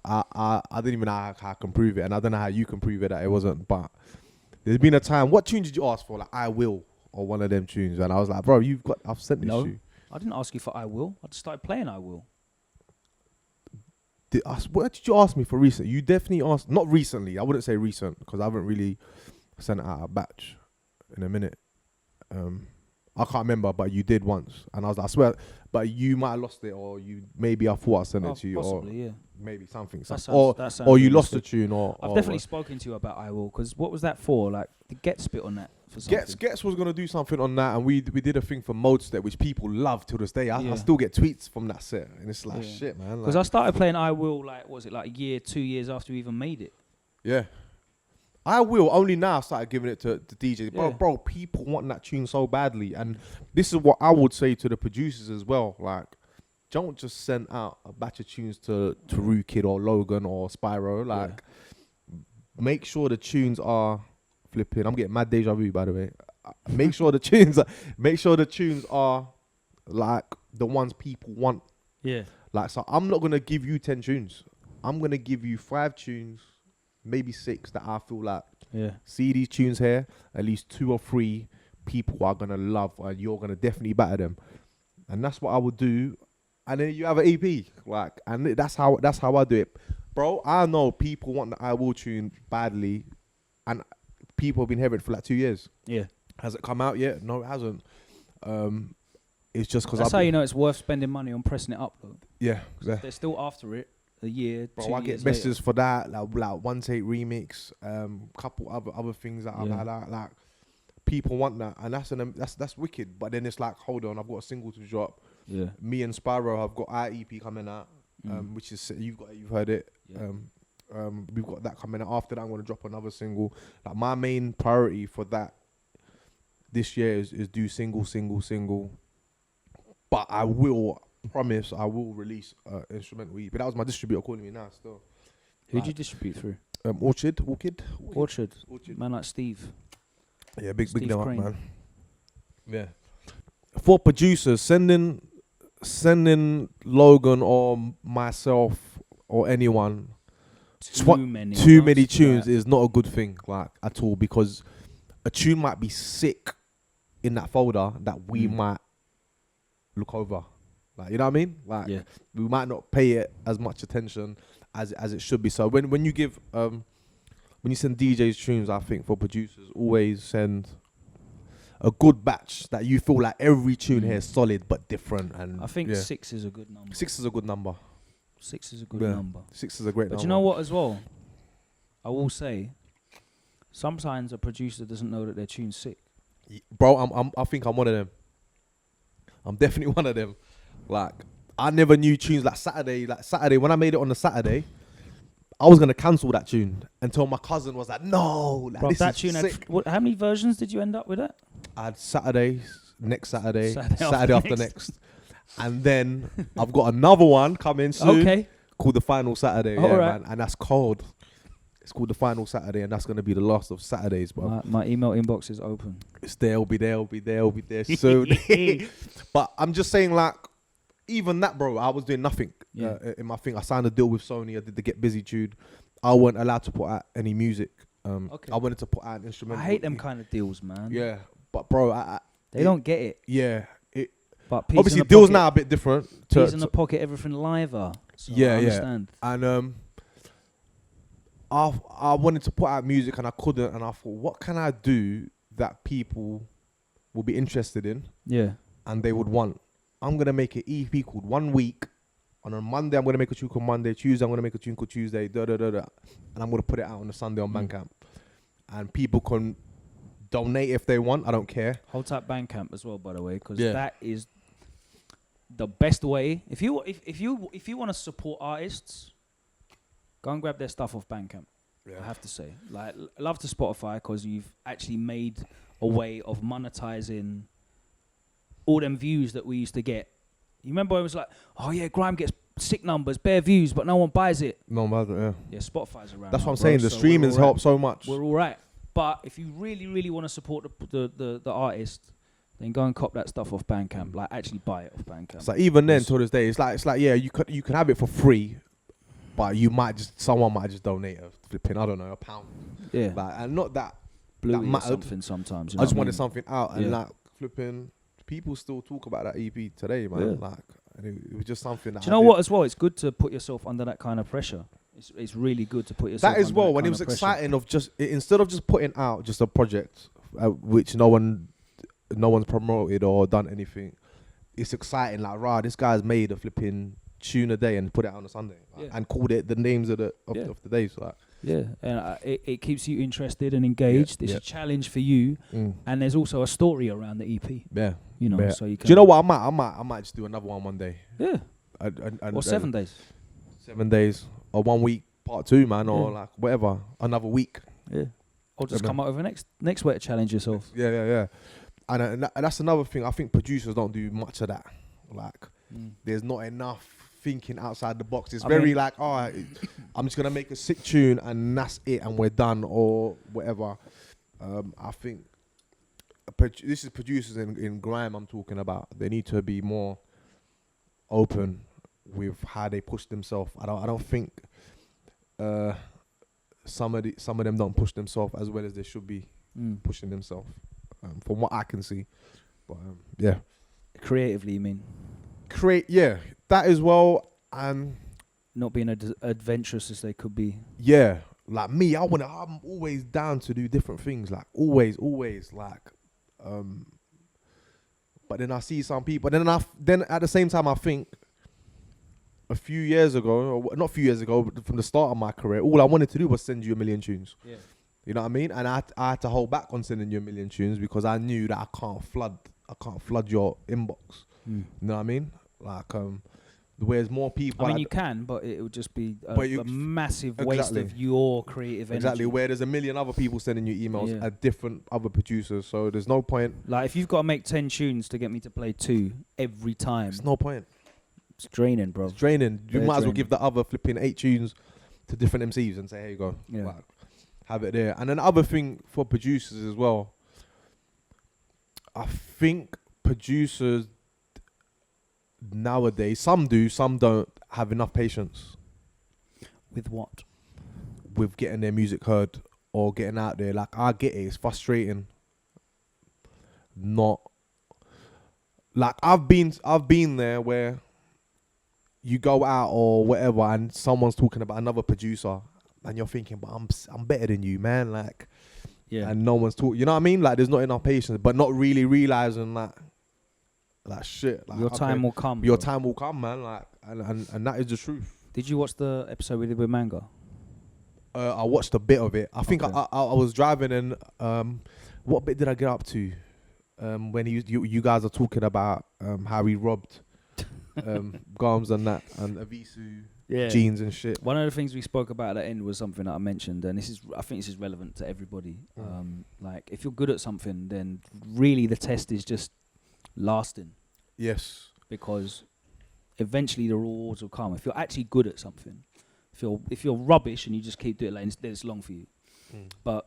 Speaker 2: I didn't even know how I can prove it, and I don't know how you can prove it that it wasn't. But there's been a time. What tune did you ask for? Like, I Will, or one of them tunes, and I was like, bro, I've sent this to you.
Speaker 1: I didn't ask you for I Will. I just started playing I Will.
Speaker 2: What did you ask me for recent? You definitely asked, not recently. I wouldn't say recent, because I haven't really sent out a batch in a minute. I can't remember, but you did once, and I was like, I swear, but you might have lost it, or maybe I thought I sent it to you,
Speaker 1: possibly,
Speaker 2: or maybe something,
Speaker 1: that sounds
Speaker 2: or you
Speaker 1: really
Speaker 2: lost the
Speaker 1: sick.
Speaker 2: tune, or
Speaker 1: I've definitely spoken to you about I Will, because what was that for? Like, the Get spit on that for something.
Speaker 2: Gets was gonna do something on that, and we did a thing for Mode Step, which people love till this day. I still get tweets from that set, and it's like, shit, man.
Speaker 1: Because I started playing I Will, like, was it like a year, 2 years after we even made it?
Speaker 2: Yeah. I Will only now started giving it to the DJs.
Speaker 1: Yeah.
Speaker 2: Bro, people want that tune so badly, and this is what I would say to the producers as well. Like, don't just send out a batch of tunes to Rue Kid or Logan or Spyro. Like, make sure the tunes are flipping. I'm getting mad deja vu, by the way. Make sure the tunes are like the ones people want.
Speaker 1: Yeah.
Speaker 2: Like, so I'm not gonna give you 10 tunes. I'm gonna give you 5 tunes, maybe 6 that I feel like, see these tunes here, at least 2 or 3 people are gonna love, and you're gonna definitely batter them. And that's what I would do. And then you have an EP, like, and that's how I do it, bro. I know people want the I Will tune badly, and people have been hearing it for like 2 years.
Speaker 1: Yeah.
Speaker 2: Has it come out yet? No, it hasn't. It's just because
Speaker 1: that's how you know it's worth spending money on pressing it up, though.
Speaker 2: Yeah.
Speaker 1: They're still after it a year,
Speaker 2: bro,
Speaker 1: 2
Speaker 2: I
Speaker 1: years
Speaker 2: get messages for that, like One Take remix, couple other things that I've had out, like people want that, and that's wicked. But then it's like, hold on, I've got a single to drop.
Speaker 1: Yeah.
Speaker 2: Me and Spyro have got our EP coming out, which is you've heard it.
Speaker 1: Yeah.
Speaker 2: We've got that coming out. After that, I'm gonna drop another single. Like my main priority for that this year is do single. But I will promise I will release instrumental EP. But that was my distributor calling me now. Still.
Speaker 1: Who'd you distribute through?
Speaker 2: Orchard.
Speaker 1: Man like Steve.
Speaker 2: Yeah, big
Speaker 1: Steve
Speaker 2: name up,
Speaker 1: Crane.
Speaker 2: man. Yeah. For producers, sending Logan or myself or anyone too many tunes is not a good thing, like, at all, because a tune might be sick in that folder that we might look over, like, you know what I mean? Like, we might not pay it as much attention as it should be. So when you give when you send DJs tunes, I think for producers, always send a good batch that you feel like every tune here is solid but different. And
Speaker 1: I think 6 is a good number.
Speaker 2: 6 is a good number.
Speaker 1: 6 is a good number.
Speaker 2: 6 is a great number.
Speaker 1: But you know what as well? I will say, sometimes a producer doesn't know that their tune's sick.
Speaker 2: Bro, I think I'm one of them. I'm definitely one of them. Like, I never knew tunes like Saturday. Like Saturday, when I made it on the Saturday, I was gonna cancel that tune until my cousin was like, "No, like,
Speaker 1: bro,
Speaker 2: this
Speaker 1: that
Speaker 2: is
Speaker 1: tune
Speaker 2: sick."
Speaker 1: how many versions did you end up with that?
Speaker 2: I had Saturday, next Saturday,
Speaker 1: Saturday
Speaker 2: after next, and then I've got another one coming soon. Called The Final Saturday, man, and that's cold. It's called The Final Saturday, and that's gonna be the last of Saturdays, bro.
Speaker 1: My email inbox is open.
Speaker 2: It's there, it'll be there soon. But I'm just saying, like, even that, bro, I was doing nothing in my thing. I signed a deal with Sony. I did the Get Busy tune. I wasn't allowed to put out any music. I wanted to put out an instrumental.
Speaker 1: I hate them kind of deals, man.
Speaker 2: Yeah, but bro,
Speaker 1: they don't get it.
Speaker 2: Yeah,
Speaker 1: but
Speaker 2: obviously deals now are a bit different.
Speaker 1: Peas in the pocket, everything liver. So I understand.
Speaker 2: And I wanted to put out music and I couldn't, and I thought, what can I do that people will be interested in?
Speaker 1: Yeah,
Speaker 2: and they would want. I'm gonna make an EP called 1 Week. On a Monday, I'm gonna make a tune called Monday. Tuesday, I'm gonna make a tune called Tuesday. And I'm gonna put it out on a Sunday on Bandcamp, and people can donate if they want. I don't care.
Speaker 1: Hold tight Bandcamp as well, by the way, because that is the best way. If you want to support artists, go and grab their stuff off Bandcamp. I have to say, like, love to Spotify because you've actually made a way of monetizing all them views that we used to get. You remember it was like, oh yeah, Grime gets sick numbers, bare views, but no one buys it.
Speaker 2: No one buys it,
Speaker 1: yeah. Spotify's around.
Speaker 2: That's what I'm saying. The streaming's helped so much.
Speaker 1: We're all right. But if you really, really want to support the artist, then go and cop that stuff off Bandcamp. Like, actually buy it off Bandcamp.
Speaker 2: So even then, to this day, it's like yeah, you can have it for free, but someone might just donate a flipping, I don't know, £1.
Speaker 1: Yeah.
Speaker 2: Like, and not that
Speaker 1: Blue
Speaker 2: mattered.
Speaker 1: Something sometimes.
Speaker 2: I just wanted something out, and like flipping. People still talk about that EP today, man. Like, and it was just something that.
Speaker 1: Do you know what? As well, it's good to put yourself under that kind of pressure. It's really good to put yourself.
Speaker 2: That as well. When it was exciting of just instead of just putting out just a project which no one's promoted or done anything. It's exciting. Like, rah, this guy's made a flipping tune a day and put it out on a Sunday, and called it the names of the days. Like.
Speaker 1: Yeah, and it keeps you interested and engaged. It's a challenge for you, and there's also a story around the EP.
Speaker 2: Yeah,
Speaker 1: you know. So you can.
Speaker 2: Do you know what? I might just do another one day.
Speaker 1: Yeah. Or 7 days.
Speaker 2: 7 days or 1 week part 2, man, or like whatever, another week.
Speaker 1: Yeah. Or just come out with a next way to challenge yourself.
Speaker 2: Yeah. And that's another thing. I think producers don't do much of that. Like, there's not enough thinking outside the box. It's very like, I'm just gonna make a sick tune and that's it, and we're done or whatever. I think this is producers in grime I'm talking about. They need to be more open with how they push themselves. I don't think some of them don't push themselves as well as they should be pushing themselves. From what I can see, but yeah.
Speaker 1: Creatively, you mean?
Speaker 2: Yeah, that as well, and
Speaker 1: not being adventurous as they could be.
Speaker 2: Yeah, like me, I'm always down to do different things, like always, like, but then I see some people, then at the same time I think a few years ago, or not a few years ago, but from the start of my career, all I wanted to do was send you a million tunes.
Speaker 1: Yeah.
Speaker 2: You know what I mean? And I had to hold back on sending you a million tunes because I knew that I can't flood your inbox. You know what I mean? Like, whereas more people...
Speaker 1: I mean, you can, but it would just be a massive waste of your creative energy.
Speaker 2: Exactly, where there's a million other people sending you emails at different other producers, so there's no point.
Speaker 1: Like, if you've got to make 10 tunes to get me to play 2 every time...
Speaker 2: There's no point.
Speaker 1: It's draining, bro.
Speaker 2: It's draining. You might as well give the other flipping 8 tunes to different MCs and say, here you go.
Speaker 1: Yeah.
Speaker 2: Like, have it there. And then the other thing for producers as well, I think producers nowadays, some do, some don't have enough patience.
Speaker 1: With what?
Speaker 2: With getting their music heard or getting out there. Like, I get it, it's frustrating. Not like I've been there where you go out or whatever and someone's talking about another producer and you're thinking, but I'm better than you, man. Like, and no one's talking. You know what I mean? Like, there's not enough patience, but not really realizing that. Like, shit. Like,
Speaker 1: your time will come.
Speaker 2: Your time will come, man. Like, and that is the truth.
Speaker 1: Did you watch the episode we did with Manga?
Speaker 2: I watched a bit of it. I think I was driving and what bit did I get up to? When you guys are talking about how he robbed Garms and that and Avisu jeans and shit.
Speaker 1: One of the things we spoke about at the end was something that I mentioned, and I think this is relevant to everybody. Like, if you're good at something, then really the test is just lasting.
Speaker 2: Yes.
Speaker 1: Because eventually the rewards will come. If you're actually good at something, if you're rubbish and you just keep doing it, then it's long for you. But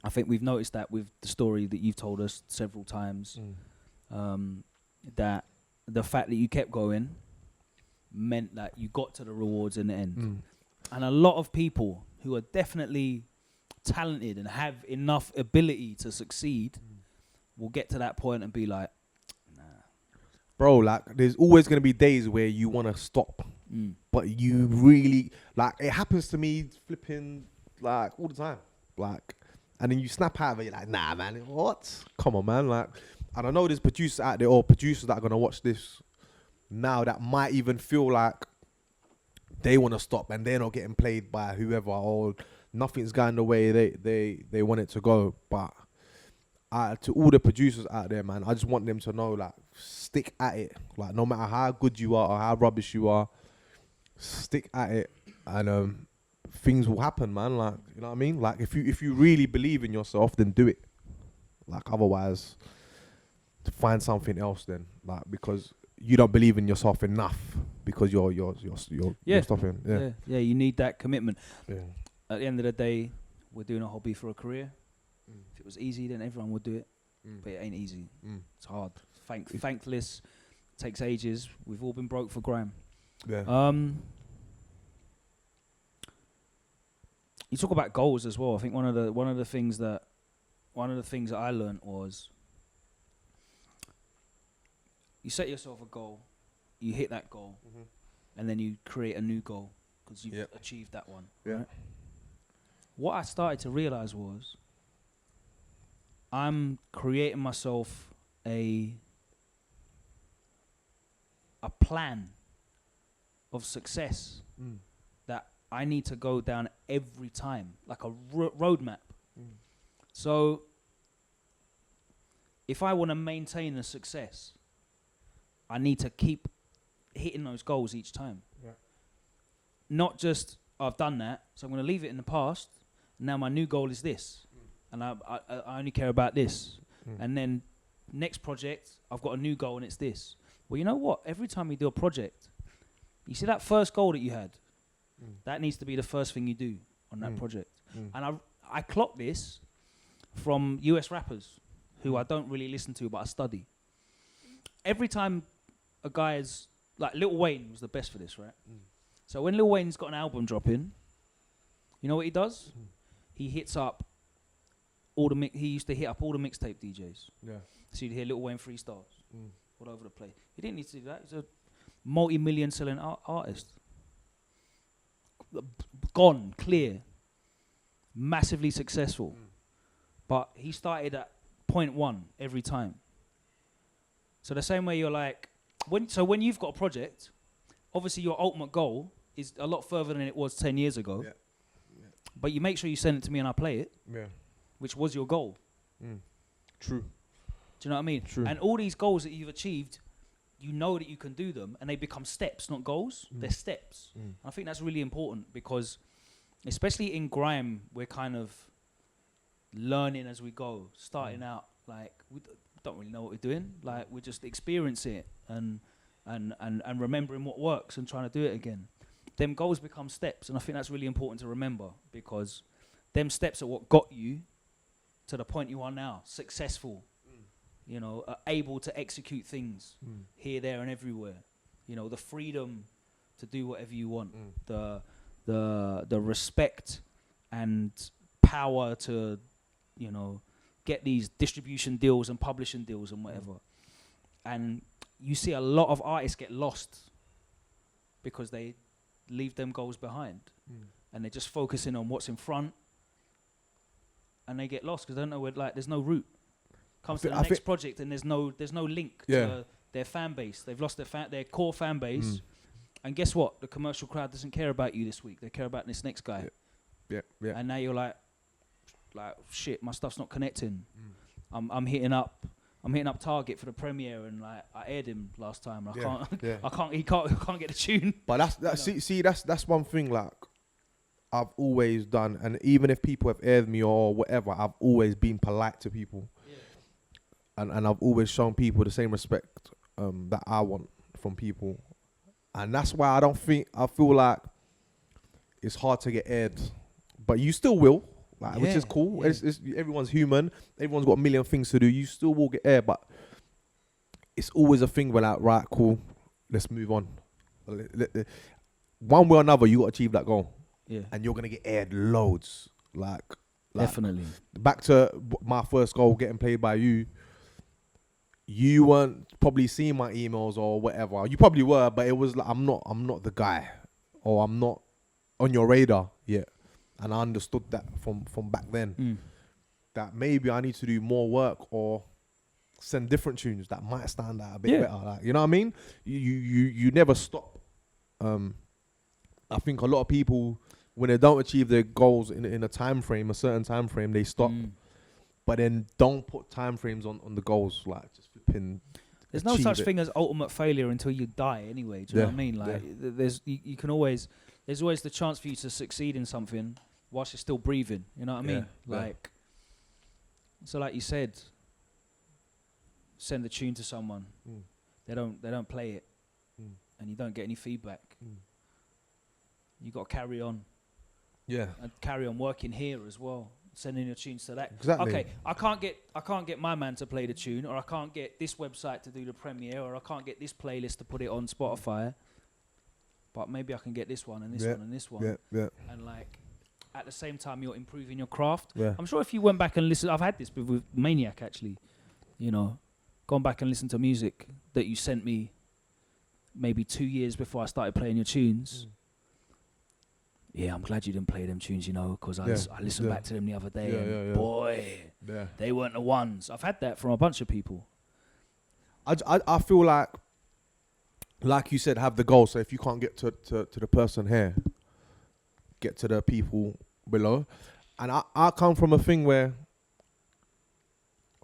Speaker 1: I think we've noticed that with the story that you've told us several times, that the fact that you kept going meant that you got to the rewards in the end. And a lot of people who are definitely talented and have enough ability to succeed will get to that point and be like, nah.
Speaker 2: Bro, like, there's always going to be days where you want to stop. But you really, like, it happens to me flipping, like, all the time. Like, and then you snap out of it, you're like, nah, man, what? Come on, man. Like, and I know there's producers out there or producers that are going to watch this now that might even feel like they want to stop and they're not getting played by whoever or nothing's going the way they want it to go. But to all the producers out there, man, I just want them to know, like, stick at it. Like, no matter how good you are or how rubbish you are, stick at it, and things will happen, man. Like, you know what I mean? Like, if you really believe in yourself, then do it. Like, otherwise, to find something else then. Like, because you don't believe in yourself enough because you're stopping.
Speaker 1: Yeah, you need that commitment.
Speaker 2: Yeah.
Speaker 1: At the end of the day, we're doing a hobby for a career. If it was easy, then everyone would do it. But it ain't easy. It's hard. Thankless. Takes ages. We've all been broke for grime.
Speaker 2: Yeah.
Speaker 1: You talk about goals as well. I think one of the things that I learned was you set yourself a goal, you hit that goal, and then you create a new goal because you've achieved that one.
Speaker 2: Yeah.
Speaker 1: Right? What I started to realize was I'm creating myself a plan of success that I need to go down every time, like a roadmap. So if I want to maintain a success, I need to keep hitting those goals each time.
Speaker 2: Yeah.
Speaker 1: Not just, I've done that, so I'm going to leave it in the past. Now my new goal is this. And I only care about this. And then next project, I've got a new goal and it's this. Well, you know what? Every time we do a project, you see that first goal that you had? That needs to be the first thing you do on that project. And I clock this from US rappers who I don't really listen to, but I study. Every time a guy is like Lil Wayne was the best for this, right? So when Lil Wayne's got an album dropping, you know what he does? He hits up he used to hit up all the mixtape DJs.
Speaker 2: Yeah.
Speaker 1: So you'd hear Lil Wayne freestyles all over the place. He didn't need to do that. He's a multi-million selling artist. Gone, clear, massively successful. But he started at point one every time. So the same way you're like, when you've got a project, obviously your ultimate goal is a lot further than it was 10 years ago. Yeah. But you make sure you send it to me and I play it. Yeah. Which was your goal.
Speaker 2: True.
Speaker 1: Do you know what I mean? True. And all these goals that you've achieved, you know that you can do them, and they become steps, not goals. They're steps. And I think that's really important because, especially in grime, we're kind of learning as we go, starting out. Like we don't really know what we're doing. Like we're just experiencing it and remembering what works and trying to do it again. Them goals become steps, and I think that's really important to remember because them steps are what got you to the point you are now, successful, you know, able to execute things here, there, and everywhere. You know, the freedom to do whatever you want, the respect and power to, you know, get these distribution deals and publishing deals and whatever. And you see a lot of artists get lost because they leave them goals behind and they're just focusing on what's in front. And they get lost because they don't know where, like, there's no route. Comes to the next project and there's no link to their fan base. They've lost their core fan base. And guess what? The commercial crowd doesn't care about you this week. They care about this next guy. Yeah. And now you're like shit, my stuff's not connecting. I'm hitting up Target for the premiere and like I aired him last time. I can't get the tune.
Speaker 2: But that's one thing like I've always done, and even if people have aired me or whatever, I've always been polite to people, and I've always shown people the same respect that I want from people, and that's why I feel like it's hard to get aired, but you still will, like, which is cool. It's everyone's human, everyone's got a million things to do. You still will get aired, but it's always a thing where like, right, cool, let's move on. One way or another, you got to achieve that goal. Yeah. And you're going to get aired loads. Like
Speaker 1: definitely.
Speaker 2: Back to my first goal, getting played by you. You weren't probably seeing my emails or whatever. You probably were, but it was like, I'm not the guy. Or I'm not on your radar yet. And I understood that from back then. That maybe I need to do more work or send different tunes that might stand out a bit better. Like, you know what I mean? You never stop. I think a lot of people, when they don't achieve their goals in a time frame, a certain time frame, they stop. But then don't put time frames on the goals. Like just flipping.
Speaker 1: There's no such thing as ultimate failure until you die. Anyway, do you know what I mean? Like there's always the chance for you to succeed in something whilst you're still breathing. You know what I mean? Like so, like you said, send the tune to someone. They don't play it, and you don't get any feedback. You got to carry on. Yeah. And carry on working here as well. Sending your tunes to that. Exactly. Okay, I can't get my man to play the tune, or I can't get this website to do the premiere, or I can't get this playlist to put it on Spotify. But maybe I can get this one and this one and this one. Yeah. And like at the same time you're improving your craft. Yeah. I'm sure if you went back and listened, I've had this with Maniac actually, you know, gone back and listened to music that you sent me maybe 2 years before I started playing your tunes. Yeah, I'm glad you didn't play them tunes, you know, because I listened back to them the other day and boy, they weren't the ones. I've had that from a bunch of people.
Speaker 2: I feel like you said, have the goal. So if you can't get to the person here, get to the people below. And I come from a thing where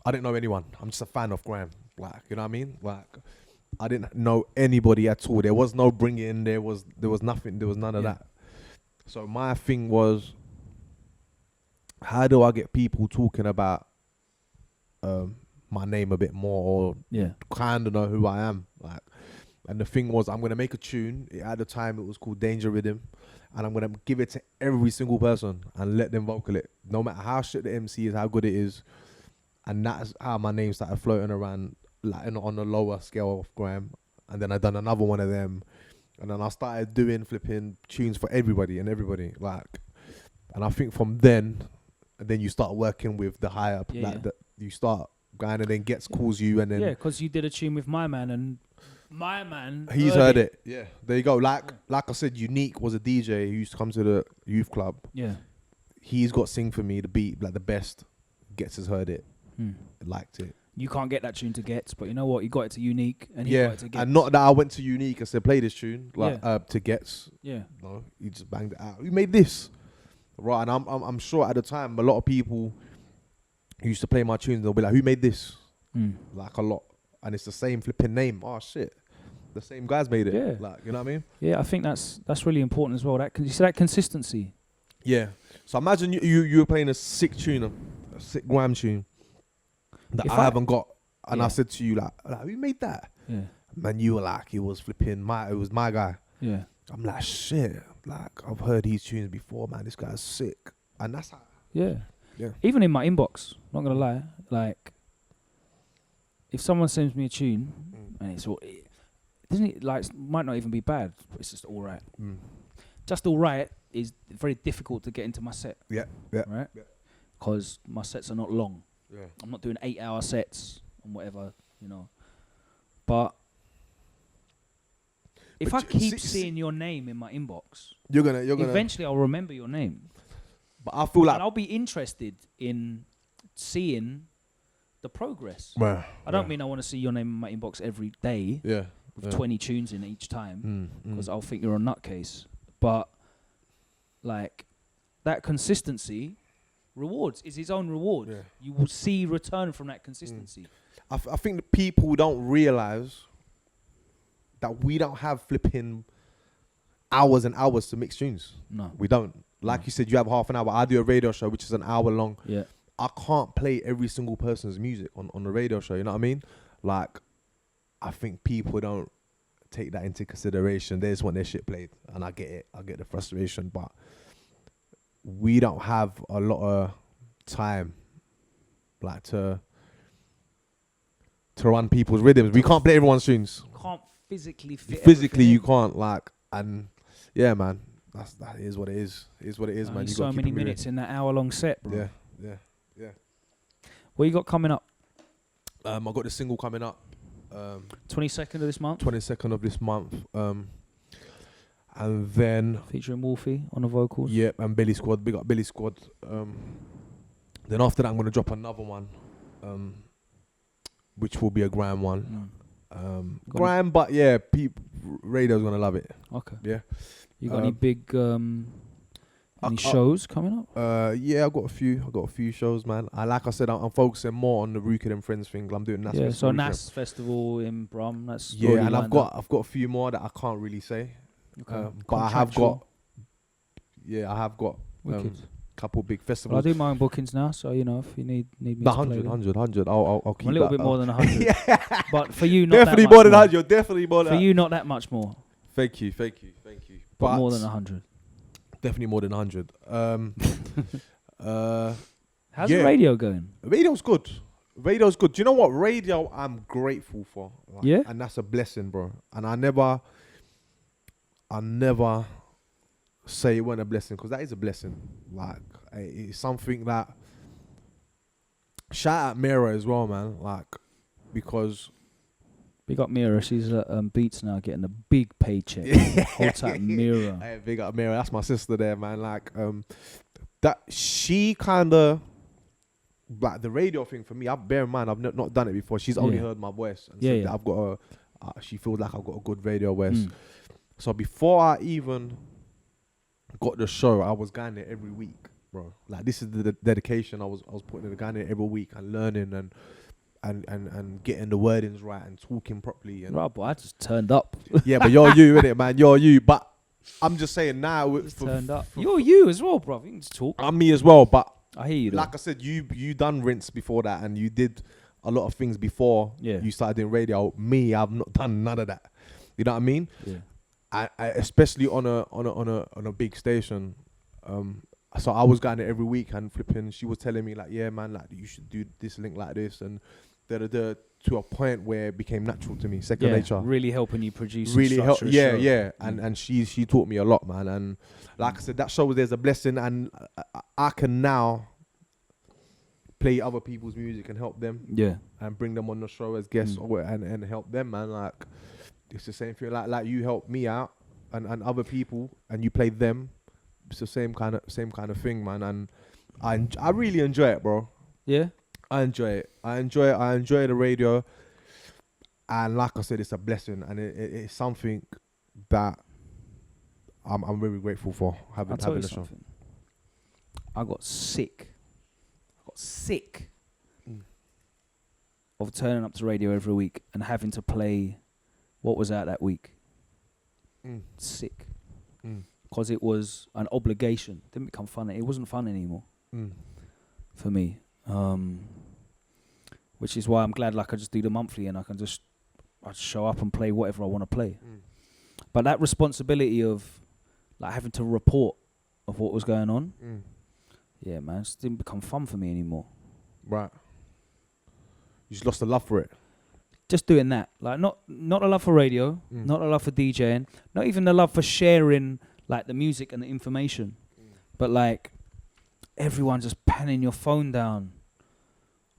Speaker 2: I didn't know anyone. I'm just a fan of grime. Like, you know what I mean? Like, I didn't know anybody at all. There was no bringing. There was nothing. There was none of that. So my thing was, how do I get people talking about my name a bit more, or kind of know who I am? Like, and the thing was, I'm gonna make a tune. At the time, it was called Danger Rhythm, and I'm gonna give it to every single person and let them vocal it, no matter how shit the MC is, how good it is. And that's how my name started floating around, like on a lower scale of grime. and then I done another one of them, and then I started doing flipping tunes for everybody, like, and I think from then, and then you start working with the higher, you start going, and then Gets calls you, and then
Speaker 1: because you did a tune with my man, and my man
Speaker 2: he's heard it. Yeah, there you go. Like I said, Unique was a DJ who used to come to the youth club.
Speaker 1: Yeah,
Speaker 2: he's got Sing For Me, the beat, like the best. Gets has heard it, liked it.
Speaker 1: You can't get that tune to Gets, but you know what? You got it to Unique, and he got it to Gets.
Speaker 2: And not that I went to Unique and said play this tune, like to Gets.
Speaker 1: Yeah,
Speaker 2: no, he just banged it out. Who made this? Right, and I'm sure at the time a lot of people who used to play my tunes, they'll be like, who made this? Like a lot, and it's the same flipping name. Oh shit, the same guys made it.
Speaker 1: Yeah,
Speaker 2: like, you know what I mean?
Speaker 1: Yeah, I think that's really important as well. You see that consistency. Yeah.
Speaker 2: So imagine you were playing a sick tune, a sick grime tune that I haven't got, and I said to you like who made that? Yeah. Man, you were like, it was my guy. Yeah. I'm like, shit, like I've heard these tunes before, man. This guy's sick, and that's how. Yeah. Yeah.
Speaker 1: Even in my inbox, not gonna lie, like if someone sends me a tune and it's all, doesn't it like might not even be bad, but it's just all right. Just all right is very difficult to get into my set.
Speaker 2: Yeah. Yeah.
Speaker 1: Right. Because my sets are not long. Yeah. I'm not doing 8-hour sets and whatever, you know. But if I keep seeing your name in my inbox,
Speaker 2: you're gonna
Speaker 1: eventually I'll remember your name.
Speaker 2: But I feel like
Speaker 1: I'll be interested in seeing the progress.
Speaker 2: Well,
Speaker 1: I don't mean I want to see your name in my inbox every day.
Speaker 2: Yeah.
Speaker 1: With 20 tunes in each time, because I'll think you're a nutcase. But like that consistency is his own reward. Yeah. You will see return from that consistency.
Speaker 2: I think that people don't realize that we don't have flipping hours and hours to mix tunes.
Speaker 1: No,
Speaker 2: we don't. Like you said, you have half an hour. I do a radio show which is an hour long.
Speaker 1: Yeah,
Speaker 2: I can't play every single person's music on the radio show. You know what I mean? Like, I think people don't take that into consideration. They just want their shit played, and I get it. I get the frustration, but we don't have a lot of time, like to run people's rhythms. We can't play everyone's tunes.
Speaker 1: Can't physically fit.
Speaker 2: Physically, you can't, like, and yeah, man. That is what it is. It is what it is, man. You
Speaker 1: so
Speaker 2: got
Speaker 1: many minutes in that hour-long set, bro.
Speaker 2: Yeah.
Speaker 1: What you got coming up?
Speaker 2: I got the single coming up.
Speaker 1: 22nd of this month.
Speaker 2: 22nd of this month. And then
Speaker 1: featuring Wolfie on the vocals.
Speaker 2: Yep, and Billy Squad. Big up Billy Squad. Then after that, I'm gonna drop another one, which will be a grime one. Grime, but yeah, radio's gonna love it.
Speaker 1: Okay.
Speaker 2: Yeah.
Speaker 1: You got any big any shows coming up?
Speaker 2: Yeah, I got a few shows, man. Like I said, I'm focusing more on the Rookie and Friends thing. I'm doing NAS.
Speaker 1: Yeah, so NAS Festival in Brum. That's
Speaker 2: and I've got a few more that I can't really say.
Speaker 1: Okay.
Speaker 2: But I have got a couple big festivals.
Speaker 1: Well, I do my own bookings now, so you know if you need me.
Speaker 2: 100. I'll keep
Speaker 1: a little bit more than 100.
Speaker 2: Yeah.
Speaker 1: But for you, not
Speaker 2: definitely
Speaker 1: that
Speaker 2: more
Speaker 1: much
Speaker 2: than 100. Definitely more than
Speaker 1: for you, not that much more.
Speaker 2: Thank you.
Speaker 1: But more than 100.
Speaker 2: Definitely more than 100.
Speaker 1: How's the radio going?
Speaker 2: Radio's good. Do you know what? Radio I'm grateful for. Like,
Speaker 1: yeah.
Speaker 2: And that's a blessing, bro. And I never say it wasn't a blessing, because that is a blessing. Like, it's something that... Shout out Mira as well, man. Like, because...
Speaker 1: Big up Mira. She's at Beats now, getting a big paycheck. Hold tight, Mira.
Speaker 2: Hey, big up Mira. That's my sister there, man. Like, that she kind of, like, the radio thing for me. Bear in mind, I've not done it before. She's only heard my voice, and said that I've got she feels like I've got a good radio voice. So before I even got the show, I was going there every week, bro. Like, this is the dedication I was putting in, the going there every week and learning and getting the wordings right and talking properly. And
Speaker 1: right, but I just turned up.
Speaker 2: Yeah, but you're you, innit, man? You're you. But I'm just saying now.
Speaker 1: Turned up. You're you as well, bro. You can just talk.
Speaker 2: I'm me as well, but
Speaker 1: I hear you.
Speaker 2: Like I said, you done Rinse before that, and you did a lot of things before you started doing radio. Me, I've not done none of that. You know what I mean?
Speaker 1: Yeah.
Speaker 2: I especially on a big station. So I was going there every week and flipping. She was telling me like, yeah, man, like you should do this link like this and to a point where it became natural to me, second
Speaker 1: Yeah,
Speaker 2: nature.
Speaker 1: really helping you produce.
Speaker 2: Really
Speaker 1: and
Speaker 2: help.
Speaker 1: structure a
Speaker 2: Yeah,
Speaker 1: show.
Speaker 2: and she taught me a lot, man. And like I said, that shows there's a blessing, and I can now play other people's music and help them
Speaker 1: Yeah.
Speaker 2: and bring them on the show as guests and help them, man. Like it's the same thing. Like you help me out and other people, and you play them. It's the same kind of thing, man. And I really enjoy it, bro.
Speaker 1: Yeah.
Speaker 2: I enjoy it. I enjoy the radio. And like I said, it's a blessing, and it's something that I'm very grateful for having the show.
Speaker 1: I got sick of turning up to radio every week and having to play what was out that week. Sick. Because it was an obligation. It didn't become fun. It wasn't fun anymore for me. Which is why I'm glad like I just do the monthly and I show up and play whatever I want to play. But that responsibility of like having to report of what was going on, yeah, man, it just didn't become fun for me anymore.
Speaker 2: Right. You just lost the love for it.
Speaker 1: Just doing that, like not a love for radio, not a love for DJing, not even the love for sharing like the music and the information, but like everyone just penning your phone down.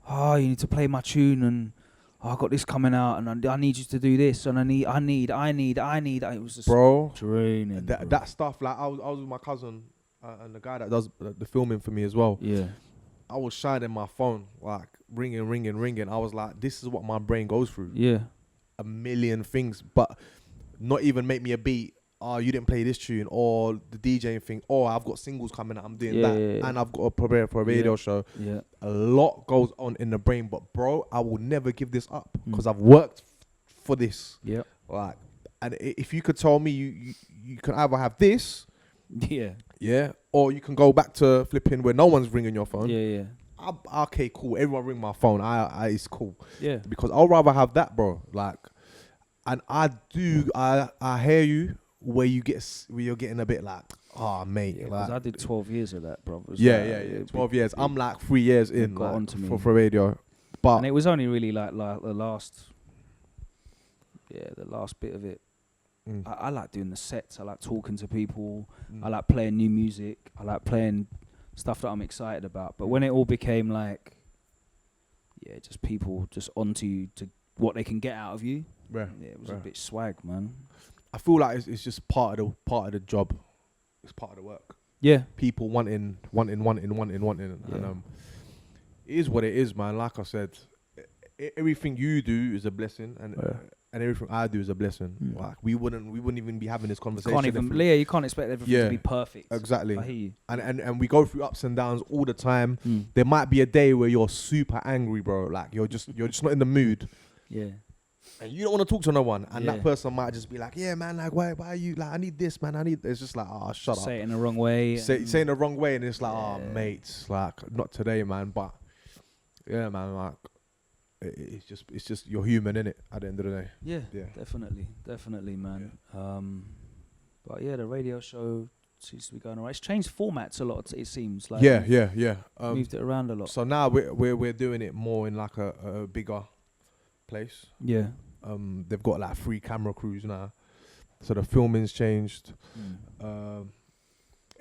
Speaker 1: Oh, you need to play my tune, and I got this coming out, and I need you to do this, and I need. It was just draining.
Speaker 2: That stuff, like I was with my cousin and the guy that does the filming for me as well.
Speaker 1: Yeah.
Speaker 2: I was shining my phone, like ringing. I was like, this is what my brain goes through.
Speaker 1: Yeah.
Speaker 2: A million things, but not even make me a beat. Oh, you didn't play this tune, or the DJing thing. Oh, I've got singles coming out. I'm doing that, and I've got to prepare for a radio show.
Speaker 1: Yeah.
Speaker 2: A lot goes on in the brain, but bro, I will never give this up because I've worked for this.
Speaker 1: Yeah.
Speaker 2: Like, and if you could tell me you can either have this, yeah, or you can go back to flipping where no one's ringing your phone.
Speaker 1: Yeah.
Speaker 2: Okay, cool. Everyone ring my phone. It's cool.
Speaker 1: Yeah.
Speaker 2: Because I'd rather have that, bro. Like, and I hear you. Where you're getting a bit like, oh mate,
Speaker 1: Yeah,
Speaker 2: like
Speaker 1: I did 12 years of that, bro.
Speaker 2: Yeah. 12 years. I'm like 3 years in
Speaker 1: got
Speaker 2: like,
Speaker 1: onto me.
Speaker 2: for radio, but
Speaker 1: and it was only really like the last bit of it. I like doing the sets. I like talking to people. I like playing new music. I like playing stuff that I'm excited about. But when it all became like, just people just onto you to what they can get out of you, it was a bit swag, man.
Speaker 2: I feel like it's just part of the job. It's part of the work.
Speaker 1: Yeah.
Speaker 2: People wanting. And it is what it is, man. Like I said, everything you do is a blessing, and everything I do is a blessing. Like we wouldn't even be having this conversation.
Speaker 1: You can't expect everything to be perfect.
Speaker 2: Exactly.
Speaker 1: I hear you.
Speaker 2: And we go through ups and downs all the time. There might be a day where you're super angry, bro. Like you're just not in the mood.
Speaker 1: Yeah.
Speaker 2: And you don't want to talk to no one, and that person might just be like, "Yeah, man, like, why are you like? I need this, man. I need." It's just like, "Oh, shut up."
Speaker 1: Say it in the wrong way.
Speaker 2: Saying the wrong way, and it's like, "Oh, mate, like, not today, man." But yeah, man, like, it's just you're human, innit? At the end of the day.
Speaker 1: Yeah. Definitely, man. Yeah. But yeah, the radio show seems to be going alright. It's changed formats a lot. It seems like.
Speaker 2: Yeah.
Speaker 1: Moved it around a lot.
Speaker 2: So now we're doing it more in like a bigger place.
Speaker 1: Yeah.
Speaker 2: They've got like 3 camera crews now, so the filming's changed.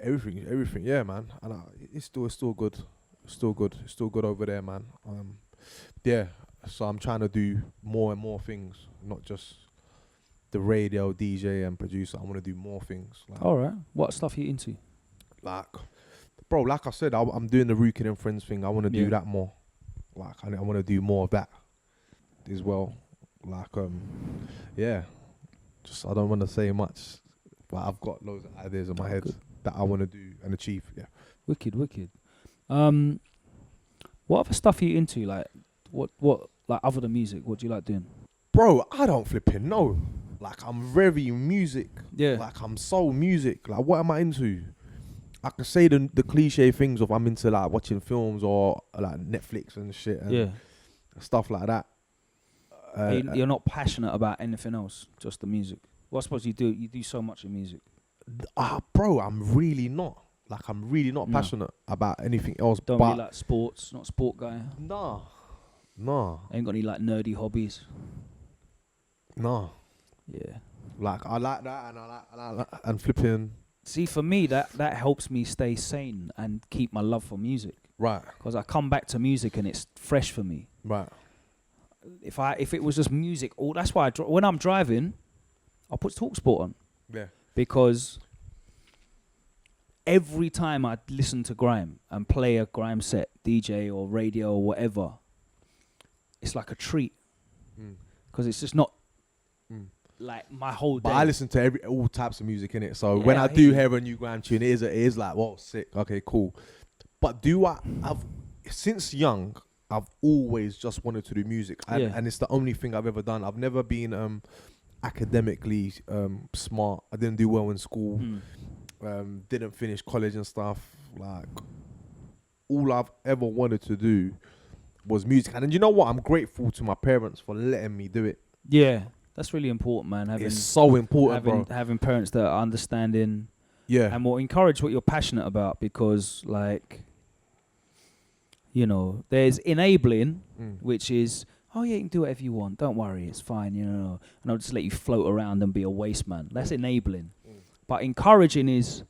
Speaker 2: Everything, yeah, man. And it's still good. It's still good over there, man. Yeah. So I'm trying to do more and more things, not just the radio, DJ, and producer. I want to do more things. Like,
Speaker 1: all right. What stuff are you into?
Speaker 2: Like, bro, like I said, I'm doing the Rookin' and Friends thing. I want to do that more. Like, I want to do more of that as well. Like, just I don't want to say much, but I've got loads of ideas in my head that I want to do and achieve. Yeah.
Speaker 1: Wicked. What other stuff are you into? Like, what like other than music? What do you like doing?
Speaker 2: Bro, I don't flipping know. Like, I'm very music.
Speaker 1: Yeah.
Speaker 2: Like, I'm so music. Like, what am I into? I can say the cliche things of I'm into like watching films or like Netflix and shit and stuff like that.
Speaker 1: You're not passionate about anything else, just the music. Well, I suppose you do. You do so much in music.
Speaker 2: Bro, I'm really not. Like, I'm really not passionate about anything else.
Speaker 1: Don't really like sports. Not a sport guy.
Speaker 2: Nah. Nah.
Speaker 1: Ain't got any like nerdy hobbies.
Speaker 2: Nah.
Speaker 1: Yeah.
Speaker 2: Like I like that, and I like that, and flipping.
Speaker 1: See, for me, that helps me stay sane and keep my love for music.
Speaker 2: Right.
Speaker 1: Because I come back to music and it's fresh for me.
Speaker 2: Right.
Speaker 1: If it was just music, that's why when I'm driving, I'll put TalkSport on.
Speaker 2: Yeah.
Speaker 1: Because every time I listen to grime and play a grime set, DJ or radio or whatever, it's like a treat. Because it's just not like my whole day.
Speaker 2: But I listen to all types of music in it. So when I do hear a new grime tune, it is like, whoa, sick. Okay, cool. But since young, I've always just wanted to do music, and it's the only thing I've ever done. I've never been academically smart. I didn't do well in school. Didn't finish college and stuff. Like, all I've ever wanted to do was music. And you know what? I'm grateful to my parents for letting me do it.
Speaker 1: Yeah, that's really important, man.
Speaker 2: It's so important, bro.
Speaker 1: Having parents that are understanding, and will encourage what you're passionate about, because, like, you know, there's enabling, which is, oh yeah, you can do whatever you want. Don't worry, it's fine, you know. And I'll just let you float around and be a waste man. That's enabling. But encouraging is,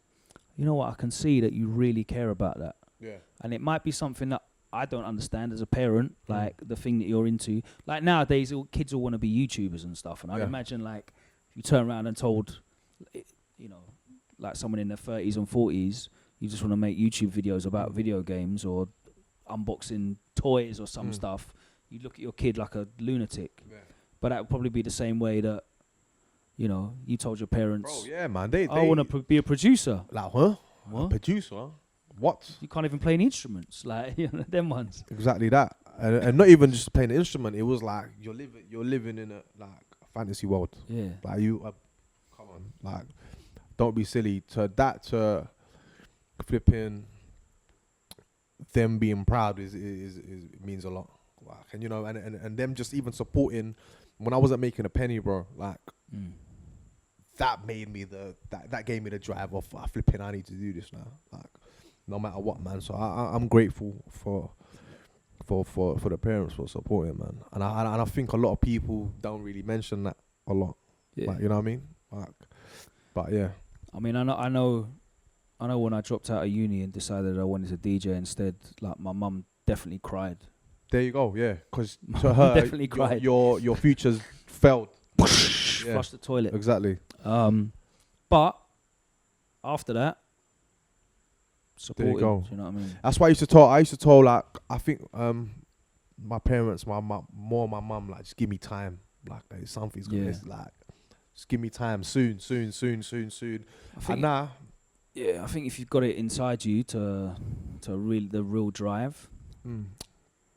Speaker 1: you know what, I can see that you really care about that. Yeah. And it might be something that I don't understand as a parent, like the thing that you're into. Like nowadays, kids all want to be YouTubers and stuff. And I'd imagine, like, if you turn around and told, you know, like someone in their 30s and 40s, you just want to make YouTube videos about video games or unboxing toys or some stuff, you look at your kid like a lunatic. Yeah. But that would probably be the same way that, you know, you told your parents,
Speaker 2: bro, yeah, man,
Speaker 1: I want to be a producer.
Speaker 2: Like, huh? What? A producer? What?
Speaker 1: You can't even play any instruments, like, you know, them ones.
Speaker 2: Exactly that, and not even just playing an instrument. It was like you're living in a fantasy world. Yeah. Like come on, like, don't be silly. To flipping them being proud is means a lot. Like, and you know, and them just even supporting when I wasn't making a penny, bro. Like. That made me that gave me the drive of flipping. I need to do this now, like, no matter what, man. So I'm grateful for the parents for supporting, man. And I think a lot of people don't really mention that a lot. Yeah. Like, you know what I mean? Like, but yeah. I mean,
Speaker 1: I know when I dropped out of uni and decided I wanted to DJ instead, like, my mum definitely cried.
Speaker 2: There you go, yeah. Because to her,
Speaker 1: definitely cried.
Speaker 2: Your futures failed.
Speaker 1: Flush the toilet.
Speaker 2: Exactly.
Speaker 1: But after that, supported.
Speaker 2: There you go.
Speaker 1: Do you know what I mean?
Speaker 2: That's why I used to tell like, I think my parents, my mum, like, just give me time. Like, something's gonna like, just give me time. Soon. And now,
Speaker 1: I think if you've got it inside you to the real drive,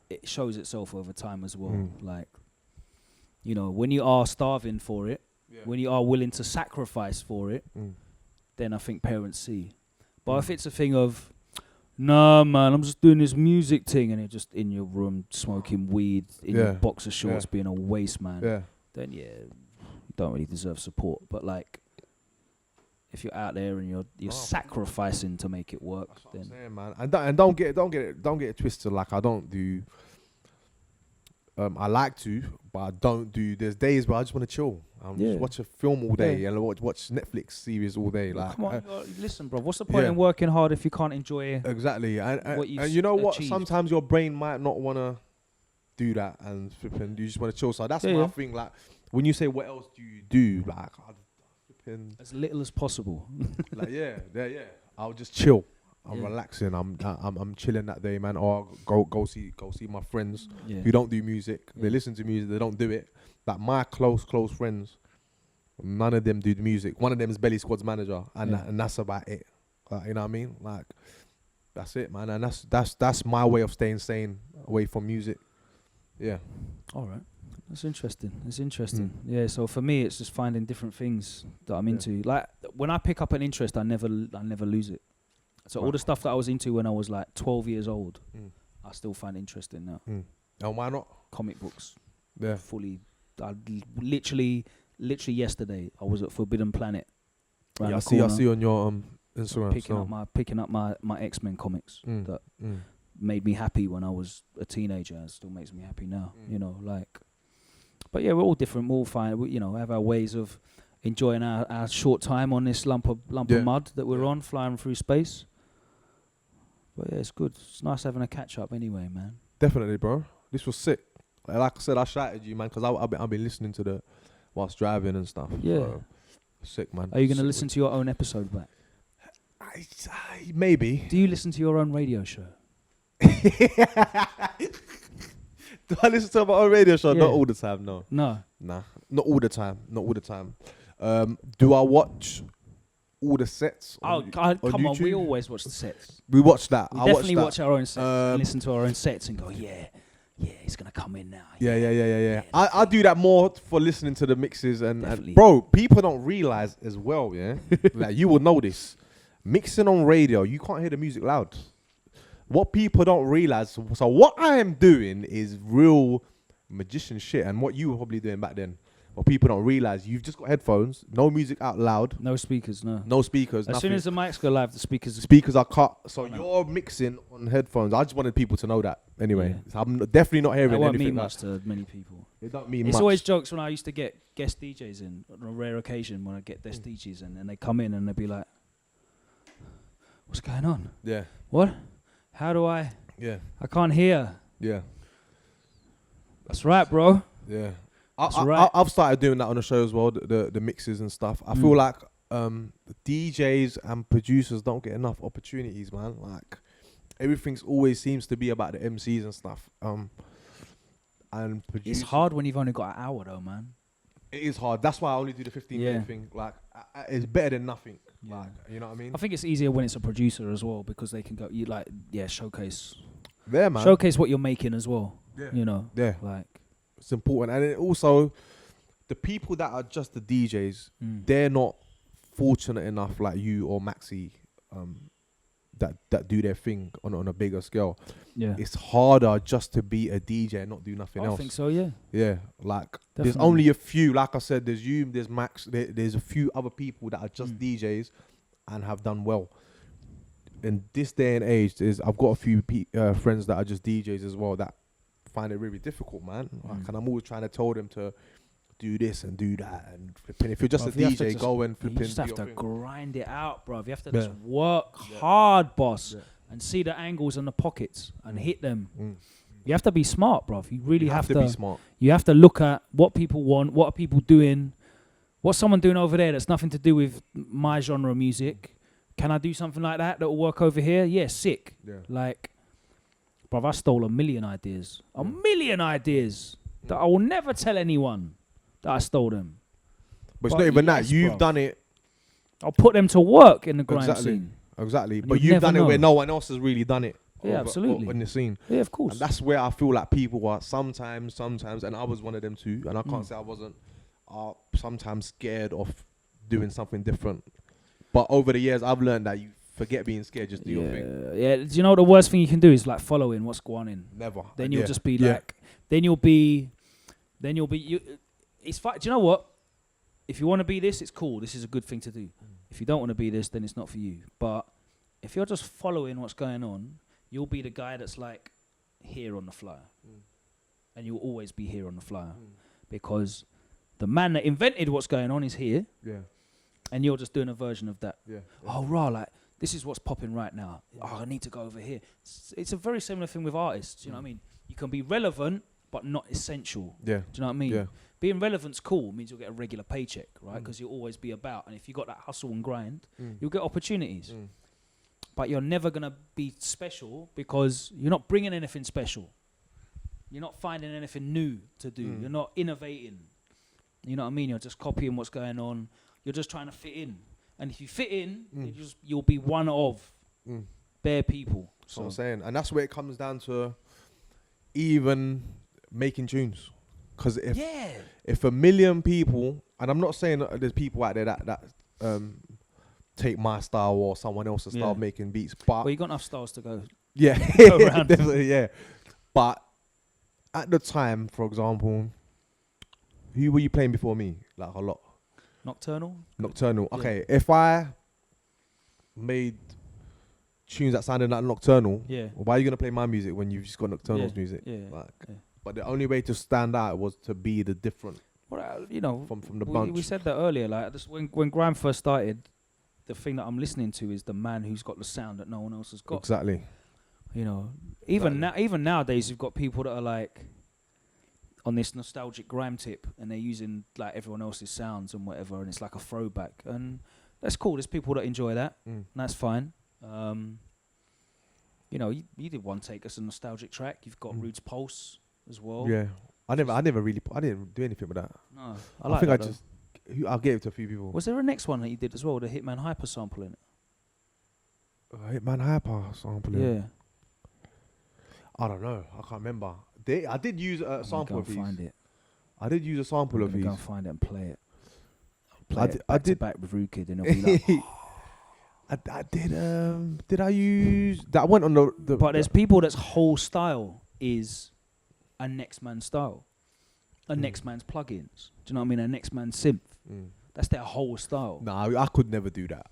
Speaker 1: it shows itself over time as well. Like, you know, when you are starving for it, when you are willing to sacrifice for it, then I think parents see. But if it's a thing of, nah, man, I'm just doing this music thing, and you're just in your room smoking weed in your boxer shorts, being a waste man, then you don't really deserve support. But like, if you're out there and you're sacrificing to make it work,
Speaker 2: that's
Speaker 1: then
Speaker 2: what I'm saying, man. And don't get it twisted. Like, I don't do. I like to, but I don't do. There's days where I just want to chill. Just watch a film all day and watch Netflix series all day. Like,
Speaker 1: come on, listen, bro. What's the point in working hard if you can't enjoy
Speaker 2: exactly? And you know what? Sometimes your brain might not want to do that, and flipping, you just want to chill. So that's my thing. Like, when you say what else do you do, like,
Speaker 1: as little as possible.
Speaker 2: Like, I'll just chill. I'm relaxing. I'm chilling that day, man. Or go see my friends who don't do music. They listen to music. They don't do it. Like, my close friends, none of them do the music. One of them is Belly Squad's manager, and that's about it. Like, you know what I mean? Like, that's it, man. And that's my way of staying sane away from music. Yeah.
Speaker 1: All right. That's interesting. It's interesting. Yeah. So for me, it's just finding different things that I'm into. Like, when I pick up an interest, I never lose it. So all the stuff that I was into when I was like 12 years old, I still find interesting now.
Speaker 2: And why not?
Speaker 1: Comic books.
Speaker 2: Yeah.
Speaker 1: Fully. Literally yesterday, I was at Forbidden Planet.
Speaker 2: Yeah, I see on your Instagram.
Speaker 1: Picking up my X-Men comics. That made me happy when I was a teenager. It still makes me happy now. You know, like. But yeah, we're all different. We're all fine. We, you know, have our ways of enjoying our short time on this lump of mud that we're on, flying through space. But yeah, it's good. It's nice having a catch up anyway, man.
Speaker 2: Definitely, bro. This was sick. Like I said, I shouted you, man, because I've been listening to the whilst driving and stuff.
Speaker 1: Yeah.
Speaker 2: So, sick, man.
Speaker 1: Are you going to listen to your own episode back?
Speaker 2: Maybe.
Speaker 1: Do you listen to your own radio show?
Speaker 2: Do I listen to my own radio show?
Speaker 1: Yeah.
Speaker 2: Not all the time, no.
Speaker 1: No.
Speaker 2: Nah, not all the time. Not all the time. Do I watch all the sets?
Speaker 1: Come
Speaker 2: YouTube?
Speaker 1: on, we always watch the sets.
Speaker 2: We watch that.
Speaker 1: We
Speaker 2: I
Speaker 1: definitely
Speaker 2: watch
Speaker 1: watch our own sets, and listen to our own sets and go, yeah, he's going to come in now.
Speaker 2: Yeah. I do that more for listening to the mixes and
Speaker 1: Bro,
Speaker 2: people don't realize as well, yeah? Like, you will know this. Mixing on radio, you can't hear the music loud. What people don't realize, so what I am doing is real magician shit, and what you were probably doing back then. What people don't realize, you've just got headphones, no music out loud.
Speaker 1: No speakers, no.
Speaker 2: No speakers,
Speaker 1: As
Speaker 2: nothing.
Speaker 1: soon as the mics go live, the speakers
Speaker 2: Speakers are cut, so you're mixing on headphones. I just wanted people to know that. Anyway, so I'm definitely not hearing
Speaker 1: that won't
Speaker 2: anything
Speaker 1: mean
Speaker 2: like
Speaker 1: much to many people.
Speaker 2: It don't mean
Speaker 1: It's
Speaker 2: much.
Speaker 1: always jokes when I used to get guest DJs in, on a rare occasion when I get guest DJs in, and they come in and they'd be like, what's going on?
Speaker 2: Yeah.
Speaker 1: What? How do I?
Speaker 2: Yeah.
Speaker 1: I can't hear.
Speaker 2: Yeah.
Speaker 1: That's right, bro.
Speaker 2: Yeah.
Speaker 1: right.
Speaker 2: I've started doing that on the show as well, the mixes and stuff. I feel like DJs and producers don't get enough opportunities, man. Like, everything's always seems to be about the MCs and stuff. And
Speaker 1: It's hard when you've only got an hour, though, man.
Speaker 2: It is hard. That's why I only do the 15-minute thing. Like, it's better than nothing.
Speaker 1: Yeah.
Speaker 2: Like, you know what I mean?
Speaker 1: I think it's easier when it's a producer as well, because they can go, showcase.
Speaker 2: There, man.
Speaker 1: Showcase what you're making as well.
Speaker 2: Yeah.
Speaker 1: You know?
Speaker 2: Yeah.
Speaker 1: Like,
Speaker 2: it's important. And it also, the people that are just the DJs, they're not fortunate enough like you or Maxi that do their thing on a bigger scale.
Speaker 1: yeah.
Speaker 2: It's harder just to be a DJ and not do nothing else.
Speaker 1: I think so, yeah.
Speaker 2: Yeah, like there's
Speaker 1: Definitely.
Speaker 2: only a few. Like I said, there's you, there's Max, there's a few other people that are just DJs and have done well. In this day and age, I've got a few friends that are just DJs as well that find it really difficult, man. Like, and I'm always trying to tell them to do this and do that and flipping. If you're just a DJ, go and flipping.
Speaker 1: You just have to grind it out, bro. You have to
Speaker 2: Yeah.
Speaker 1: just work hard, boss, and see the angles and the pockets and hit them. You have to be smart, bro. You really have to
Speaker 2: be smart.
Speaker 1: You have to look at what people want, what are people doing, what's someone doing over there that's nothing to do with my genre of music. Can I do something like that will work over here? Yeah, sick.
Speaker 2: Yeah.
Speaker 1: Like, bruv, I stole a million ideas that I will never tell anyone that I stole them.
Speaker 2: But it's not even that.
Speaker 1: yes,
Speaker 2: You've
Speaker 1: bruv.
Speaker 2: done it.
Speaker 1: I'll put them to work in the grime scene.
Speaker 2: Exactly.
Speaker 1: And
Speaker 2: But
Speaker 1: you'd
Speaker 2: you've done
Speaker 1: never
Speaker 2: it where
Speaker 1: know.
Speaker 2: no one else has really done it.
Speaker 1: Yeah, absolutely.
Speaker 2: In the scene.
Speaker 1: Yeah, of course.
Speaker 2: And that's where I feel like people are sometimes, and I was one of them too, and I can't say I wasn't, are sometimes scared of doing something different. But over the years, I've learned that you forget being scared, just do your thing.
Speaker 1: Yeah, do you know what the worst thing you can do is like following what's going on?
Speaker 2: Never.
Speaker 1: Then you'll just be like, it's fine. Do you know what? If you want to be this, it's cool. This is a good thing to do. If you don't want to be this, then it's not for you. But if you're just following what's going on, you'll be the guy that's like here on the flyer. And you'll always be here on the flyer. Because the man that invented what's going on is here.
Speaker 2: Yeah.
Speaker 1: And you're just doing a version of that.
Speaker 2: Yeah.
Speaker 1: Oh, rah, like, this is what's popping right now. Oh, I need to go over here. It's a very similar thing with artists. You know what I mean? You can be relevant, but not essential.
Speaker 2: Yeah.
Speaker 1: Do you know what I mean?
Speaker 2: Yeah.
Speaker 1: Being relevant's cool. Means you'll get a regular paycheck, right? Because you'll always be about. And if you got that hustle and grind, you'll get opportunities. But you're never going to be special because you're not bringing anything special. You're not finding anything new to do. You're not innovating. You know what I mean? You're just copying what's going on. You're just trying to fit in. And if you fit in, you'll be one of bare people.
Speaker 2: So I'm saying. And that's where it comes down to even making tunes. Because if a million people, and I'm not saying that there's people out there that take my style or someone else's style making beats, but
Speaker 1: well, you got enough styles to go.
Speaker 2: Yeah,
Speaker 1: go around.
Speaker 2: definitely, yeah. But at the time, for example, who were you playing before me? Like a lot.
Speaker 1: Nocturnal.
Speaker 2: Okay, if I made tunes that sounded like nocturnal.
Speaker 1: Yeah.
Speaker 2: Well, why are you gonna play my music when you've just got nocturnal's
Speaker 1: Yeah,
Speaker 2: music?
Speaker 1: yeah,
Speaker 2: Like,
Speaker 1: yeah.
Speaker 2: but the only way to stand out was to be the different
Speaker 1: Well, you know,
Speaker 2: from the
Speaker 1: we
Speaker 2: bunch.
Speaker 1: said that earlier. Like when grime first started, the thing that I'm listening to is the man who's got the sound that no one else has got.
Speaker 2: Exactly.
Speaker 1: You know, even nowadays, you've got people that are like on this nostalgic grime tip, and they're using like everyone else's sounds and whatever, and it's like a throwback, and that's cool. There's people that enjoy that, and that's fine. You know, you did One Take as a nostalgic track. You've got Rude's Pulse as well.
Speaker 2: Yeah, I didn't do anything with that.
Speaker 1: No,
Speaker 2: I think I gave it to a few people.
Speaker 1: Was there a next one that you did as well, the Hitman Hyper sample in it?
Speaker 2: Hitman Hyper sampling.
Speaker 1: Yeah.
Speaker 2: I don't know. I can't remember. I did use a sample of these.
Speaker 1: Find it.
Speaker 2: I did use a sample of these.
Speaker 1: Go and find it and play it.
Speaker 2: I did
Speaker 1: back with Rude Kid, and it'll be like.
Speaker 2: I did. Did I use that? I went on the.
Speaker 1: But there's people that's whole style is a next man's style, a next man's plugins. Do you know what I mean? A next man's synth. That's their whole style.
Speaker 2: Nah, I could never do that.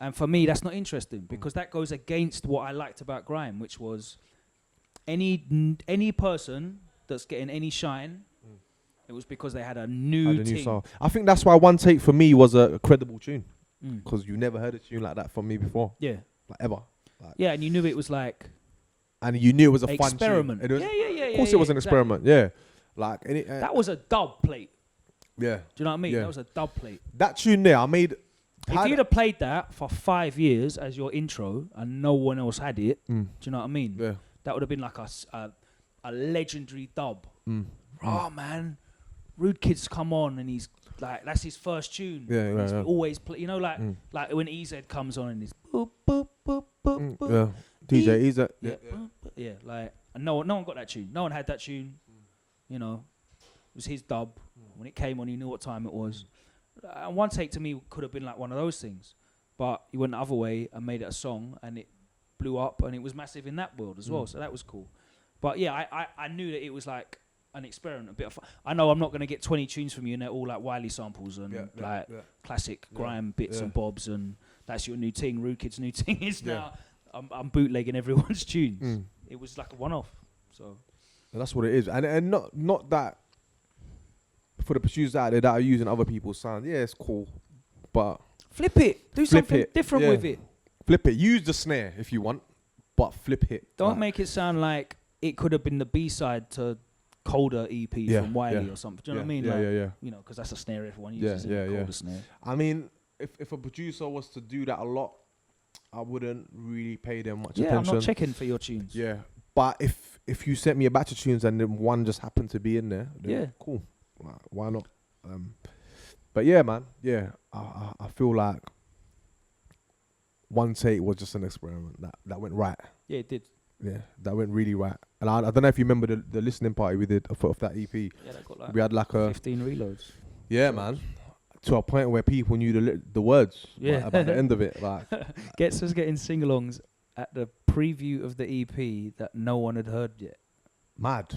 Speaker 1: And for me, that's not interesting because that goes against what I liked about grime, which was any person that's getting any shine. It was because they had a new
Speaker 2: style. I think that's why One Take for me was a credible tune. Because you never heard a tune like that from me before.
Speaker 1: Yeah.
Speaker 2: Like ever. Like,
Speaker 1: yeah, and you knew it was like...
Speaker 2: And you knew it was a
Speaker 1: experiment.
Speaker 2: fun tune.
Speaker 1: Yeah.
Speaker 2: Of course it was an experiment, yeah. Like
Speaker 1: that was a dub plate.
Speaker 2: Yeah.
Speaker 1: Do you know what I mean?
Speaker 2: Yeah.
Speaker 1: That was a dub plate.
Speaker 2: That tune there, I made...
Speaker 1: If you'd have played that for 5 years as your intro and no one else had it, do you know what I mean?
Speaker 2: Yeah.
Speaker 1: That would have been like a legendary dub. Oh, man. Rude Kid's come on and he's... Like that's his first tune.
Speaker 2: Yeah,
Speaker 1: he's always play. You know, like when EZ comes on and he's boop boop boop boop boop.
Speaker 2: Yeah, DJ EZ.
Speaker 1: Yeah, like and no one got that tune. No one had that tune. You know, it was his dub. When it came on, he knew what time it was. And One Take to me could have been like one of those things, but he went the other way and made it a song, and it blew up, and it was massive in that world as well. So that was cool. But yeah, I knew that it was like an experiment, a bit of fun. I know I'm not going to get 20 tunes from you and they're all like Wiley samples and classic grime bits and bobs, and that's your new thing. Rude Kid's new thing is now I'm bootlegging everyone's tunes. It was like a one-off. So
Speaker 2: and that's what it is. And not that for the producers out there that are using other people's sounds, yeah, it's cool. But
Speaker 1: flip it. Do something different with it.
Speaker 2: Flip it. Use the snare if you want, but flip it.
Speaker 1: Don't make it sound like it could have been the B-side to Colder EP from Wiley or something. Do you know what I mean?
Speaker 2: Yeah.
Speaker 1: You know, because that's a snare everyone uses. Colder snare.
Speaker 2: I mean, if a producer was to do that a lot, I wouldn't really pay them much attention.
Speaker 1: Yeah, I'm not checking for your tunes.
Speaker 2: Yeah, but if you sent me a batch of tunes and then one just happened to be in there, then cool. Like, why not? But yeah, man. Yeah, I feel like One Take was just an experiment that went right.
Speaker 1: Yeah, it did.
Speaker 2: Yeah, that went really right. And I don't know if you remember the listening party we did of that EP.
Speaker 1: Yeah, that got like
Speaker 2: we had like
Speaker 1: 15 reloads.
Speaker 2: Yeah, man. To a point where people knew the words.
Speaker 1: Yeah.
Speaker 2: Like, about the end of it. Like
Speaker 1: Gets us getting sing-alongs at the preview of the EP that no one had heard yet.
Speaker 2: Mad.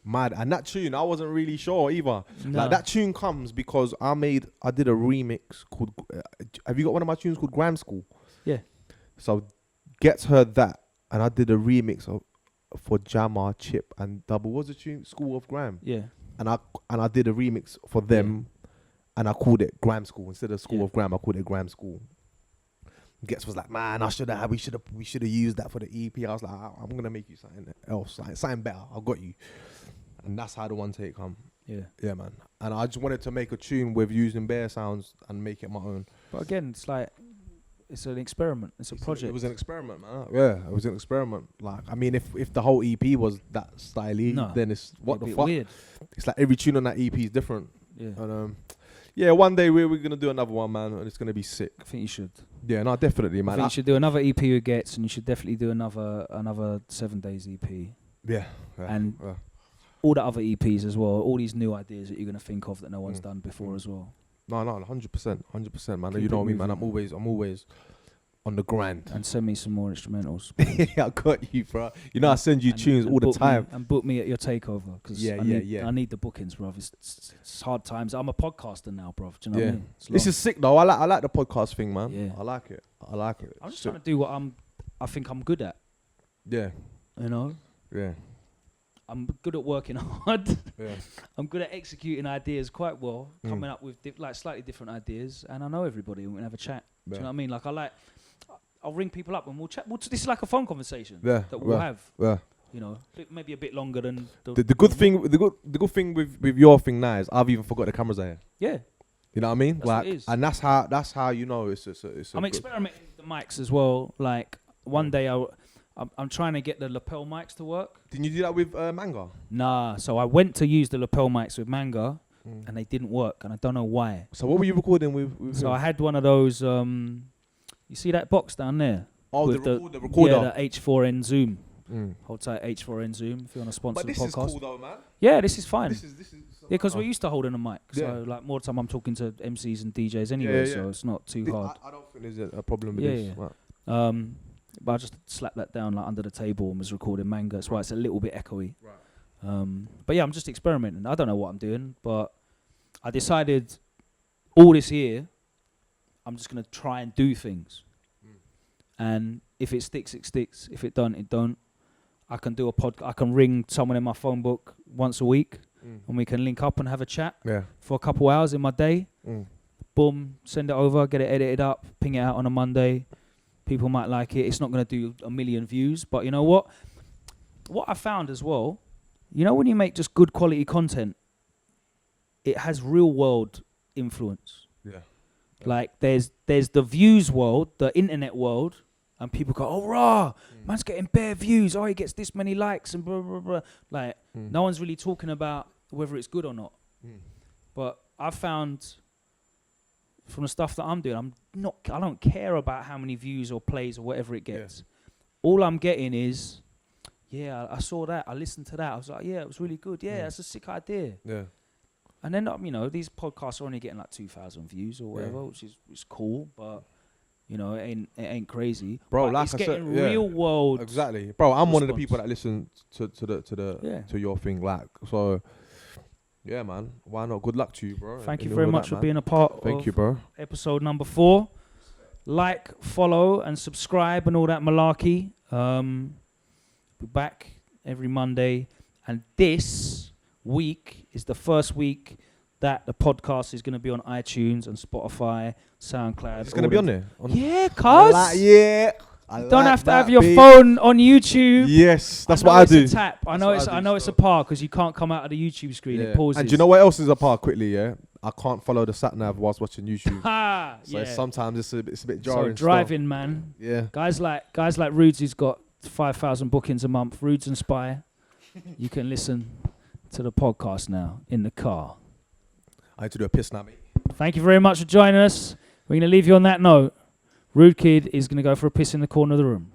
Speaker 2: And that tune, I wasn't really sure either.
Speaker 1: No.
Speaker 2: Like that tune comes because I did a remix called. Have you got one of my tunes called Grime School?
Speaker 1: Yeah.
Speaker 2: So Gets heard that. And I did a remix for Jammer, Chip, and Double. What was the tune? School of Grime.
Speaker 1: Yeah.
Speaker 2: And I did a remix for them, and I called it Grime School instead of School of Grime. I called it Grime School. Gets was like, man, we should have used that for the EP. I was like, I'm gonna make you something else, like something better. I got you, and that's how the One Take come. Yeah, man. And I just wanted to make a tune with using bare sounds and make it my own.
Speaker 1: But again, it's like. It's an experiment. It's a project.
Speaker 2: It was an experiment, man. Yeah, it was an experiment. Like, I mean, if the whole EP was that styly, then it's what the fuck.
Speaker 1: Weird.
Speaker 2: It's like every tune on that EP is different.
Speaker 1: Yeah.
Speaker 2: And one day we're gonna do another one, man, and it's gonna be sick.
Speaker 1: I think you should.
Speaker 2: Yeah, no, definitely, man.
Speaker 1: I think you should do another EP with Gets, and you should definitely do another 7 Days EP.
Speaker 2: Yeah.
Speaker 1: And all the other EPs as well. All these new ideas that you're gonna think of that no one's done before as well.
Speaker 2: No, 100%, man. You know what I mean, man. I'm always On the grind.
Speaker 1: And send me some more instrumentals.
Speaker 2: Yeah, I got you, bro. You know, I send you tunes all the time.
Speaker 1: And book me at your takeover. Cause I need the bookings, bro. It's hard times. I'm a podcaster now, bro. Do you know what I mean?
Speaker 2: This is sick, though. I like the podcast thing, man.
Speaker 1: Yeah.
Speaker 2: I like it.
Speaker 1: I'm just trying to do what I think I'm good at.
Speaker 2: Yeah.
Speaker 1: You know?
Speaker 2: Yeah.
Speaker 1: I'm good at working hard.
Speaker 2: Yeah.
Speaker 1: I'm good at executing ideas quite well, coming up with slightly different ideas, and I know everybody and we can have a chat.
Speaker 2: Yeah.
Speaker 1: Do you know what I mean? Like I'll ring people up and we'll chat. This is like a phone conversation that we'll have.
Speaker 2: Yeah.
Speaker 1: You know, maybe a bit longer than
Speaker 2: the good thing. The good thing with your thing now is I've even forgot the cameras are here.
Speaker 1: Yeah.
Speaker 2: You know what I mean?
Speaker 1: That's what it is.
Speaker 2: And that's how you know it's.
Speaker 1: I'm experimenting with the mics as well. Like one day I'm trying to get the lapel mics to work.
Speaker 2: Didn't you do that with Manga?
Speaker 1: Nah. So I went to use the lapel mics with Manga, and they didn't work, and I don't know why.
Speaker 2: So what were you recording with
Speaker 1: So I had one of those. You see that box down there?
Speaker 2: Oh, the recorder.
Speaker 1: Yeah, the H4n Zoom. Hold tight, H4n Zoom. If you want to sponsor the podcast.
Speaker 2: But this is cool though, man.
Speaker 1: Yeah, this is fine.
Speaker 2: This is
Speaker 1: yeah, because we're used to holding a mic. So like more time I'm talking to MCs and DJs anyway, so it's not too hard.
Speaker 2: I don't think there's a problem with this.
Speaker 1: Yeah. Right. But I just slapped that down like under the table and was recording Manga. That's why it's a little bit echoey.
Speaker 2: Right.
Speaker 1: But yeah, I'm just experimenting. I don't know what I'm doing, but I decided all this year I'm just gonna try and do things. And if it sticks, it sticks. If it don't, it don't. I can do a I can ring someone in my phone book once a week, and we can link up and have a chat for a couple hours in my day. Boom, send it over, get it edited up, ping it out on a Monday. People might like it. It's not going to do 1 million views, but you know what? What I found as well, you know when you make just good quality content, it has real world influence.
Speaker 2: Yeah.
Speaker 1: Like there's the views world, the internet world, and people go, oh, rah, man's getting bare views. Oh, he gets this many likes and blah, blah, blah. Like, no one's really talking about whether it's good or not. But I've found from the stuff that I'm doing, I don't care about how many views or plays or whatever it gets. All I'm getting is, I saw that, I listened to that. I was like, it was really good. Yeah, that's a sick idea.
Speaker 2: Yeah.
Speaker 1: And then, these podcasts are only getting like 2,000 views or whatever, which is cool, but it ain't crazy.
Speaker 2: Bro,
Speaker 1: but
Speaker 2: like
Speaker 1: it's
Speaker 2: I
Speaker 1: getting
Speaker 2: said,
Speaker 1: real world.
Speaker 2: Exactly. Bro, I'm one of the
Speaker 1: response.
Speaker 2: people that listen to your thing, like, so yeah, man. Why not? Good luck to you, bro.
Speaker 1: Thank you very much for being a part
Speaker 2: Thank you, bro.
Speaker 1: Episode number 4. Like, follow, and subscribe and all that malarkey. Be back every Monday. And this week is the first week that the podcast is going to be on iTunes and Spotify, SoundCloud.
Speaker 2: It's going to be on there?
Speaker 1: Yeah, cuz. You don't have to have your phone on YouTube.
Speaker 2: Yes, that's what I do.
Speaker 1: It's a tap. I know it's a par because you can't come out of the YouTube screen. It pauses.
Speaker 2: And do you know what else is a par quickly, yeah? I can't follow the sat nav whilst watching YouTube.
Speaker 1: So
Speaker 2: sometimes it's a bit jarring.
Speaker 1: So driving, man.
Speaker 2: Yeah.
Speaker 1: Guys like Rudes, who's got 5,000 bookings a month. Rudes and Spy. You can listen to the podcast now in the car.
Speaker 2: I need to do a piss now, mate.
Speaker 1: Thank you very much for joining us. We're going to leave you on that note. Rude Kid is going to go for a piss in the corner of the room.